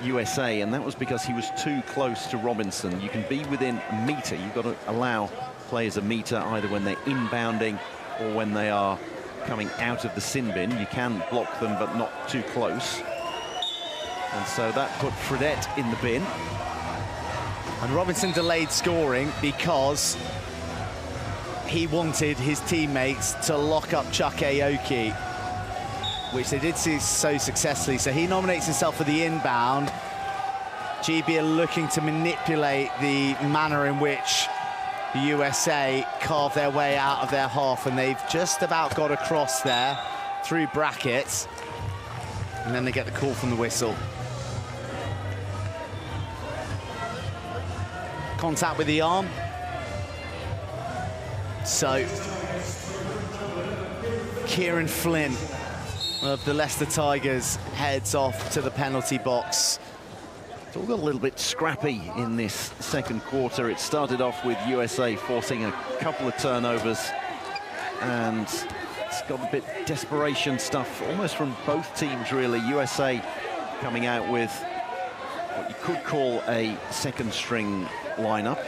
USA, and that was because he was too close to Robinson. You can be within a metre. You've got to allow players a metre either when they're inbounding or when they are coming out of the sin bin. You can block them, but not too close. And so that put Fredette in the bin. And Robinson delayed scoring because he wanted his teammates to lock up Chuck Aoki, which they did so successfully. So he nominates himself for the inbound. GB are looking to manipulate the manner in which the USA carve their way out of their half, and they've just about got across there through brackets. And then they get the call from the whistle. Contact with the arm. So, Kieran Flynn of the Leicester Tigers heads off to the penalty box. It's all got a little bit scrappy in this second quarter. It started off with USA forcing a couple of turnovers, and it's got a bit desperation stuff almost from both teams, really. USA coming out with what you could call a second string lineup,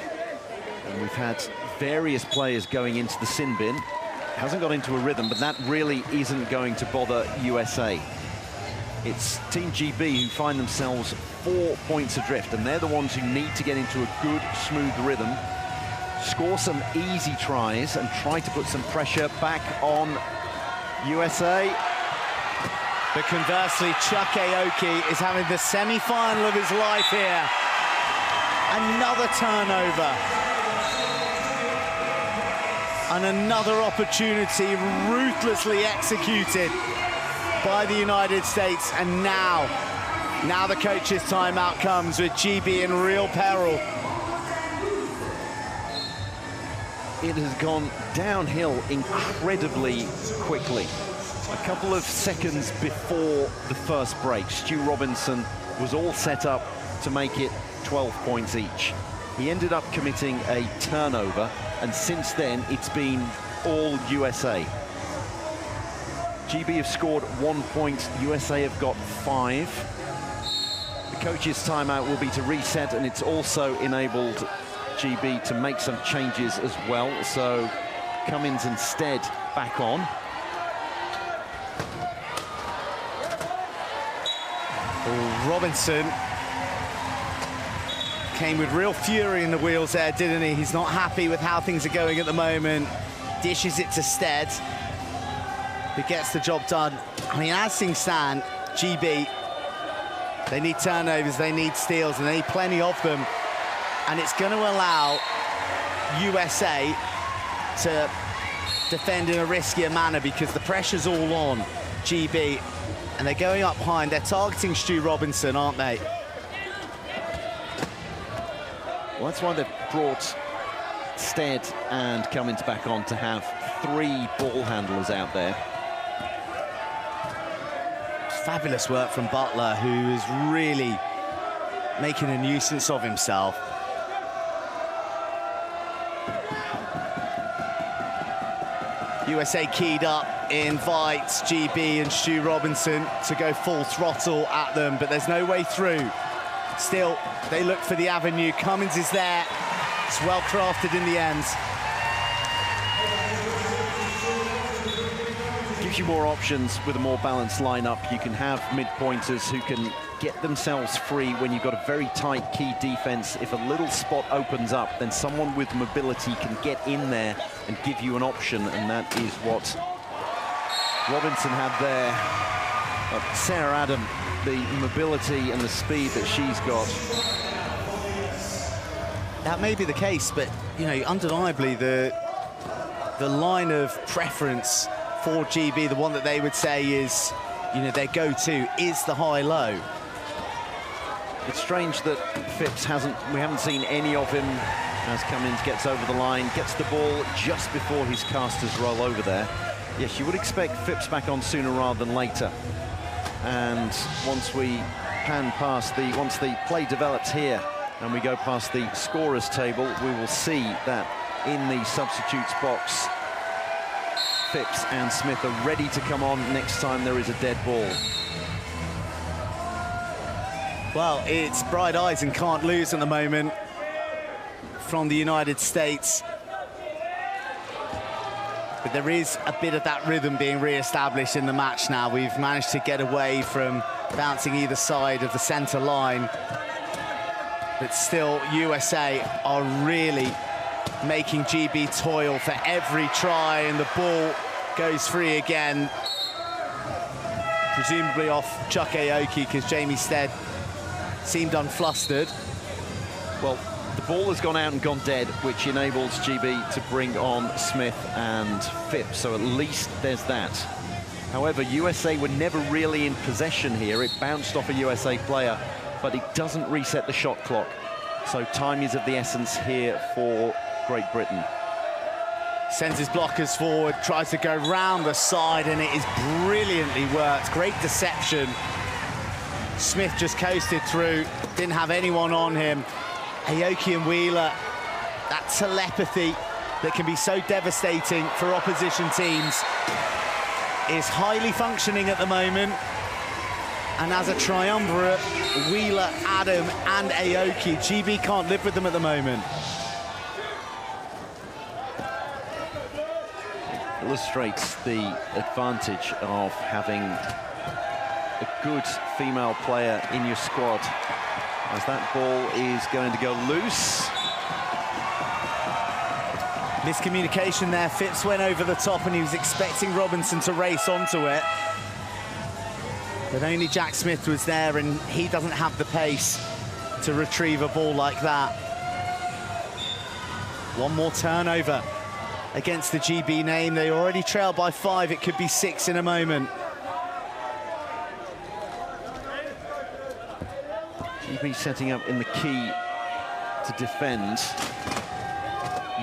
and we've had various players going into the sin bin. Hasn't got into a rhythm, but that really isn't going to bother USA. It's Team GB who find themselves 4 points adrift, and they're the ones who need to get into a good, smooth rhythm, score some easy tries, and try to put some pressure back on USA. But conversely, Chuck Aoki is having the semi-final of his life here. Another turnover. And another opportunity ruthlessly executed by the United States. And now the coach's timeout comes with GB in real peril. It has gone downhill incredibly quickly. A couple of seconds before the first break, Stu Robinson was all set up to make it 12 points each. He ended up committing a turnover, and since then it's been all USA. GB have scored 1 point, USA have got 5. The coach's timeout will be to reset, and it's also enabled GB to make some changes as well. So Cummins instead back on. Robinson came with real fury in the wheels there, didn't he? He's not happy with how things are going at the moment. Dishes it to Stead, who gets the job done. I mean, as things stand, GB, they need turnovers, they need steals, and they need plenty of them. And it's going to allow USA to defend in a riskier manner because the pressure's all on GB. And they're going up high, and they're targeting Stu Robinson, aren't they? Well, that's why they've brought Stead and Cummins back on, to have 3 ball handlers out there. Fabulous work from Butler, who is really making a nuisance of himself. USA keyed up, invites GB and Stu Robinson to go full throttle at them, but there's no way through. Still, they look for the avenue. Cummins is there. It's well crafted in the end. Gives you more options with a more balanced lineup. You can have mid-pointers who can get themselves free when you've got a very tight key defense. If a little spot opens up, then someone with mobility can get in there and give you an option, and that is what Robinson had there. But Sarah Adam, the mobility and the speed that she's got. That may be the case, but, you know, undeniably the line of preference for GB, the one that they would say is, you know, their go-to, is the high-low. It's strange that Phipps we haven't seen any of him as Cummins gets over the line, gets the ball just before his casters roll over there. Yes, you would expect Phipps back on sooner rather than later. And once we pan past once the play develops here and we go past the scorers table, we will see that in the substitutes box, Phipps and Smith are ready to come on next time there is a dead ball. Well, it's bright eyes and can't lose at the moment from the United States. But there is a bit of that rhythm being re-established in the match now. We've managed to get away from bouncing either side of the center line. But still, USA are really making GB toil for every try, and the ball goes free again. Presumably off Chuck Aoki, because Jamie Stead seemed unflustered. Well, the ball has gone out and gone dead, which enables GB to bring on Smith and Phipps, so at least there's that. However, USA were never really in possession here. It bounced off a USA player, but it doesn't reset the shot clock. So time is of the essence here for Great Britain. Sends his blockers forward, tries to go round the side, and it is brilliantly worked. Great deception. Smith just coasted through, didn't have anyone on him. Aoki and Wheeler, that telepathy that can be so devastating for opposition teams is highly functioning at the moment. And as a triumvirate, Wheeler, Adam and Aoki, GB can't live with them at the moment. Illustrates the advantage of having a good female player in your squad, as that ball is going to go loose. Miscommunication there. Phipps went over the top and he was expecting Robinson to race onto it. But only Jack Smith was there, and he doesn't have the pace to retrieve a ball like that. One more turnover against the GB name. They already trail by 5. It could be 6 in a moment. GB setting up in the key to defend.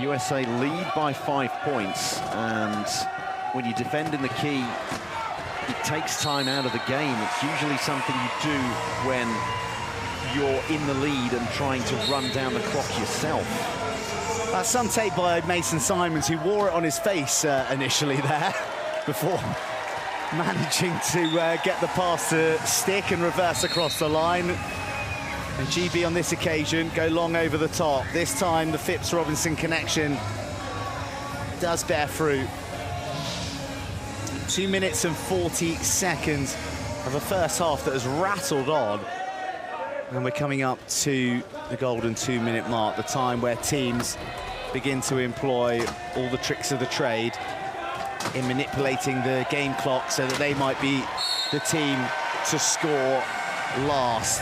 USA lead by 5 points, and when you defend in the key, it takes time out of the game. It's usually something you do when you're in the lead and trying to run down the clock yourself. That's some take by Mason Simons, who wore it on his face initially there, before managing to get the pass to stick and reverse across the line. And GB on this occasion go long over the top. This time the Phipps-Robinson connection does bear fruit. 2 minutes and 40 seconds of a first half that has rattled on. And we're coming up to the golden 2-minute mark, the time where teams begin to employ all the tricks of the trade in manipulating the game clock so that they might be the team to score last.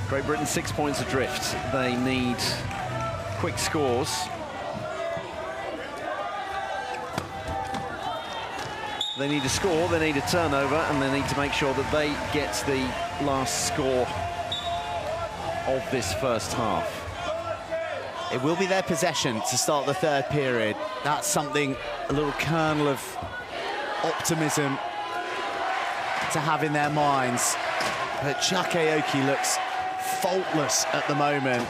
Great Britain 6 points adrift. They need quick scores. They need a score, they need a turnover, and they need to make sure that they get the last score of this first half. It will be their possession to start the third period. That's something a little kernel of optimism to have in their minds. But Chuck Aoki looks faultless at the moment.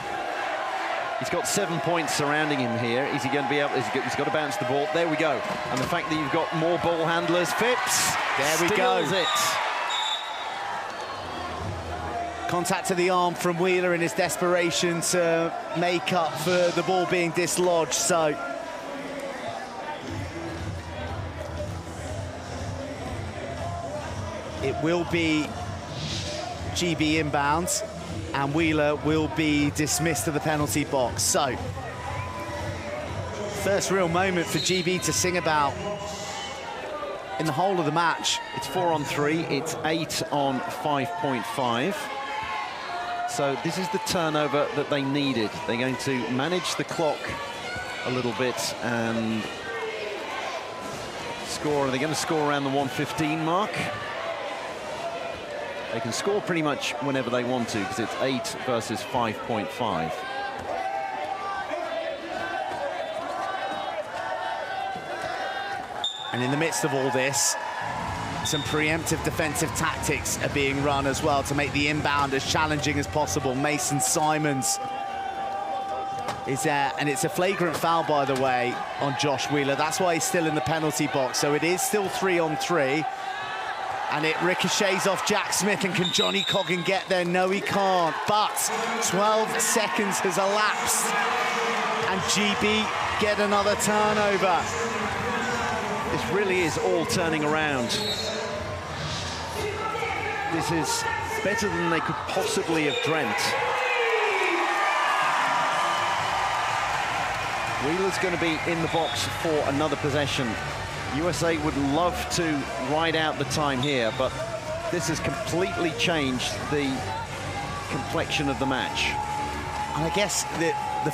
He's got 7 points surrounding him here. Is he going to be able? He's got to bounce the ball. There we go. And the fact that you've got more ball handlers, Phipps. There we go. It. Contact to the arm from Wheeler in his desperation to make up for the ball being dislodged. So it will be GB inbounds, and Wheeler will be dismissed to the penalty box. So, first real moment for GB to sing about in the whole of the match. It's 4-on-3, it's 8 on 5.5. So this is the turnover that they needed. They're going to manage the clock a little bit and score. Are they going to score around the 1:15 mark? They can score pretty much whenever they want to, because it's 8 versus 5.5. And in the midst of all this, some preemptive defensive tactics are being run as well to make the inbound as challenging as possible. Mason Simons is there, and it's a flagrant foul, by the way, on Josh Wheeler. That's why he's still in the penalty box. So it is still 3-on-3. And it ricochets off Jack Smith, and can Johnny Coggin get there? No, he can't. But 12 seconds has elapsed, and GB get another turnover. This really is all turning around. This is better than they could possibly have dreamt. Wheeler's going to be in the box for another possession. USA would love to ride out the time here, but this has completely changed the complexion of the match. And I guess the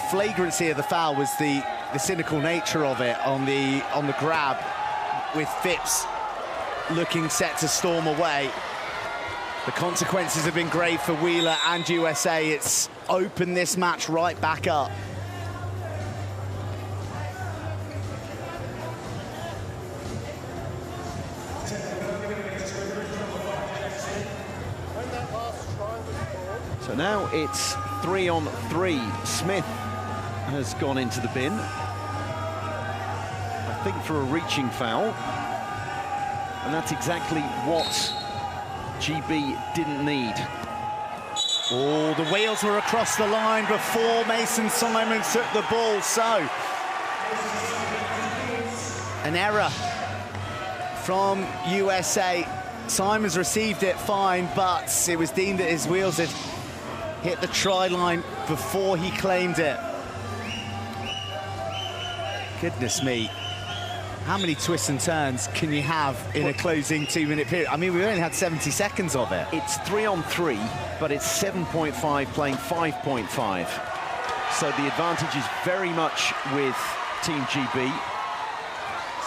flagrancy of the foul was the cynical nature of it on the grab, with Phipps looking set to storm away. The consequences have been grave for Wheeler and USA. It's opened this match right back up. So now it's 3-on-3. Smith has gone into the bin, I think for a reaching foul. And that's exactly what GB didn't need. Oh, the wheels were across the line before Mason Simons took the ball. So, an error from USA. Simons received it fine, but it was deemed that his wheels had hit the try line before he claimed it. Goodness me. How many twists and turns can you have in a closing 2-minute period? I mean, we've only had 70 seconds of it. It's 3-on-3, but it's 7.5 playing 5.5. So the advantage is very much with Team GB.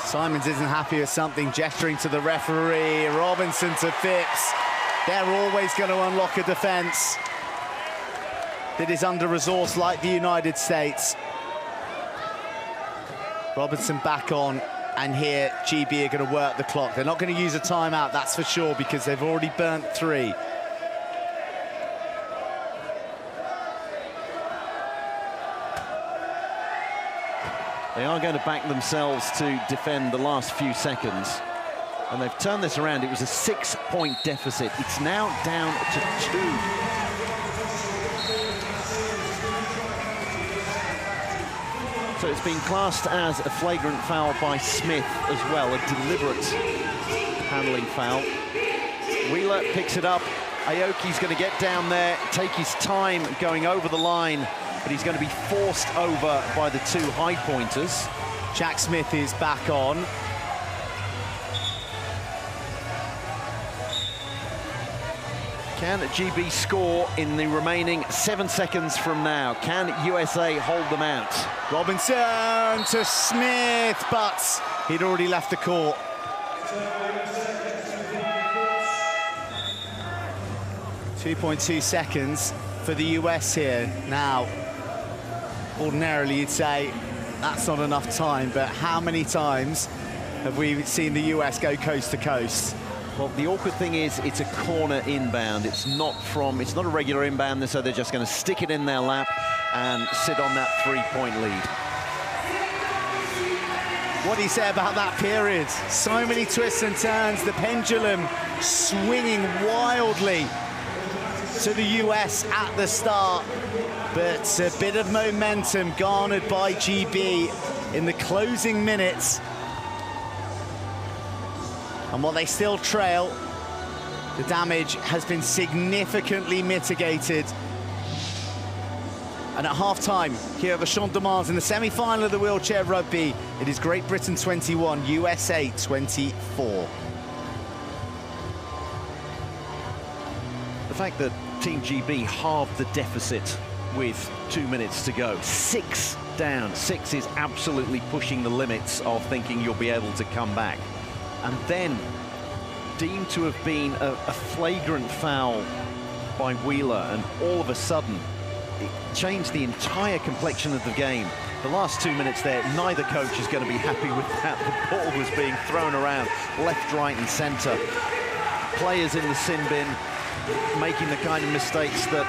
Simons isn't happy with something, gesturing to the referee. Robinson to Phipps. They're always going to unlock a defense that is under-resourced like the United States. Robinson back on, and here GB are going to work the clock. They're not going to use a timeout, that's for sure, because they've already burnt 3. They are going to back themselves to defend the last few seconds. And they've turned this around. It was a 6-point deficit. It's now down to 2. So it's been classed as a flagrant foul by Smith as well, a deliberate handling foul. Wheeler picks it up. Aoki's going to get down there, take his time going over the line, but he's going to be forced over by the 2 high pointers. Jack Smith is back on. Can GB score in the remaining 7 seconds from now? Can USA hold them out? Robinson to Smith, but he'd already left the court. .2 seconds for the US here. Now, ordinarily you'd say that's not enough time, but how many times have we seen the US go coast to coast? Well, the awkward thing is it's a corner inbound. It's not a regular inbound, so they're just going to stick it in their lap and sit on that 3-point lead. What do you say about that period? So many twists and turns, the pendulum swinging wildly to the US at the start, but a bit of momentum garnered by GB in the closing minutes. And while they still trail, the damage has been significantly mitigated. And at half-time, here at the Champ de Mars in the semi-final of the wheelchair rugby, it is Great Britain 21, USA 24. The fact that Team GB halved the deficit with 2 minutes to go, 6 down, 6 is absolutely pushing the limits of thinking you'll be able to come back. And then deemed to have been a flagrant foul by Wheeler, and all of a sudden it changed the entire complexion of the game. The last 2 minutes there, neither coach is going to be happy with that. The ball was being thrown around left, right and centre. Players in the sin bin making the kind of mistakes that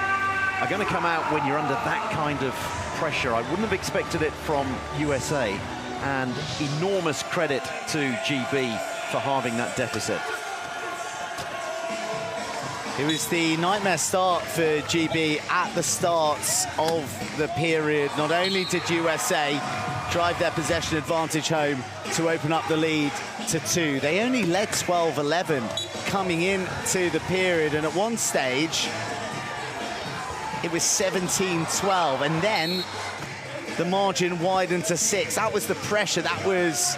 are going to come out when you're under that kind of pressure. I wouldn't have expected it from USA, and enormous credit to GB for halving that deficit. It was the nightmare start for GB at the start of the period. Not only did USA drive their possession advantage home to open up the lead to 2, they only led 12-11 coming into the period, and at one stage it was 17-12, and then the margin widened to 6. That was the pressure, that was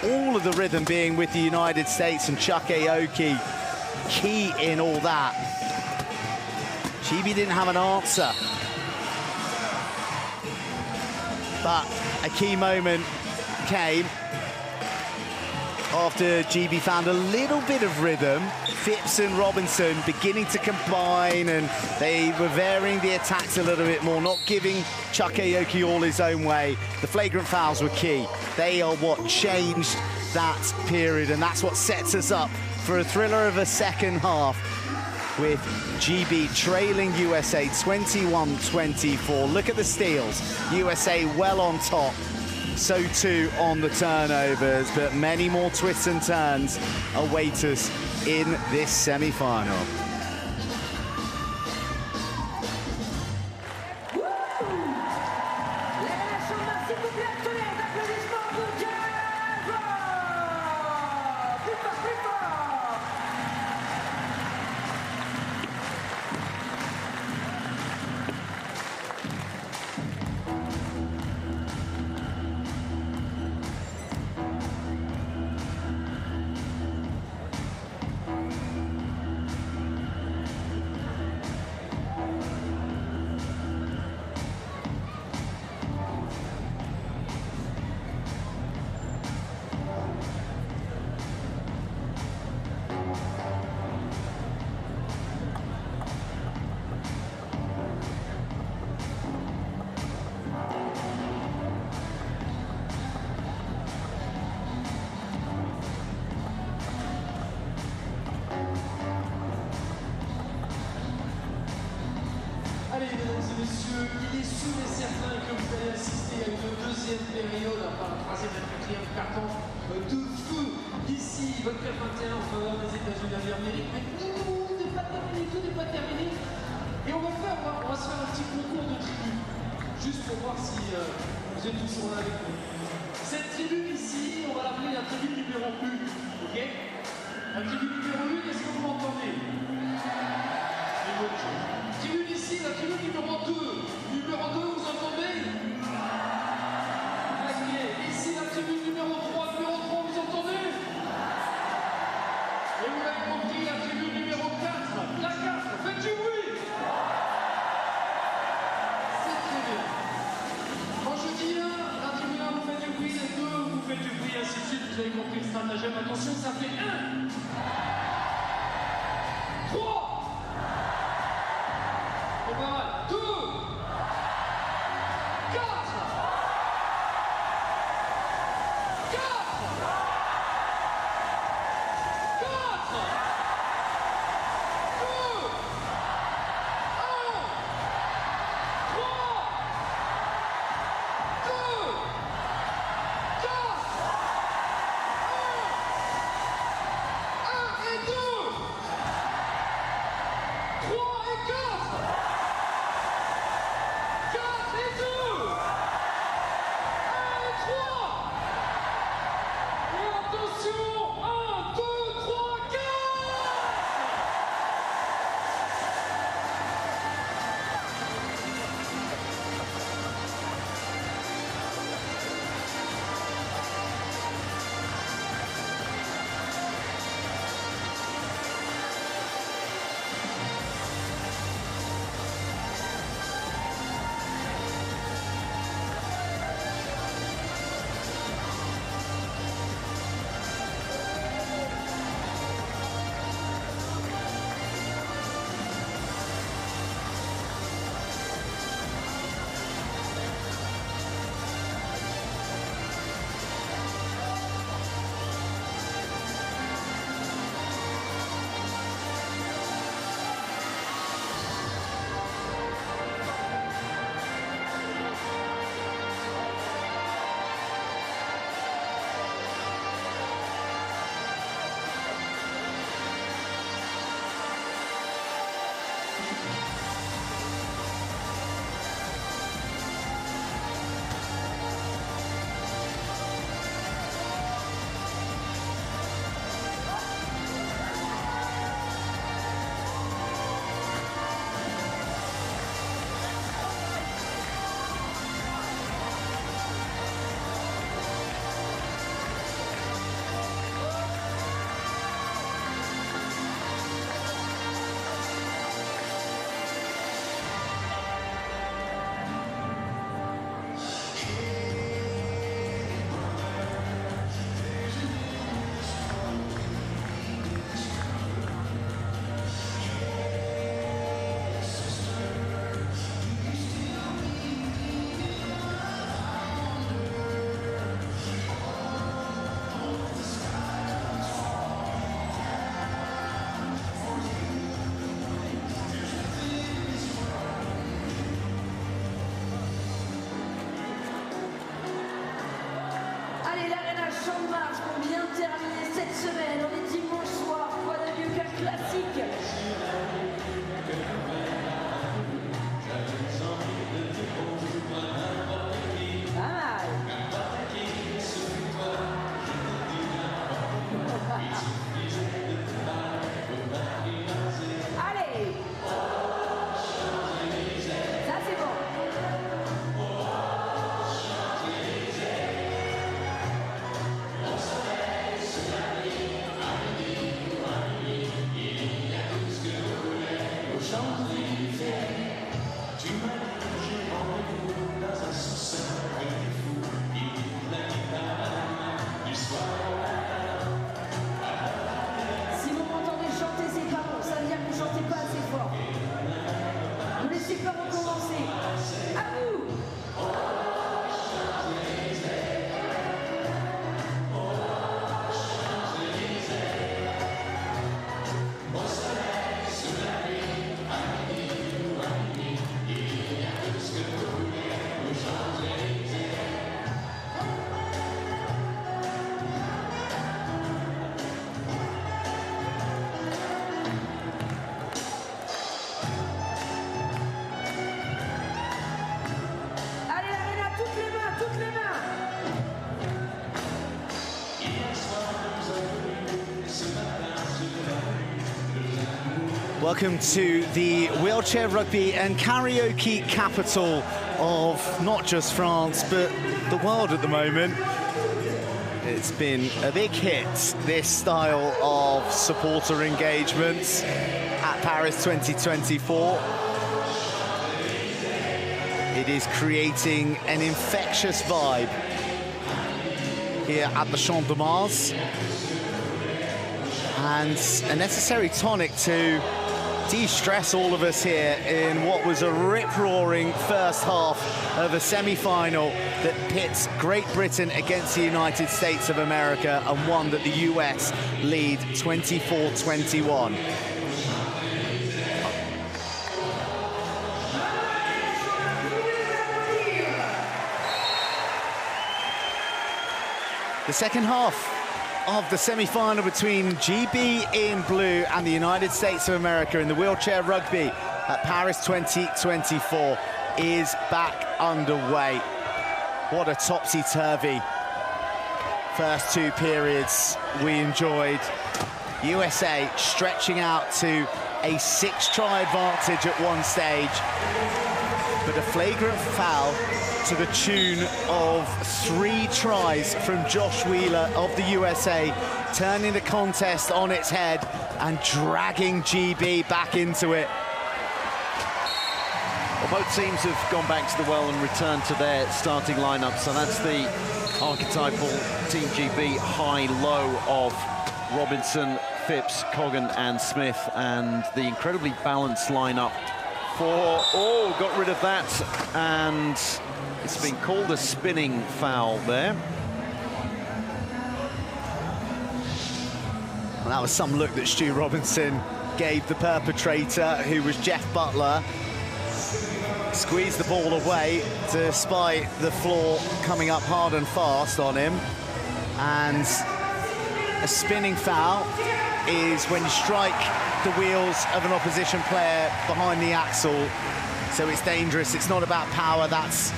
all of the rhythm being with the United States, and Chuck Aoki key in all that. GB didn't have an answer, but a key moment came after GB found a little bit of rhythm. Phipps and Robinson beginning to combine, and they were varying the attacks a little bit more, not giving Chuck Aoki all his own way. The flagrant fouls were key. They are what changed that period, and that's what sets us up for a thriller of a second half, with GB trailing USA 21-24. Look at the steals. USA well on top. So too on the turnovers, but many more twists and turns await us in this semi-final. Allez, mesdames et messieurs, il est sûr et certain que vous allez assister à une deuxième période, enfin la troisième et la quatrième carton de feu ici, 24-21 en faveur des États-Unis d'Amérique. Mais tout n'est pas terminé, tout n'est pas terminé. Et on va se faire un petit concours de tribus, juste pour voir si vous êtes toujours là avec nous. Cette tribune ici, on va l'appeler la tribune numéro 1, ok? La tribune numéro 1, est-ce que vous m'entendez? Une bonne chose. Tribune ici, la tribune numéro 2. Numéro 2, vous entendez? Ok. Ici, la tribune numéro 3. Numéro 3, vous entendez? Et vous l'avez compris, la tribune numéro 4. La 4, faites du bruit! C'est très bien. Quand je dis 1, la tribune 1, vous faites du bruit. Les 2, vous faites du bruit, ainsi de suite. Vous avez compris le stratagème. Attention, ça fait 1. 3. C'est pas mal. 2, 4, Welcome to the wheelchair rugby and karaoke capital of not just France, but the world at the moment. It's been a big hit, this style of supporter engagements at Paris 2024. It is creating an infectious vibe here at the Champ de Mars, and a necessary tonic to de-stress all of us here in what was a rip-roaring first half of a semi-final that pits Great Britain against the United States of America, and one that the US lead 24-21. The second half of the semi-final between GB in blue and the United States of America in the wheelchair rugby at Paris 2024 is back underway. What a topsy-turvy first two periods we enjoyed. USA stretching out to a 6-try advantage at one stage, but a flagrant foul to the tune of 3 tries from Josh Wheeler of the USA, turning the contest on its head and dragging GB back into it. Well, both teams have gone back to the well and returned to their starting lineup, so that's the archetypal Team GB high-low of Robinson, Phipps, Coggan and Smith, and the incredibly balanced lineup for, oh, got rid of that, and it's been called a spinning foul there. Well, that was some look that Stu Robinson gave the perpetrator, who was Jeff Butler. Squeezed the ball away despite the floor coming up hard and fast on him. And a spinning foul is when you strike the wheels of an opposition player behind the axle. So it's dangerous, it's not about power, that's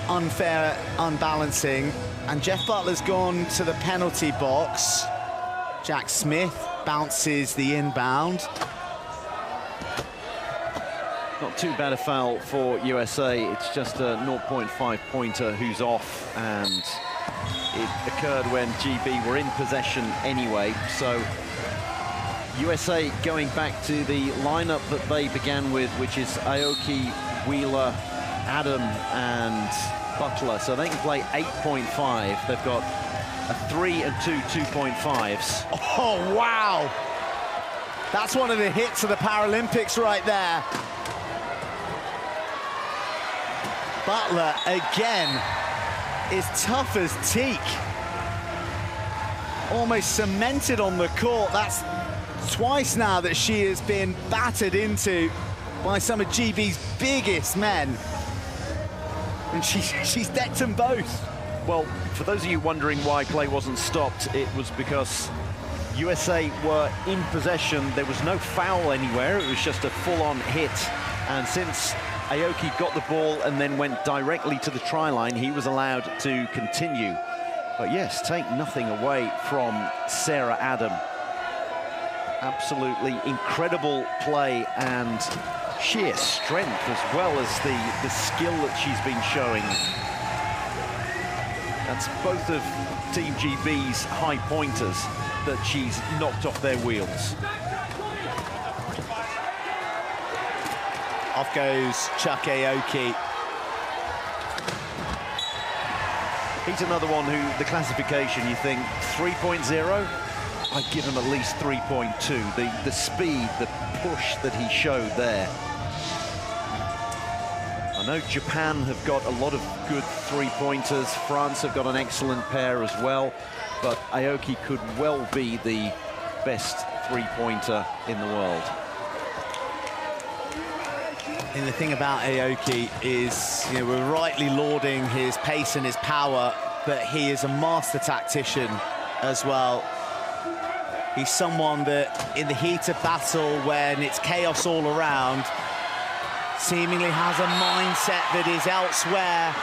unfair unbalancing. And Jeff Butler's gone to the penalty box. Jack Smith bounces the inbound. Not too bad a foul for USA. It's just a 0.5 pointer who's off, and it occurred when GB were in possession anyway. So USA going back to the lineup that they began with, which is Aoki, Wheeler, Adam and Butler. So they can play 8.5. They've got a 3 and 2 2.5s. Oh, wow. That's one of the hits of the Paralympics right there. Butler, again, is tough as teak. Almost cemented on the court. That's twice now that she has been battered into by some of GB's biggest men. And she's decked them both. Well, for those of you wondering why play wasn't stopped, it was because USA were in possession. There was no foul anywhere. It was just a full-on hit. And since Aoki got the ball and then went directly to the try line, he was allowed to continue. But yes, take nothing away from Sarah Adam. Absolutely incredible play and sheer strength, as well as the skill that she's been showing. That's both of Team GB's high pointers that she's knocked off their wheels. Off goes Chuck Aoki. He's another one who, the classification, you think 3.0? I'd give him at least 3.2. The speed, the push that he showed there. I know Japan have got a lot of good three-pointers. France have got an excellent pair as well. But Aoki could well be the best three-pointer in the world. And the thing about Aoki is, you know, we're rightly lauding his pace and his power, but he is a master tactician as well. He's someone that, in the heat of battle, when it's chaos all around, seemingly has a mindset that is elsewhere.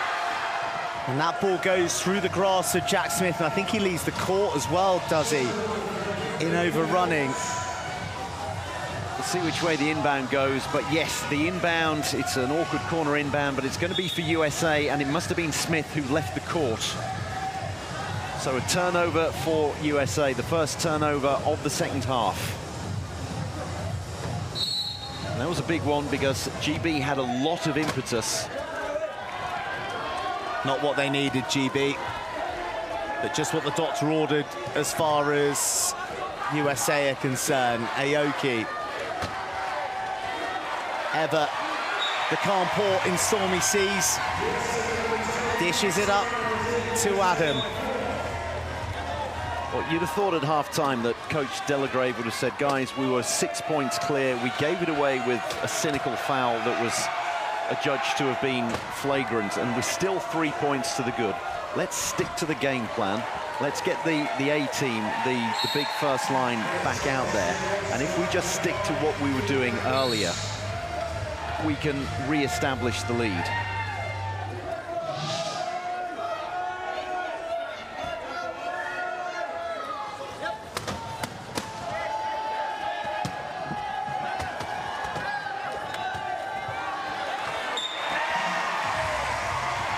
And that ball goes through the grass of Jack Smith, and I think he leaves the court as well, does he? In overrunning. We'll see which way the inbound goes, but yes, the inbound, it's an awkward corner inbound, but it's going to be for USA, and it must have been Smith who left the court. So a turnover for USA, the first turnover of the second half. And that was a big one because GB had a lot of impetus. Not what they needed, GB, but just what the doctor ordered as far as USA are concerned. Aoki, ever the calm port in stormy seas, dishes it up to Adam. Well, you'd have thought at half-time that Coach Delagrave would have said, guys, we were 6 points clear. We gave it away with a cynical foul that was adjudged to have been flagrant, and we're still 3 points to the good. Let's stick to the game plan. Let's get the A team, the big first line back out there. And if we just stick to what we were doing earlier, we can re-establish the lead.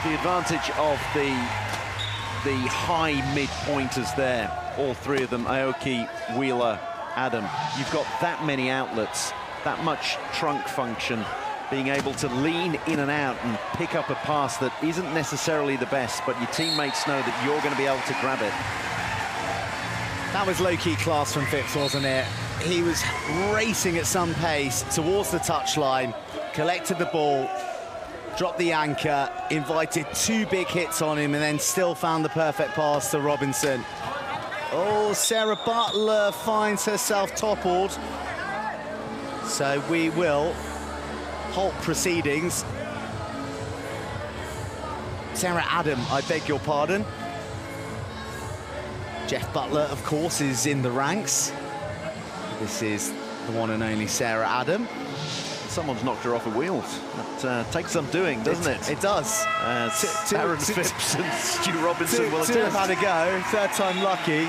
The advantage of the high mid-pointers there, all three of them, Aoki, Wheeler, Adam. You've got that many outlets, that much trunk function, being able to lean in and out and pick up a pass that isn't necessarily the best, but your teammates know that you're going to be able to grab it. That was low-key class from Phipps, wasn't it? He was racing at some pace towards the touchline, collected the ball, dropped the anchor, invited 2 big hits on him, and then still found the perfect pass to Robinson. Oh, Sarah Butler finds herself toppled. So we will halt proceedings. Sarah Adam, I beg your pardon. Jeff Butler, of course, is in the ranks. This is the one and only Sarah Adam. Someone's knocked her off her wheels. That takes some doing, doesn't it? It does. Aaron Phipps and Stu Robinson will two have had a go. Third time lucky.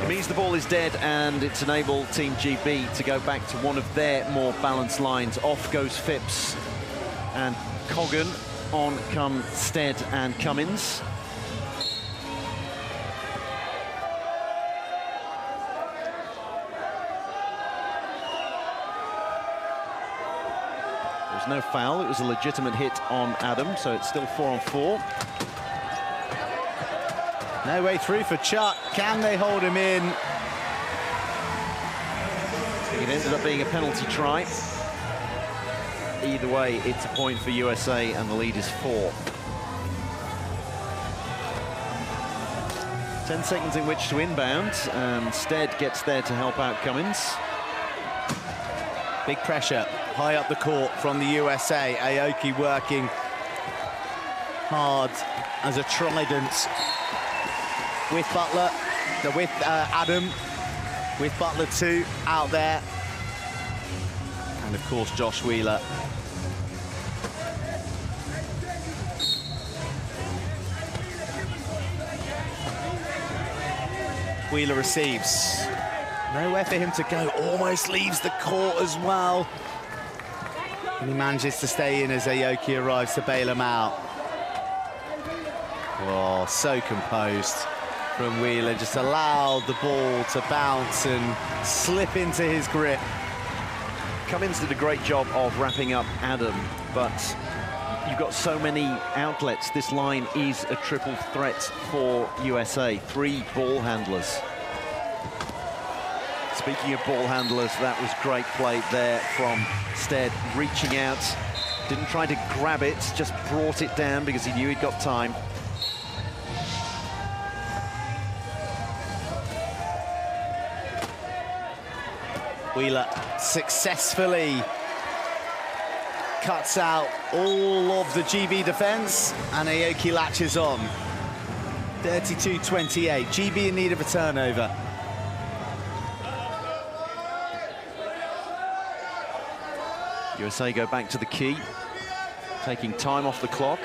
It means the ball is dead, and it's enabled Team GB to go back to one of their more balanced lines. Off goes Phipps and Coggan. On come Stead and Cummins. No foul, it was a legitimate hit on Adam, so it's still 4-on-4. No way through for Chuck. Can they hold him in? It ended up being a penalty try. Either way, it's a point for USA, and the lead is 4. 10 seconds in which to inbound, and Stead gets there to help out Cummins. Big pressure high up the court from the USA. Aoki working hard as a trident with Butler, with Adam, with Butler too out there, and of course Josh Wheeler. Wheeler receives. Nowhere for him to go, almost leaves the court as well. And he manages to stay in as Aoki arrives to bail him out. Oh, so composed from Wheeler, just allowed the ball to bounce and slip into his grip. Cummins did a great job of wrapping up Adam, but you've got so many outlets. This line is a triple threat for USA. 3 ball handlers. Speaking of ball handlers, that was great play there from Stead, reaching out. Didn't try to grab it, just brought it down because he knew he'd got time. Wheeler successfully cuts out all of the GB defense, and Aoki latches on. 32-28, GB in need of a turnover. USA go back to the key, taking time off the clock.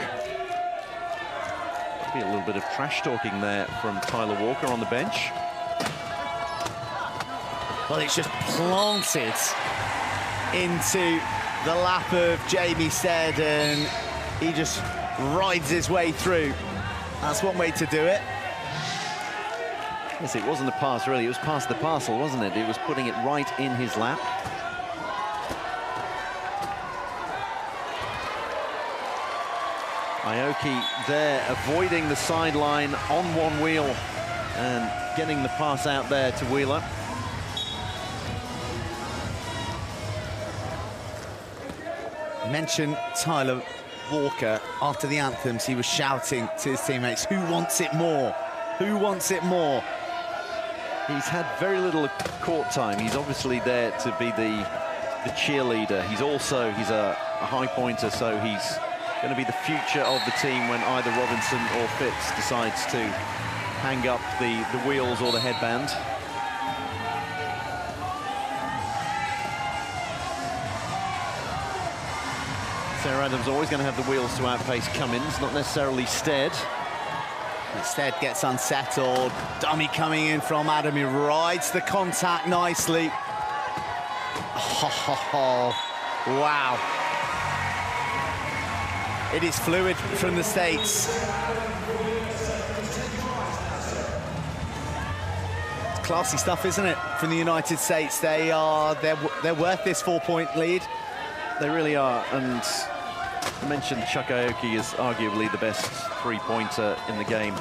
Be a little bit of trash talking there from Tyler Walker on the bench. Well, it's just planted into the lap of Jamie Stead, and he just rides his way through. That's one way to do it. Yes, it wasn't a pass, really. It was past the parcel, wasn't it? It was putting it right in his lap. Aoki there, avoiding the sideline on one wheel and getting the pass out there to Wheeler. You mentioned Tyler Walker. After the anthems, he was shouting to his teammates, "Who wants it more? Who wants it more?" He's had very little court time. He's obviously there to be the cheerleader. He's a high pointer, so he's going to be the future of the team when either Robinson or Phipps decides to hang up the wheels or the headband. Sarah Adams always going to have the wheels to outpace Cummins, not necessarily Stead. Stead gets unsettled. Dummy coming in from Adam. He rides the contact nicely. Oh, wow. It is fluid from the States. It's classy stuff, isn't it, from the United States? They're worth this 4-point lead. They really are, and I mentioned Chuck Aoki is arguably the best three-pointer in the game.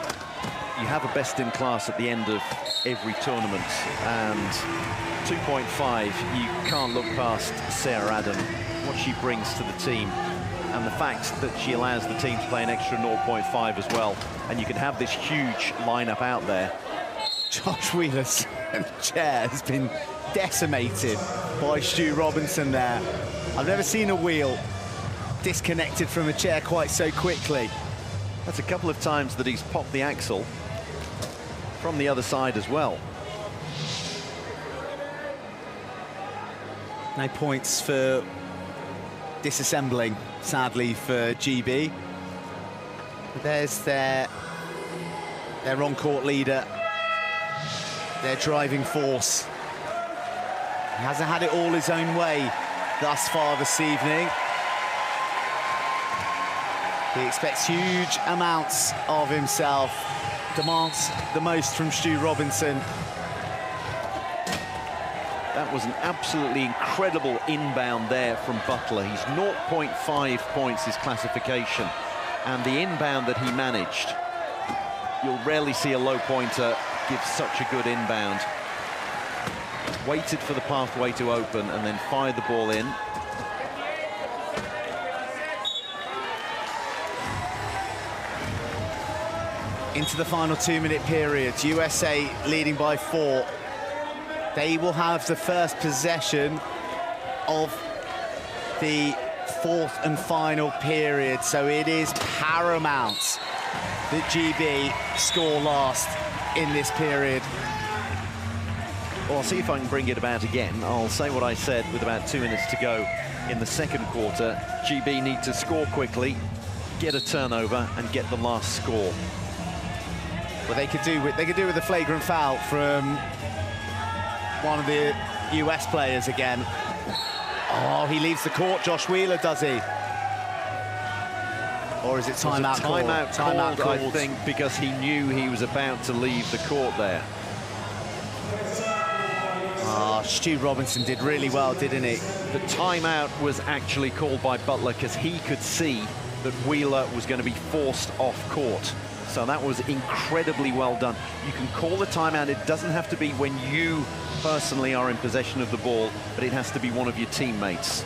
You have a best in class at the end of every tournament, and 2.5, you can't look past Sarah Adam, what she brings to the team, and the fact that she allows the team to play an extra 0.5 as well, and you can have this huge lineup out there. Josh Wheeler's chair has been decimated by Stu Robinson there. I've never seen a wheel disconnected from a chair quite so quickly. That's a couple of times that he's popped the axle from the other side as well. No points for disassembling, sadly, for GB. But there's their on-court leader, their driving force. He hasn't had it all his own way thus far this evening. He expects huge amounts of himself, demands the most from Stu Robinson. That was an absolutely incredible inbound there from Butler. He's 0.5 points his classification, and the inbound that he managed, you'll rarely see a low pointer give such a good inbound. Waited for the pathway to open and then fired the ball in. Into the final 2-minute period, USA leading by 4. They will have the first possession of the 4th and final period, so it is paramount that GB score last in this period. Well, I'll see if I can bring it about again. I'll say what I said with about 2 minutes to go in the second quarter. GB need to score quickly, get a turnover, and get the last score. Well, they could do with a flagrant foul from one of the US players again. Oh, he leaves the court, Josh Wheeler, does he? Or is it timeout called? Timeout called, I think, because he knew he was about to leave the court there. Oh, Stu Robinson did really well, didn't he? The timeout was actually called by Butler because he could see that Wheeler was going to be forced off court. So that was incredibly well done. You can call a timeout. It doesn't have to be when you personally are in possession of the ball, but it has to be one of your teammates.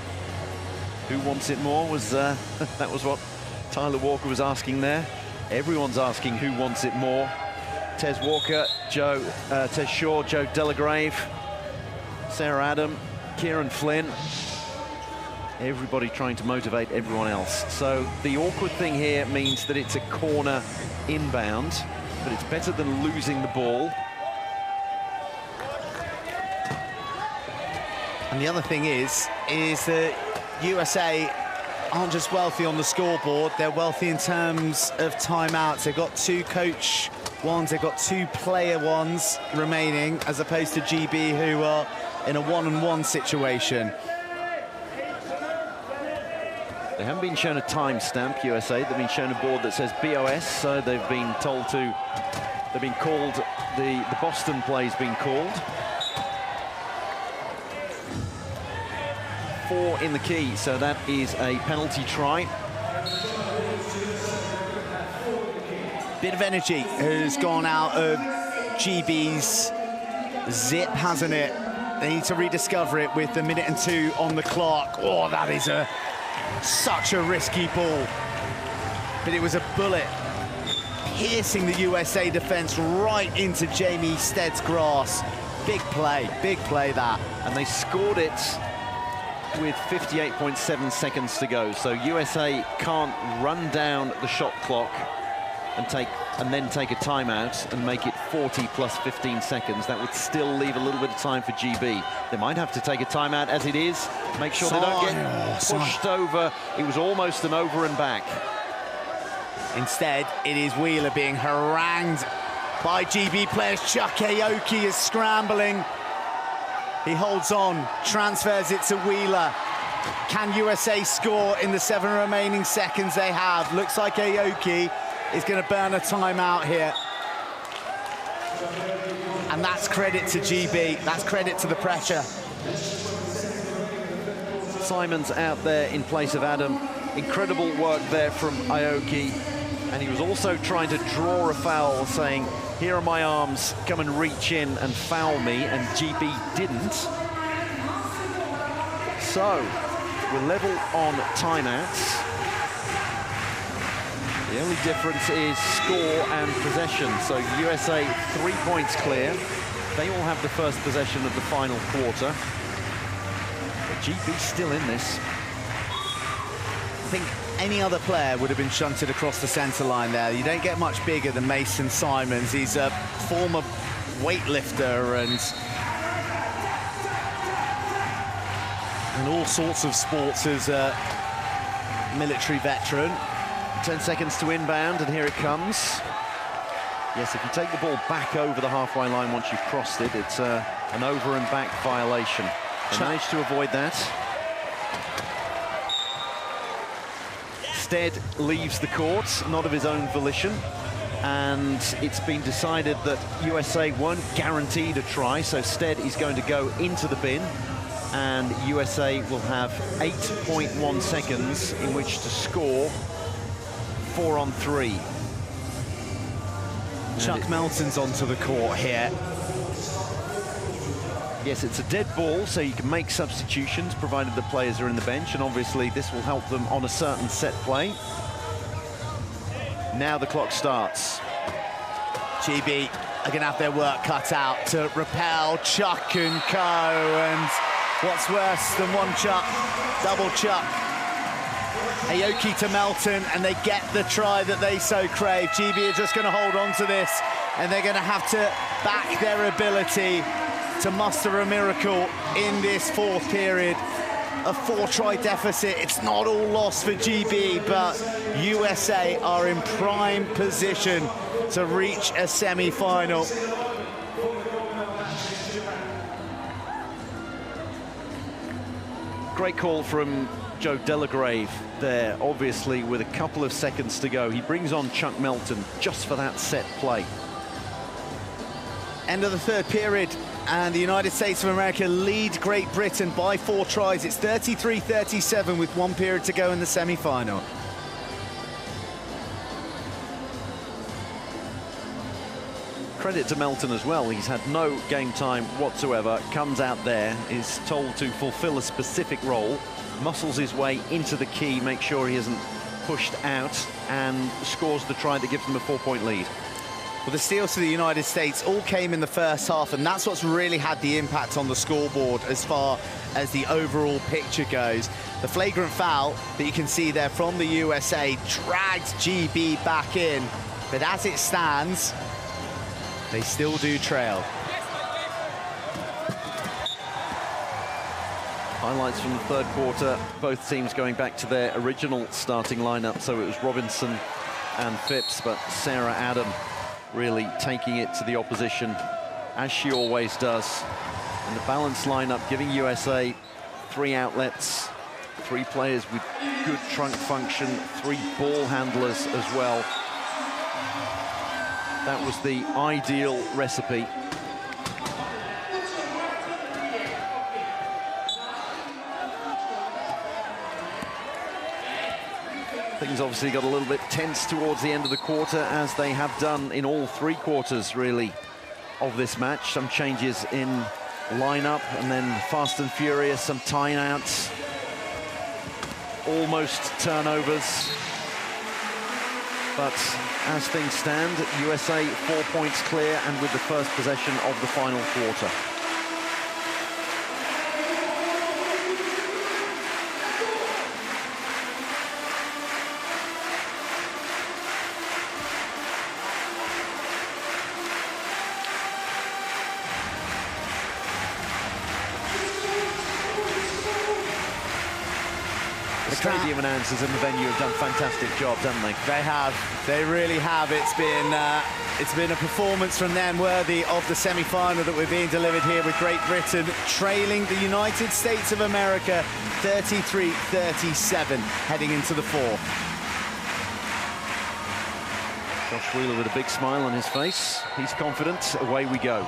Who wants it more was that was what Tyler Walker was asking there. Everyone's asking who wants it more. Tez Walker, Tez Shaw, Joe Delagrave, Sarah Adam, Kieran Flynn. Everybody trying to motivate everyone else. So the awkward thing here means that it's a corner inbound, but it's better than losing the ball. And the other thing is that USA aren't just wealthy on the scoreboard, they're wealthy in terms of timeouts. They've got 2 coach ones, they've got 2 player ones remaining, as opposed to GB, who are in a 1-on-1 situation. They haven't been shown a timestamp, USA. They've been shown a board that says BOS, so they've been told to, they've been called, the Boston play's been called. 4 in the key, so that is a penalty try. Bit of energy has gone out of GB's zip, hasn't it? They need to rediscover it with the 1:02 on the clock. Oh, that is such a risky ball. But it was a bullet piercing the USA defense right into Jamie Stead's grass. Big play that. And they scored it with 58.7 seconds to go. So USA can't run down the shot clock and then take a timeout and make it 40 plus 15 seconds. That would still leave a little bit of time for GB. They might have to take a timeout as it is. Make sure they don't get pushed over. It was almost an over and back. Instead, it is Wheeler being harangued by GB players. Chuck Aoki is scrambling. He holds on, transfers it to Wheeler. Can USA score in the 7 remaining seconds they have? Looks like Aoki is going to burn a timeout here. And that's credit to GB. That's credit to the pressure. Simon's out there in place of Adam. Incredible work there from Aoki. And he was also trying to draw a foul, saying, here are my arms, come and reach in and foul me, and GB didn't. So, we're level on timeouts. The only difference is score and possession. So USA 3 points clear. They all have the first possession of the final quarter. But GB's still in this. I think any other player would have been shunted across the centre line there. You don't get much bigger than Mason Simons. He's a former weightlifter and all sorts of sports as a military veteran. 10 seconds to inbound, and here it comes. Yes, if you take the ball back over the halfway line once you've crossed it, it's an over and back violation. They managed to avoid that. Stead leaves the court, not of his own volition, and it's been decided that USA weren't guaranteed a try, so Stead is going to go into the bin, and USA will have 8.1 seconds in which to score 4 on 3. Chuck Melton's onto the court here. Yes, it's a dead ball, so you can make substitutions provided the players are in the bench, and obviously this will help them on a certain set play. Now the clock starts. GB are going to have their work cut out to repel Chuck and Co. And what's worse than one Chuck? Double Chuck. Aoki to Melton, and they get the try that they so crave. GB are just going to hold on to this, and they're going to have to back their ability to muster a miracle in this 4th period. A 4-try deficit. It's not all lost for GB, but USA are in prime position to reach a semi-final. Great call from Joe Delagrave there, obviously with a couple of seconds to go. He brings on Chuck Melton just for that set play. End of the 3rd period, and the United States of America lead Great Britain by 4 tries. It's 33-37 with 1 period to go in the semi-final. Credit to Melton as well. He's had no game time whatsoever, comes out there, is told to fulfill a specific role, muscles his way into the key, make sure he isn't pushed out, and scores the try that gives them a 4-point lead. Well, the steals for the United States all came in the first half, and that's what's really had the impact on the scoreboard as far as the overall picture goes. The flagrant foul that you can see there from the USA drags GB back in, but as it stands, they still do trail. Highlights from the third quarter, both teams going back to their original starting lineup. So it was Robinson and Phipps, but Sarah Adam really taking it to the opposition, as she always does. And the balanced lineup giving USA 3 outlets, 3 players with good trunk function, 3 ball handlers as well. That was the ideal recipe. Things obviously got a little bit tense towards the end of the quarter, as they have done in all 3 quarters, really, of this match. Some changes in lineup, and then fast and furious, some timeouts, almost turnovers. But as things stand, USA 4 points clear, and with the first possession of the final quarter. The stadium announcers in the venue have done fantastic jobs, haven't they? They have. They really have. It's been a performance from them worthy of the semi-final that we're being delivered here, with Great Britain trailing the United States of America 33-37 heading into the 4th. Josh Wheeler with a big smile on his face. He's confident. Away we go.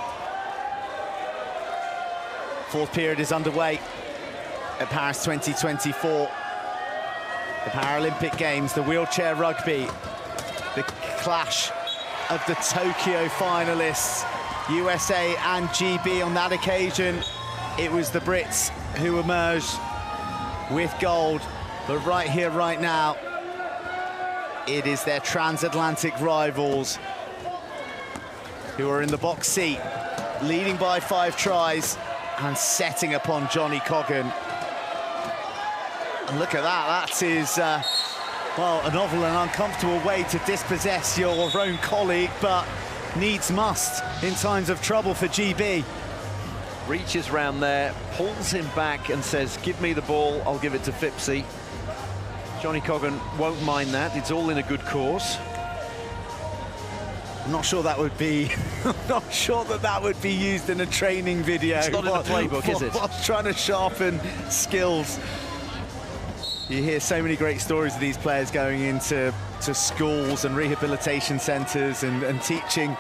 4th period is underway at Paris 2024. The Paralympic Games, the wheelchair rugby, the clash of the Tokyo finalists, USA and GB. On that occasion, it was the Brits who emerged with gold. But right here, right now, it is their transatlantic rivals who are in the box seat, leading by 5 tries and setting upon Johnny Coggan. And look at that, that is, well, a novel and uncomfortable way to dispossess your own colleague, but needs must in times of trouble for GB. Reaches round there, pulls him back and says, give me the ball, I'll give it to Phipsy. Johnny Coggan won't mind that, it's all in a good cause. I'm not sure that would be, I'm not sure that would be used in a training video. It's not in the playbook, is it? Whilst trying to sharpen skills. You hear so many great stories of these players going into schools and rehabilitation centres and teaching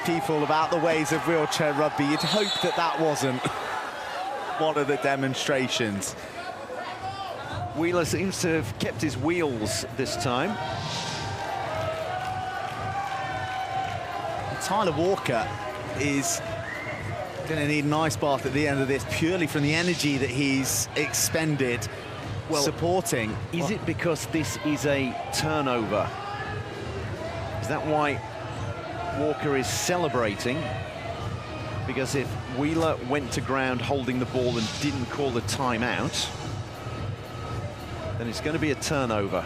people about the ways of wheelchair rugby. You'd hope that that wasn't one of the demonstrations. Wheeler seems to have kept his wheels this time. Tyler Walker is going to need an ice bath at the end of this, purely from the energy that he's expended. Well, supporting. Is it because this is a turnover? Is that why Walker is celebrating? Because if Wheeler went to ground holding the ball and didn't call the timeout, then it's going to be a turnover.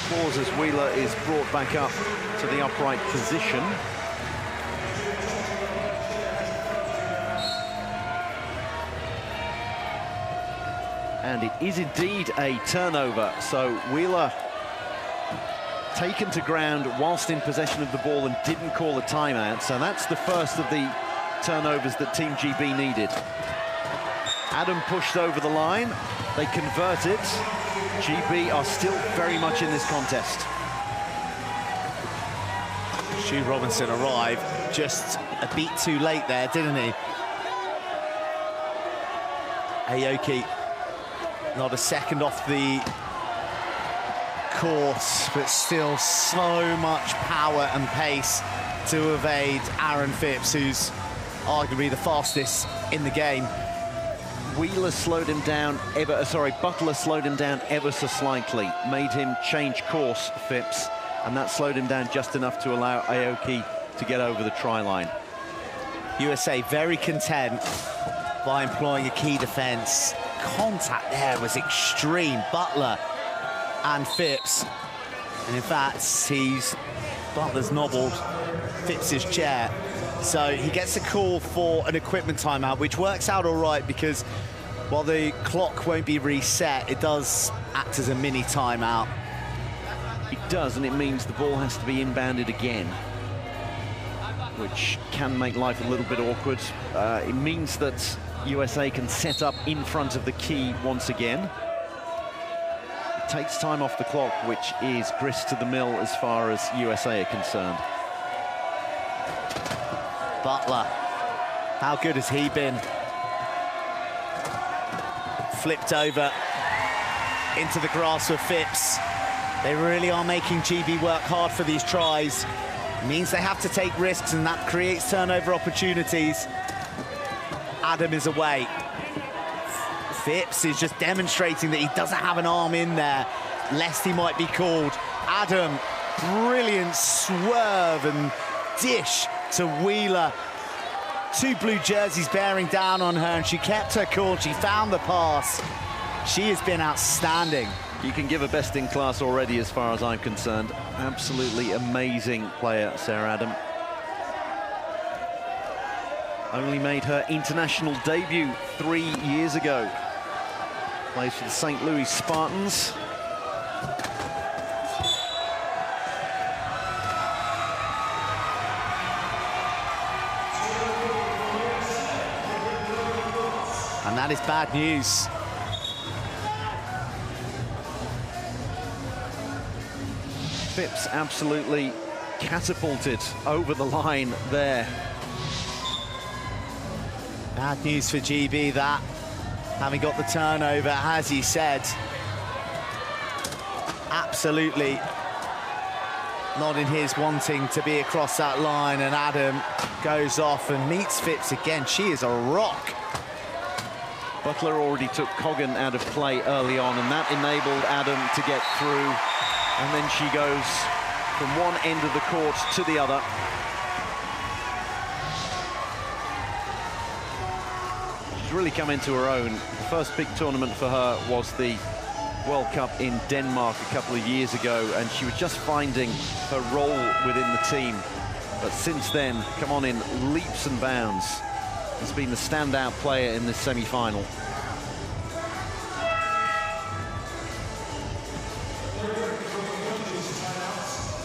Applause as Wheeler is brought back up to the upright position. And it is indeed a turnover. So Wheeler taken to ground whilst in possession of the ball and didn't call a timeout. So that's the first of the turnovers that Team GB needed. Adam pushed over the line. They converted. GB are still very much in this contest. Stu Robinson arrived just a beat too late there, didn't he? Aoki, not a second off the course, but still so much power and pace to evade Aaron Phipps, who's arguably the fastest in the game. Wheeler slowed him down Butler slowed him down ever so slightly, made him change course, Phipps, and that slowed him down just enough to allow Aoki to get over the try line. USA very content by employing a key defence. Contact there was extreme. Butler and Phipps And in fact, Butler's nobbled Phipps's chair. So he gets a call for an equipment timeout, which works out all right because while the clock won't be reset, it does act as a mini timeout. It does, and it means the ball has to be inbounded again, which can make life a little bit awkward. It means that USA can set up in front of the key once again. It takes time off the clock, which is grist to the mill as far as USA are concerned. Butler, how good has he been? Flipped over into the grass with Phipps. They really are making GB work hard for these tries. It means they have to take risks, and that creates turnover opportunities. Adam is away. Phipps is just demonstrating that he doesn't have an arm in there, lest he might be called. Adam, brilliant swerve and dish to Wheeler. Two blue jerseys bearing down on her, and she kept her cool. She found the pass. She has been outstanding. You can give a best in class already as far as I'm concerned. Absolutely amazing player, Sarah Adam. Only made her international debut 3 years ago. Plays for the St. Louis Spartans. And that is bad news. Phipps absolutely catapulted over the line there. Bad news for GB, that, having got the turnover, as he said. Absolutely not in his wanting to be across that line, and Adam goes off and meets Phipps again. She is a rock. Butler already took Coggan out of play early on, and that enabled Adam to get through. And then she goes from one end of the court to the other. She's really come into her own. The first big tournament for her was the World Cup in Denmark a couple of years ago, and she was just finding her role within the team. But since then, come on in leaps and bounds. Has been the standout player in this semi-final.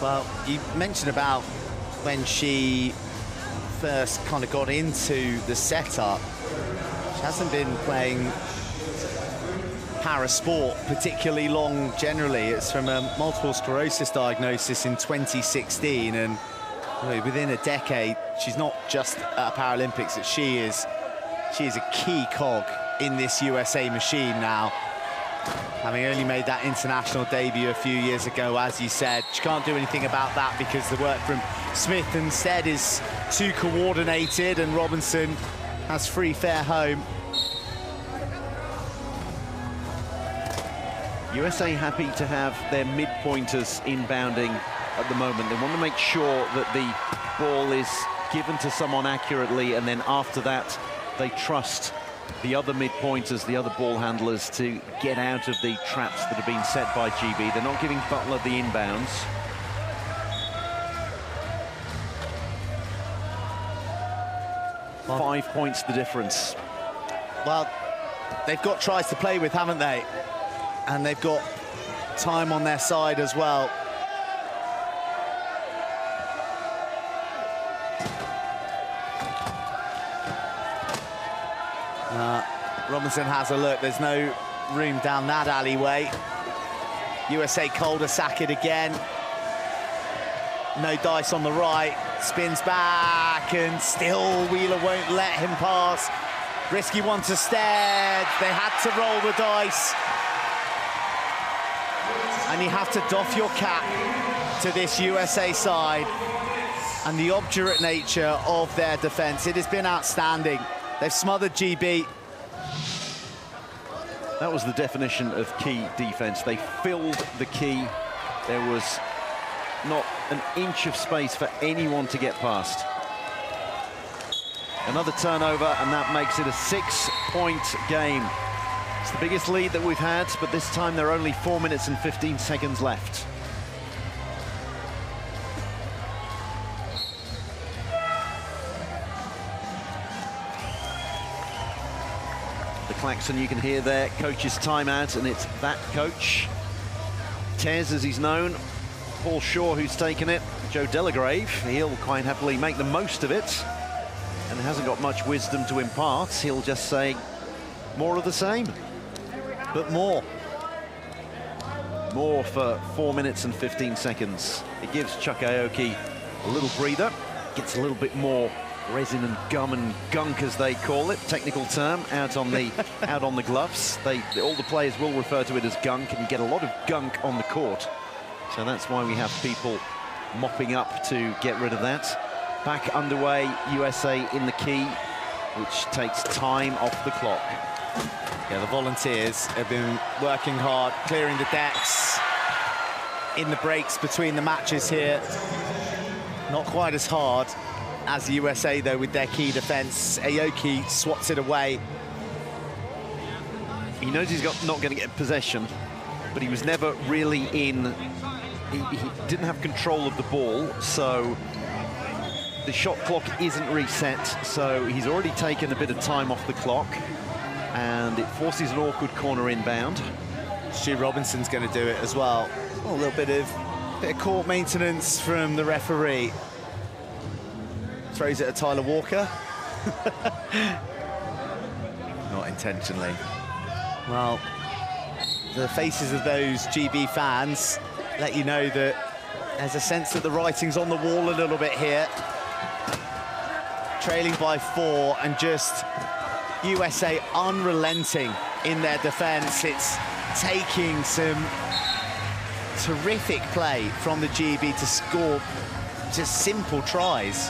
Well, you mentioned about when she first kind of got into the setup. She hasn't been playing para-sport particularly long generally. It's from a multiple sclerosis diagnosis in 2016, and within a decade, she's not just at Paralympics, that she is a key cog in this USA machine now. Having only made that international debut a few years ago, as you said, she can't do anything about that because the work from Smith instead is too coordinated, and Robinson has free fare home. USA happy to have their mid-pointers inbounding at the moment. They want to make sure that the ball is given to someone accurately, and then after that, they trust the other mid-pointers, the other ball handlers, to get out of the traps that have been set by GB. They're not giving Butler the inbounds. Well, 5 points the difference. Well, they've got tries to play with, haven't they? And they've got time on their side as well. Robinson has a look. There's no room down that alleyway. USA cul-de-sac it again. No dice on the right. Spins back, and still Wheeler won't let him pass. Risky one to Stead. They had to roll the dice. And you have to doff your cap to this USA side and the obdurate nature of their defense. It has been outstanding. They've smothered GB. That was the definition of key defense. They filled the key. There was not an inch of space for anyone to get past. Another turnover, and that makes it a 6-point game. It's the biggest lead that we've had, but this time there are only 4 minutes and 15 seconds left. klaxon you can hear there, coach's timeout, and it's that coach, Tez as he's known, Paul Shaw who's taken it, Joe Delagrave, he'll quite happily make the most of it, and hasn't got much wisdom to impart. He'll just say, more of the same. But more. More for 4 minutes and 15 seconds. It gives Chuck Aoki a little breather, gets a little bit more resin and gum and gunk, as they call it, technical term, out on the gloves. All the players will refer to it as gunk, and you get a lot of gunk on the court. So that's why we have people mopping up to get rid of that. Back underway, USA in the key, which takes time off the clock. Yeah, the volunteers have been working hard, clearing the decks in the breaks between the matches here. Not quite as hard as the USA, though, with their key defense. Aoki swats it away. He knows he's not going to get possession, but he was never really in. He didn't have control of the ball, so the shot clock isn't reset, so he's already taken a bit of time off the clock, and it forces an awkward corner inbound. Stu Robinson's going to do it as well. Oh, a little bit of court maintenance from the referee. Throws it at Tyler Walker. Not intentionally. Well, the faces of those GB fans let you know that there's a sense that the writing's on the wall a little bit here. Trailing by 4, and just USA unrelenting in their defense. It's taking some terrific play from the GB to score just simple tries.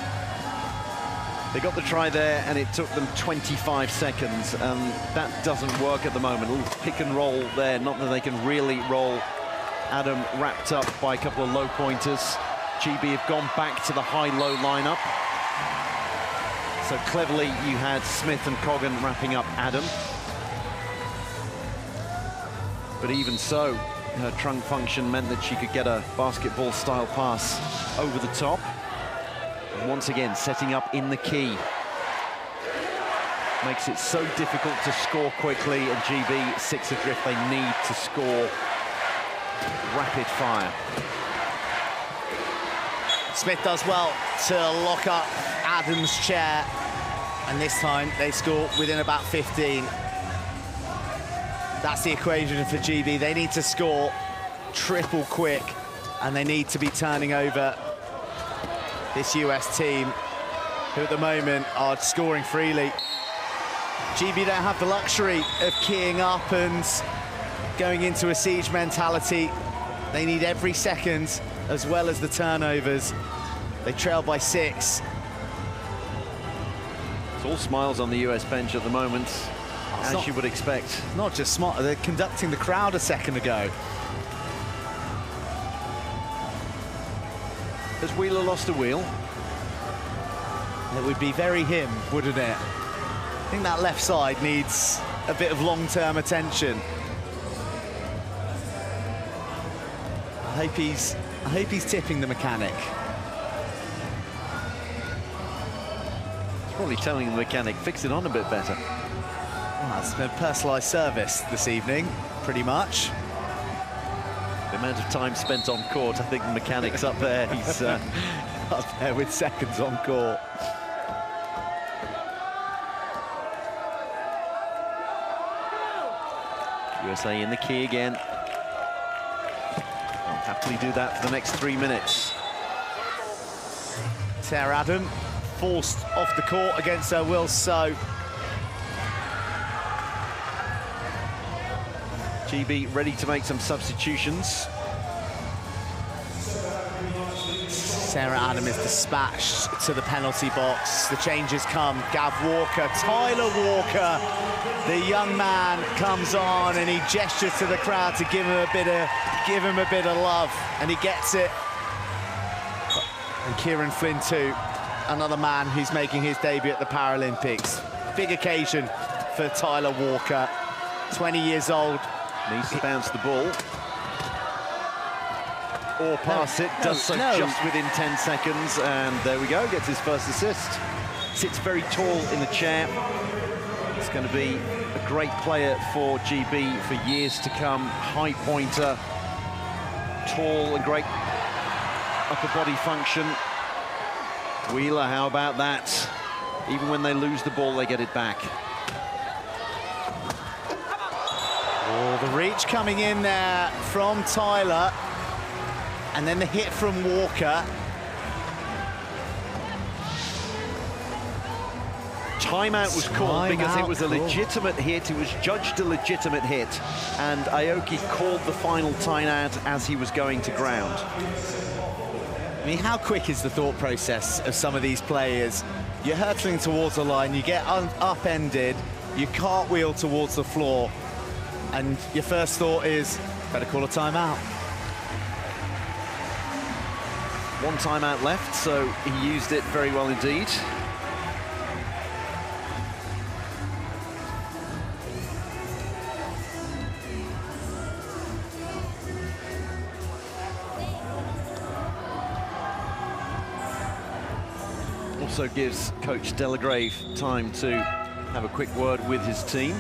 They got the try there, and it took them 25 seconds. That doesn't work at the moment. A little pick and roll there, not that they can really roll. Adam wrapped up by a couple of low pointers. GB have gone back to the high-low lineup. So cleverly, you had Smith and Coggan wrapping up Adam. But even so, her trunk function meant that she could get a basketball-style pass over the top. And once again, setting up in the key. Makes it so difficult to score quickly, and GB 6 adrift. They need to score rapid fire. Smith does well to lock up Adam's chair, and this time they score within about 15. That's the equation for GB. They need to score triple quick, and they need to be turning over this US team, who at the moment are scoring freely. GB don't have the luxury of keying up and going into a siege mentality. They need every second as well as the turnovers. They trail by 6. It's all smiles on the US bench at the moment, as you would expect. Not just smart, they're conducting the crowd a second ago. Has Wheeler lost a wheel? It would be very him, wouldn't it? I think that left side needs a bit of long-term attention. I hope he's tipping the mechanic. He's probably telling the mechanic, fix it on a bit better. Well, it's been a personalised service this evening, pretty much. The amount of time spent on court, I think the mechanic's up there. He's up there with seconds on court. USA in the key again. I'll happily do that for the next 3 minutes. Sarah Adam forced off the court against her will, so GB ready to make some substitutions. Sarah Adam is dispatched to the penalty box. The changes come. Gav Walker, Tyler Walker, the young man comes on and he gestures to the crowd to give him a bit of love, and he gets it. And Kieran Flynn too, another man who's making his debut at the Paralympics. Big occasion for Tyler Walker, 20 years old. Needs to bounce the ball. Or pass it, does so just within 10 seconds, and there we go, gets his first assist. Sits very tall in the chair. It's going to be a great player for GB for years to come. High pointer, tall and great upper body function. Wheeler, how about that? Even when they lose the ball, they get it back. Oh, the reach coming in there from Tyler. And then the hit from Walker. Timeout was called because it was a legitimate hit. It was judged a legitimate hit. And Aoki called the final timeout as he was going to ground. I mean, how quick is the thought process of some of these players? You're hurtling towards the line, you get upended, you cartwheel towards the floor, and your first thought is, better call a timeout. One timeout left, so he used it very well indeed. Also gives Coach Delagrave time to have a quick word with his team.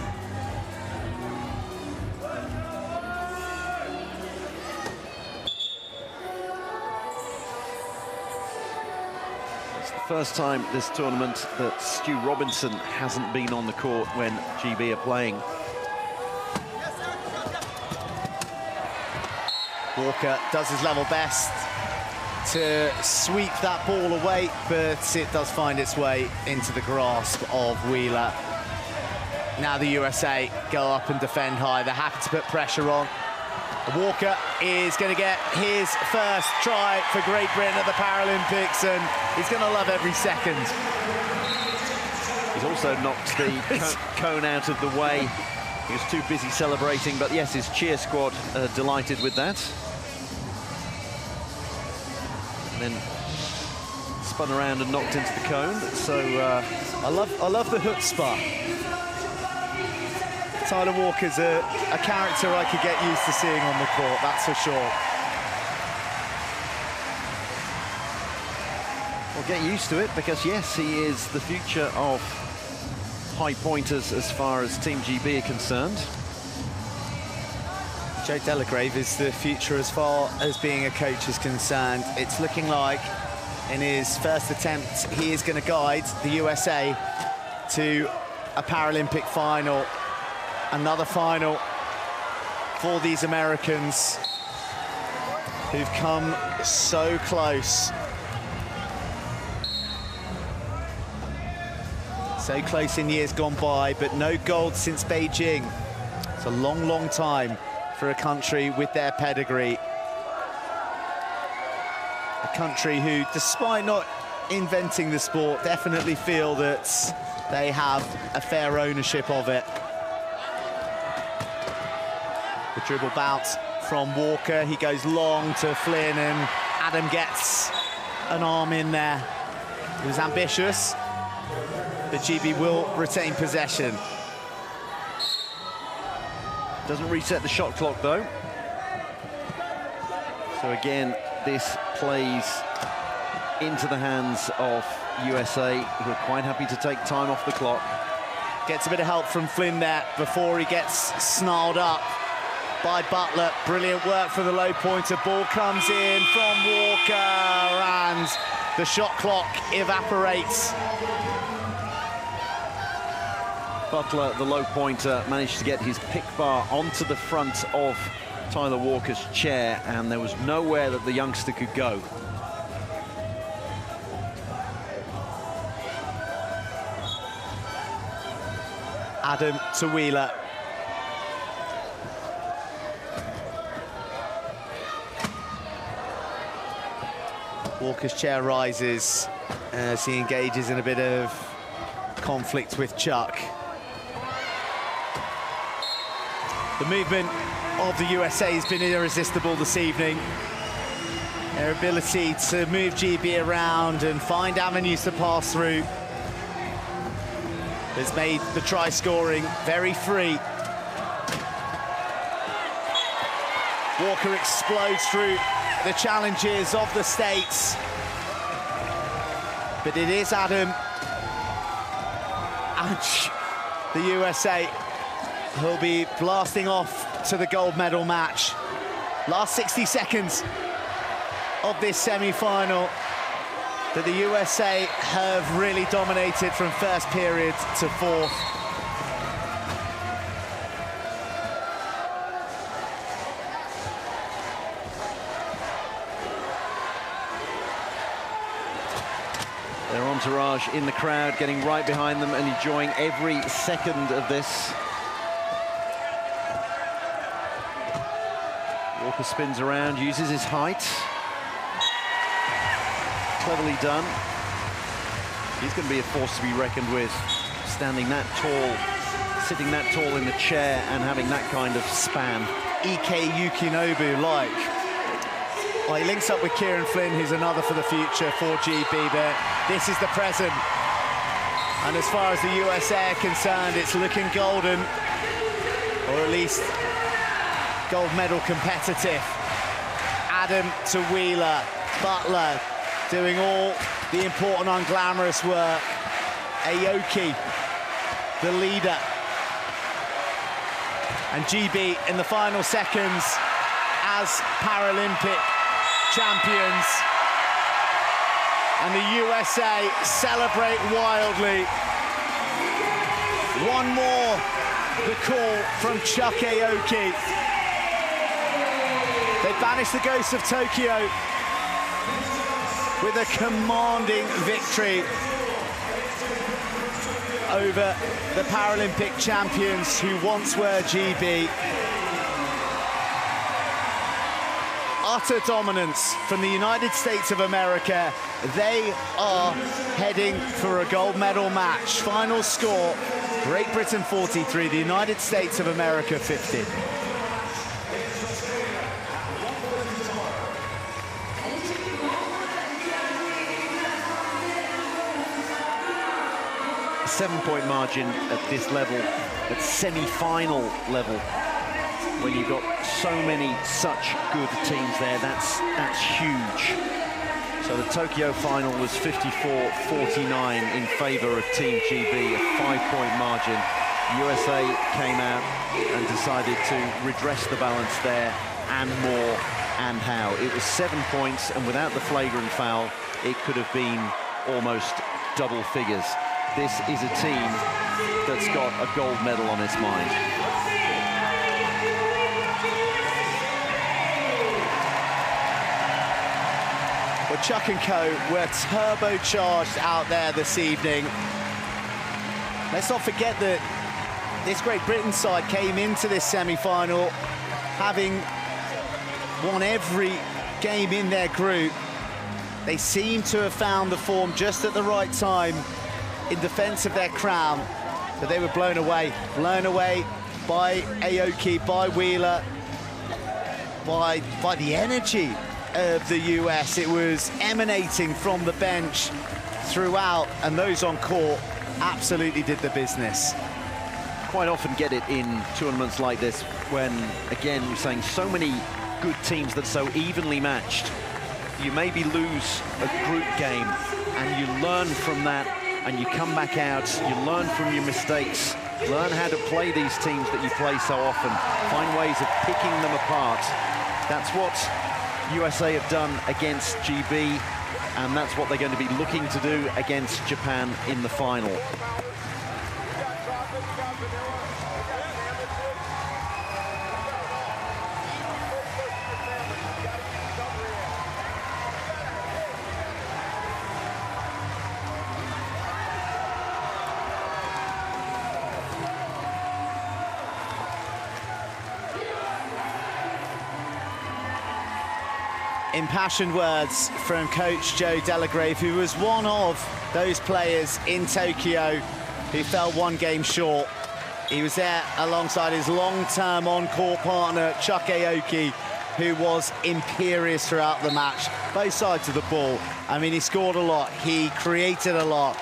It's the first time this tournament that Stu Robinson hasn't been on the court when GB are playing. Walker does his level best to sweep that ball away, but it does find its way into the grasp of Wheeler. Now the USA go up and defend high. They're happy to put pressure on. Walker is going to get his first try for Great Britain at the Paralympics, and he's going to love every second. He's also knocked the cone out of the way. He was too busy celebrating, but yes, his cheer squad delighted with that. Then spun around and knocked into the cone. So I love the chutzpah. Tyler Walker's a character I could get used to seeing on the court, that's for sure. Well, get used to it, because yes, he is the future of high pointers as far as Team GB are concerned. Joe Delagrave is the future as far as being a coach is concerned. It's looking like in his first attempt, he is going to guide the USA to a Paralympic final. Another final for these Americans who've come so close. So close in years gone by, but no gold since Beijing. It's a long, long time for a country with their pedigree. A country who, despite not inventing the sport, definitely feel that they have a fair ownership of it. The dribble bounce from Walker. He goes long to Flynn, and Adam gets an arm in there. He was ambitious, but GB will retain possession. Doesn't reset the shot clock, though. So again, this plays into the hands of USA, who are quite happy to take time off the clock. Gets a bit of help from Flynn there before he gets snarled up by Butler. Brilliant work for the low pointer. Ball comes in from Walker, and the shot clock evaporates. Butler, the low pointer, managed to get his pick bar onto the front of Tyler Walker's chair, and there was nowhere that the youngster could go. Adam to Wheeler. Walker's chair rises as he engages in a bit of conflict with Chuck. The movement of the USA has been irresistible this evening. Their ability to move GB around and find avenues to pass through has made the try scoring very free. Walker explodes through the challenges of the States. But it is Adam and the USA who'll be blasting off to the gold medal match. Last 60 seconds of this semi-final that the USA have really dominated from first period to fourth. Their entourage in the crowd, getting right behind them and enjoying every second of this. Walker spins around, uses his height. Cleverly done. He's going to be a force to be reckoned with, standing that tall, sitting that tall in the chair and having that kind of span. Ike Yukinobu-like. Well, he links up with Kieran Flynn, who's another for the future for GB, but this is the present. And as far as the USA are concerned, it's looking golden, or at least gold medal competitive. Adam to Wheeler, Butler doing all the important unglamorous work. Aoki, the leader. And GB in the final seconds as Paralympic champions. And the USA celebrate wildly. One more, the call from Chuck Aoki. They banished the ghosts of Tokyo with a commanding victory over the Paralympic champions who once were GB. Utter dominance from the United States of America. They are heading for a gold medal match. Final score, Great Britain 43, the United States of America 50. A 7-point margin at this level, at semi-final level. When you've got so many such good teams there, that's huge. So the Tokyo final was 54-49 in favor of Team GB, a 5-point margin. USA came out and decided to redress the balance there, and more, and how. It was 7 points, and without the flagrant foul, it could have been almost double figures. This is a team that's got a gold medal on its mind. Well, Chuck and co were turbocharged out there this evening. Let's not forget that this Great Britain side came into this semi-final having won every game in their group. They seem to have found the form just at the right time in defense of their crown, but they were blown away by Aoki, by Wheeler, by the energy of the US. It was emanating from the bench throughout, and those on court absolutely did the business. Quite often get it in tournaments like this when, again, we're saying so many good teams that are so evenly matched. You maybe lose a group game and you learn from that, and you come back out, you learn from your mistakes, learn how to play these teams that you play so often, find ways of picking them apart. That's what USA have done against GB, and that's what they're going to be looking to do against Japan in the final. Impassioned words from coach Joe Delagrave, who was one of those players in Tokyo who fell one game short. He was there alongside his long-term on-court partner, Chuck Aoki, who was imperious throughout the match, both sides of the ball. I mean, he scored a lot, he created a lot.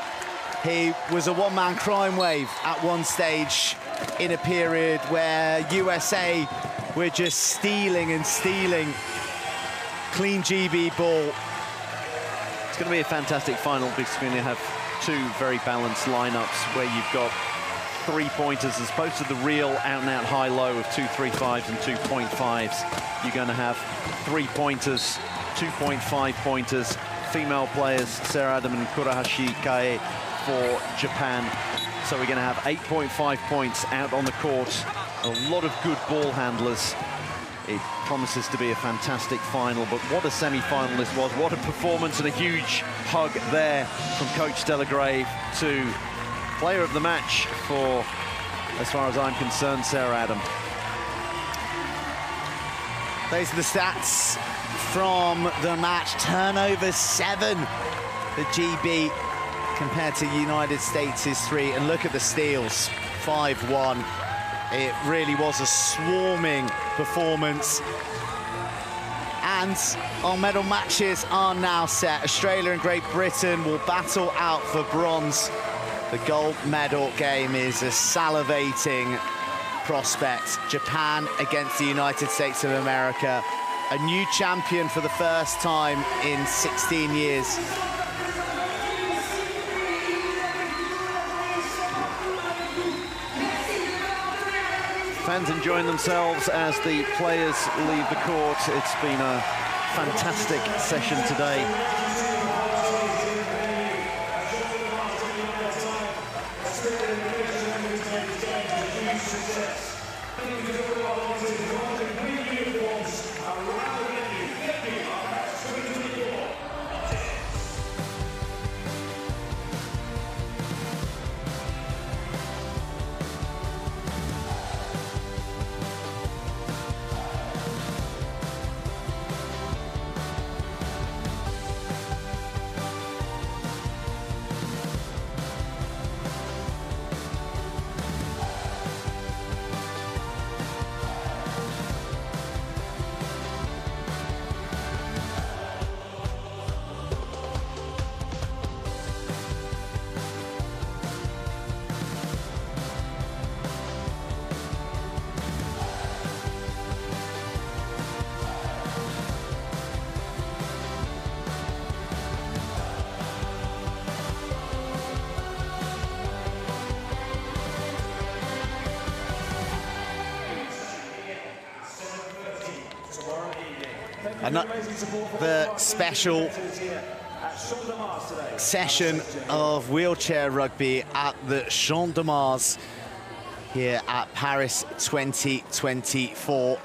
He was a one-man crime wave at one stage in a period where USA were just stealing and stealing clean GB ball. It's going to be a fantastic final because we're going to have two very balanced lineups where you've got 3-pointers as opposed to the real out-and-out high-low of 2.35s and 2.5s. You're going to have 3-pointers, 2.5 pointers, female players, Sarah Adam and Kurahashi Kae for Japan. So we're going to have 8.5 points out on the court. A lot of good ball handlers. It promises to be a fantastic final, but what a semi-final this was. What a performance, and a huge hug there from Coach Delagrave to player of the match for, as far as I'm concerned, Sarah Adam. Those are the stats from the match. Turnover 7 for GB compared to United States' 3. And look at the steals, 5-1. It really was a swarming performance. And our medal matches are now set. Australia and Great Britain will battle out for bronze. The gold medal game is a salivating prospect. Japan against the United States of America. A new champion for the first time in 16 years. Fans enjoying themselves as the players leave the court. It's been a fantastic session today. The special session of wheelchair rugby at the Champ de Mars here at Paris 2024.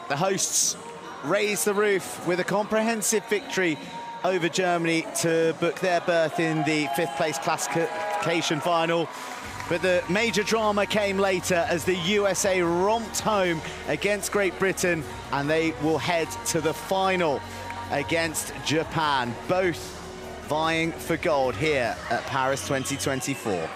The hosts raised the roof with a comprehensive victory over Germany to book their berth in the 5th place classification final. But the major drama came later as the USA romped home against Great Britain, and they will head to the final against Japan, both vying for gold here at Paris 2024.